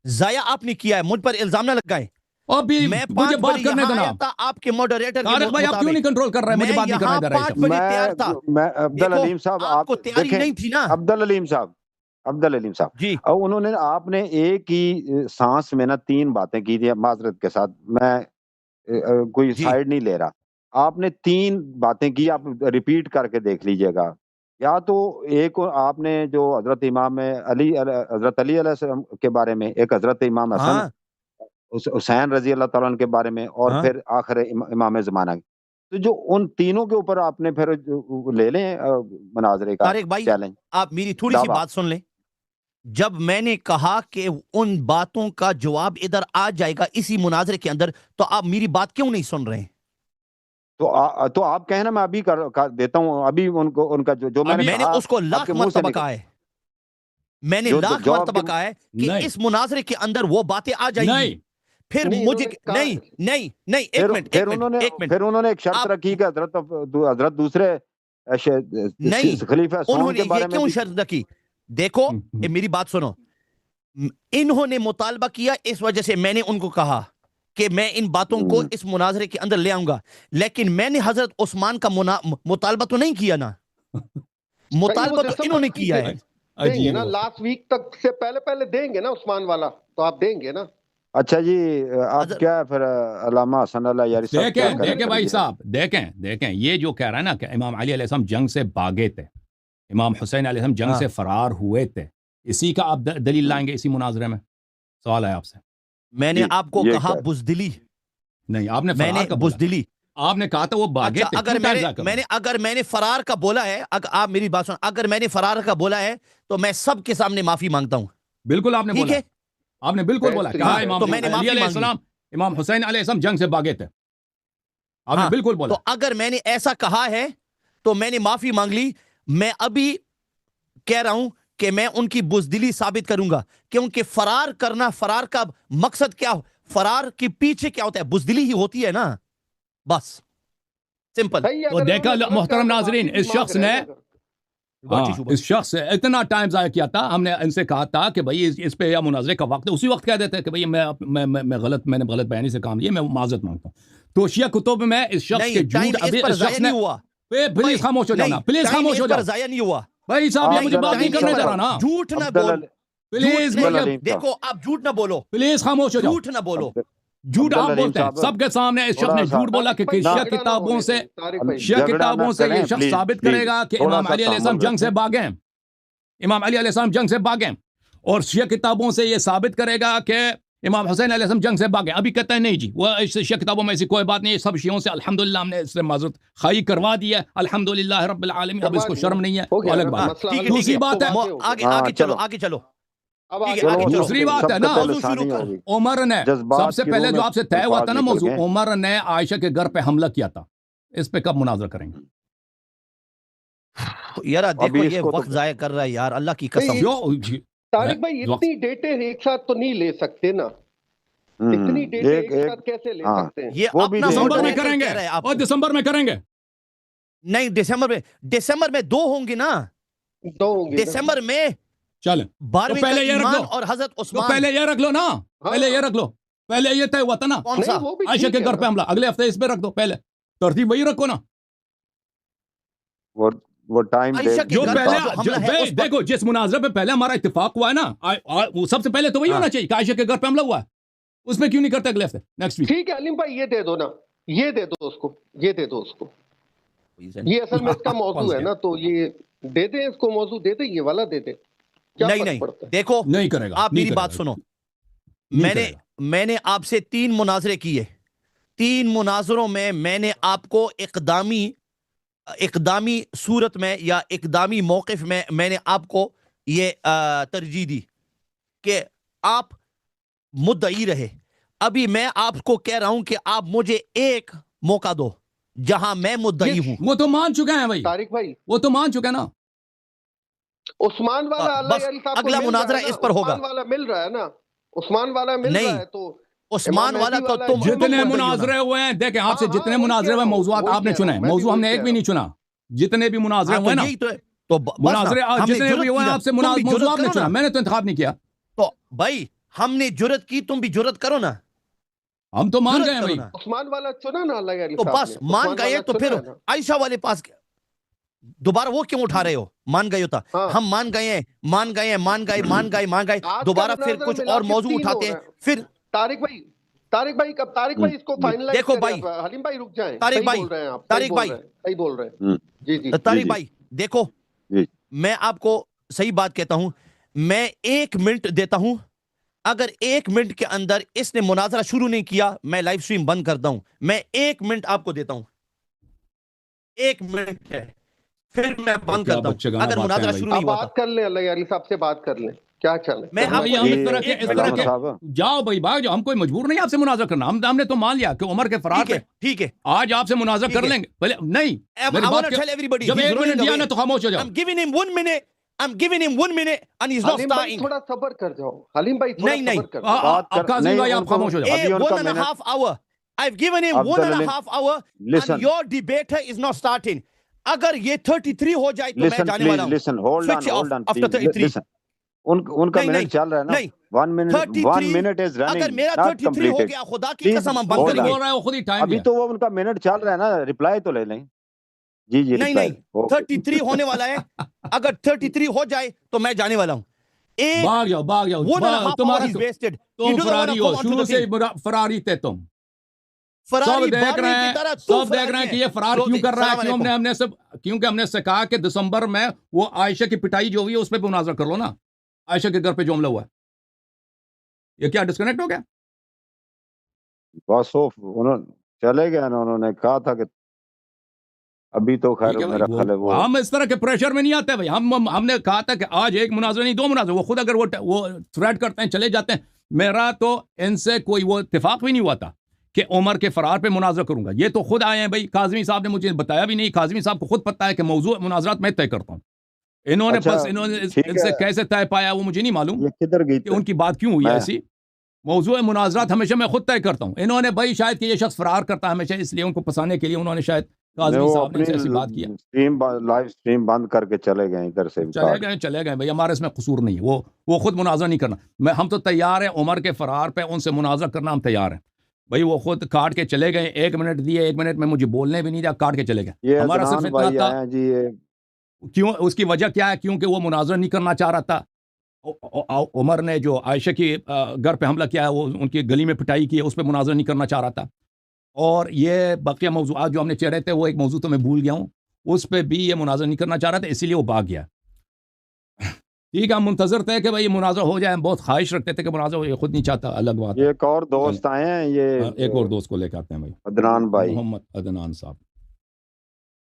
ضائع آپ نے کیا ہے, مجھ پر الزام نہ لگائیں. میں مجھے بات کرنے دو نا. آپ کے ماڈریٹر طارق بھائی آپ کیوں نہیں کنٹرول کر رہے ہیں؟ مجھے بات نہیں کرنے دے رہے. 5 بجے تیار تھا. میں عبدالحلیم صاحب, آپ کو تیاری نہیں تھی نا. عبدالحلیم صاحب جی, اور انہوں نے, آپ نے ایک ہی سانس میں نا 3 باتیں کی تھی. معذرت کے ساتھ میں کوئی سائیڈ نہیں لے رہا. آپ نے 3 باتیں کی, آپ ریپیٹ کر کے دیکھ لیجئے گا. یا تو ایک آپ نے جو حضرت امام علی, حضرت علی علیہ السلام کے بارے میں, ایک حضرت امام حسین رضی اللہ تعالیٰ عنہ کے بارے میں, اور پھر آخر امام زمانہ. تو جو ان تینوں کے اوپر آپ نے پھر لے لیں مناظرے کا چیلنج. آپ میری تھوڑی سی بات سن لیں. جب میں نے کہا کہ ان باتوں کا جواب ادھر آ جائے گا اسی مناظرے کے اندر, تو آپ میری بات کیوں نہیں سن رہے ہیں؟ تو آپ کہنا, میں ابھی دیتا ہوں ابھی ان کا جو میں نے اس کو لاکھ مرتبہ کہا ہے. میں نے لاکھ مرتبہ کہا ہے کہ اس مناظرے کے اندر وہ باتیں آ جائیں گی. پھر مجھے نہیں ایک منٹ. پھر انہوں نے ایک شرط رکھی کہ حضرت دوسرے خلیفہ انہوں نے یہ کیوں شرط رکھی؟ دیکھو میری بات سنو, انہوں نے مطالبہ کیا, اس وجہ سے میں نے ان کو کہا کہ میں ان باتوں کو اس مناظرے کے اندر لے آؤں گا. لیکن میں نے حضرت عثمان کا مطالبہ تو نہیں کیا نا. مطالبہ تو انہوں نے کیا ہے. دیں گے نا لاسٹ ویک تک سے پہلے دیں گے نا عثمان والا, تو آپ دیں گے نا. اچھا جی, آپ کیا پھر علامہ حسن اللہ یاری صاحب دیکھیں بھائی صاحب, دیکھیں یہ جو کہہ رہا ہے نا کہ امام علی علیہ السلام جنگ سے بھاگے تھے, امام حسین علیہ السلام جنگ سے فرار ہوئے تھے, اسی کا آپ دلیل لائیں گے اسی مناظرے میں؟ سوال ہے آپ سے. میں نے آپ کو کہا بزدلی نہیں, آپ نے فرار کا بزدلی آپ نے کہا تھا وہ بھاگے تھے. اگر میں نے فرار کا بولا ہے, آپ میری بات سن, اگر میں نے فرار کا بولا ہے تو میں سب کے سامنے معافی مانگتا ہوں. بالکل آپ نے بولا, آپ نے بالکل بولا, کہا امام علی علیہ السلام, امام حسین علیہ السلام جنگ سے بھاگے تھے, آپ نے بالکل بولا. تو اگر میں نے ایسا کہا ہے تو میں نے معافی مانگ لی. میں ابھی کہہ رہا ہوں کہ میں ان کی بزدلی ثابت کروں گا, کیونکہ فرار کرنا, فرار کا مقصد کیا, فرار کے پیچھے کیا ہوتا ہے؟ بزدلی ہی ہوتی ہے نا, بس سمپل. تو دیکھا محترم ناظرین, اس شخص سے اتنا ٹائم ضائع کیا تھا. ہم نے ان سے کہا تھا کہ بھائی اس پہ یا مناظرے کا وقت, اسی وقت کہہ دیتے کہ بھئی میں غلط بیانی سے کام لیا, میں معذرت مانگتا ہوں. تو شیعہ کتب میں اس شخص کے جھوٹ ابھی اس شخص نے, پلیز خاموش ہو جانا, پلیز خاموش ہو جانا. ضائع نہیں ہوا بھائی صاحب, یہ مجھے بات نہیں کرنے دے رہا نا. جھوٹ نہ بول, پلیز. دیکھو آپ جھوٹ نہ بولو, پلیز خاموش ہو جاؤ. جھوٹ نہ بولو. جھوٹ آپ بولتے ہیں سب کے سامنے. اس شخص نے جھوٹ بولا کہ شیعہ کتابوں سے یہ شخص ثابت کرے گا کہ امام علی علیہ السلام جنگ سے بھاگے, امام علی علیہ السلام جنگ سے بھاگے, اور شیعہ کتابوں سے یہ ثابت کرے گا کہ امام حسین علیہ السلام جنگ سے بھاگے. ابھی کہتا ہے نہیں جی, وہ شیعہ کتابوں میں ایسی کوئی بات نہیں ہے. سب شیعوں سے الحمدللہ ہم نے اس سے معذرت خواہی کروا دی ہے, الحمدللہ رب العالمین. اب اس کو شرم نہیں ہے, وہ الگ بات. دوسری بات ہے, آگے چلو. دوسری بات ہے نا, عمر نے سب سے پہلے جو آپ سے طے ہوا تھا نا موضوع, عمر نے عائشہ کے گھر پہ حملہ کیا تھا. اس پہ کب مناظرہ کریں گے؟ یار دیکھو یہ وقت ضائع کر رہا ہے یار, اللہ کی قسم. طارق بھائی اتنی ڈیٹیں ایک ساتھ تو نہیں لے سکتے نا, اتنی ڈیٹیں ایک ساتھ کیسے لے سکتے ہیں؟ یہ اپنا دسمبر میں کریں گے, اور دسمبر میں کریں گے. نہیں, دسمبر میں 2 ہوں گے نا, 2 ہوں گے دسمبر میں. چلیں, 12 اور حضرت عثمان, پہلے یہ رکھ لو نا, پہلے یہ رکھ لو. پہلے یہ طے ہوا تھا نا عائشہ کے گھر پہ حملہ، اگلے ہفتے اس پہ رکھ دو، پہلے ترتیب وہی رکھو نا. وہ ٹائم جو پہلے دیکھو جس مناظرے پہ پہلے ہمارا اتفاق ہوا ہے نا، وہ سب سے پہلے تو وہی ہونا چاہیے کہ عائشہ کے گھر پہ حملہ ہوا ہے. اس میں کیوں نہیں کرتے اگلے ہفتے نیکسٹ ویک؟ ٹھیک ہے علیم بھائی یہ دے دو نا، یہ دے دو اس کو، یہ دے دو اس کو. یہ اصل میں اس کا موضوع ہے نا، تو یہ دے دیں اس کو، موضوع دے دیں، یہ والا دے دیں. نہیں دیکھو نہیں کرے گا. آپ میری بات سنو، میں نے آپ سے 3 مناظرے کیے. 3 مناظروں میں میں نے آپ کو اقدامی صورت میں یا اقدامی موقف میں نے آپ کو یہ ترجیح دی کہ آپ مدعی رہے. ابھی میں آپ کو کہہ رہا ہوں کہ آپ مجھے ایک موقع دو جہاں میں مدعی ہوں. وہ تو مان چکے ہیں بھائی، طارق بھائی وہ تو مان چکے نا. عثمان والا اللہ یاری صاحب اگلا مناظرہ اس پر ہوگا. عثمان والا مل رہا ہے نا، عثمان والا مل رہا ہے. تو عثمان والا تو تم جتنے مناظرے ہوئے ہیں، دیکھیں آپ سے جتنے مناظرے ہوئے، موضوعات آپ نے چنے، موضوع ہم نے ایک بھی نہیں چنا. جتنے بھی مناظرے ہوئے نا، مناظرے جتنے بھی ہوئے آپ سے موضوع آپ نے چنا، میں نے تو انتخاب نہیں کیا. تو بھائی ہم نے جرت کی، تم بھی جرت کرو نا. ہم تو مان گئے ہیں بھائی. عثمان والا چنا نا اللہ یاری تو صاحب بس مان گئے، تو پھر عائشہ والے پاس دوبارہ وہ کیوں اٹھا رہے ہو؟ مان گئے ہوتا. ہم مان گئے دوبارہ پھر کچھ اور موضوع اٹھاتے ہیں. پھر طارق بھائی اس کو فائنلائز دیکھو بھائی، حلیم بھائی رک جائیں. طارق بھائی صحیح بول رہے ہیں. جی طارق بھائی دیکھو، میں آپ کو صحیح بات کہتا ہوں. میں 1 منٹ دیتا ہوں. اگر 1 منٹ کے اندر اس نے مناظرہ شروع نہیں کیا، میں لائیو سٹریم بند کرتا ہوں. میں 1 منٹ آپ کو دیتا ہوں. 1 منٹ ہے، پھر میں بند کرتا ہوں. اگر مناظرہ شروع نہیں ہوا، بات کر لیں اللہ یاری صاحب سے، بات کر لیں. کیا چل ہے؟ میں اس طرح کے جاؤ بھائی بھاگ جاؤ. ہم کوئی مجبور نہیں آپ سے مناظرہ کرنا. ہم نے تو مان لیا کہ عمر کے فرار پہ ٹھیک ہے آج آپ سے مناظرہ کر لیں گے. پہلے نہیں، جب 1 منٹ دیا نا تو خاموش ہو جاؤ. I'm giving him 1 minute and he's not starting. تھوڑا صبر کر جاؤ حلیم بھائی، تھوڑا صبر کر جاؤ. قاسم بھائی آپ خاموش ہو جاؤ. 1.5 hour. I've given him 1.5 hour and your debater is not starting. اگر یہ 33 ہو جائے تو میں جانے والا ہوں. Switch off after 33. ان کا منٹ چل رہا ہے نا. 1 minute is running. اگر میرا 33 ہو گیا، خدا کی قسم ہم بند کریں گے. خود ہی ٹائم ابھی تو وہ ان کا منٹ چل رہا ہے نا، ریپلائی تو لے لیں. جی نہیں 33 ہونے والا ہے. اگر 33 ہو جائے تو میں جانے والا ہوں. بھاگ جاؤ. تمہارا تم فراری ہو، شروع سے فراری تھے تم. سب دیکھ رہے ہیں کہ یہ فرار کیوں کر رہا ہے. کیونکہ ہم نے سے کہا کہ دسمبر میں وہ عائشہ کی پٹائی جو ہوئی ہے اس پہ مناظرہ کر لو نا. عائشہ کے گھر پہ جو حملہ ہوا ہے، یہ کیا ڈسکنیکٹ ہو گیا؟ بس چلے گئے. انہوں نے کہا تھا کہ ابھی تو خیر میرا خیال ہے ہم اس طرح کے پریشر میں نہیں آتے بھائی. ہم نے کہا تھا کہ آج 1 مناظرہ نہیں 2 مناظرہ. وہ خود اگر وہ تھریٹ کرتے ہیں چلے جاتے ہیں. میرا تو ان سے کوئی وہ اتفاق بھی نہیں ہوا تھا کہ عمر کے فرار پہ مناظرہ کروں گا. یہ تو خود آئے ہیں بھائی. کاظمی صاحب نے مجھے بتایا بھی نہیں. کاظمی صاحب کو خود پتہ ہے کہ موضوع مناظرات میں طے کرتا ہوں. انہوں نے ان سے کیسے طے پایا وہ مجھے نہیں معلوم کہ ان کی بات کیوں ہوئی ایسی. موضوع مناظرات ہمیشہ میں خود طے کرتا ہوں. انہوں نے بھائی شاید کہ یہ شخص فرار کرتا ہے ہمیشہ، اس لیے ان کو پھنسانے کے لیے انہوں نے شاید کاظمی صاحب نے ایسی بات کیا. لائیو سٹریم بند کر کے چلے گئے ادھر سے. چلے گئے بھائی. ہمارے اس میں قصور نہیں ہے. وہ خود مناظرہ نہیں کرنا. ہم تو تیار ہیں عمر کے فرار پہ ان سے مناظرہ کرنا. ہم تیار ہیں بھائی. وہ خود کاٹ کے چلے گئے. 1 منٹ دیے، 1 منٹ میں مجھے بولنے بھی نہیں دیا، کاٹ کے چلے گئے. ہمارا صرف اتنا تھا. کیوں؟ اس کی وجہ کیا ہے؟ کیونکہ وہ مناظرہ نہیں کرنا چاہ رہا تھا. عمر نے جو عائشہ کی گھر پہ حملہ کیا ہے، وہ ان کی گلی میں پٹائی کی ہے، اس پہ مناظرہ نہیں کرنا چاہ رہا تھا. اور یہ بقیہ موضوعات جو ہم نے چڑھے تھے، وہ ایک موضوع تو میں بھول گیا ہوں، اس پہ بھی یہ مناظرہ نہیں کرنا چاہ رہا تھا، اسی لیے وہ بھاگ گیا. ٹھیک ہے، ہم منتظر تھے کہ بھائی مناظرہ ہو جائے. ہم بہت خواہش رکھتے تھے کہ مناظرہ ہو. یہ خود نہیں چاہتا، الگ بات. ایک اور دوست آئے ہیں، یہ ایک اور دوست کو لے کے آتے ہیں بھائی. عدنان بھائی، محمد عدنان صاحب.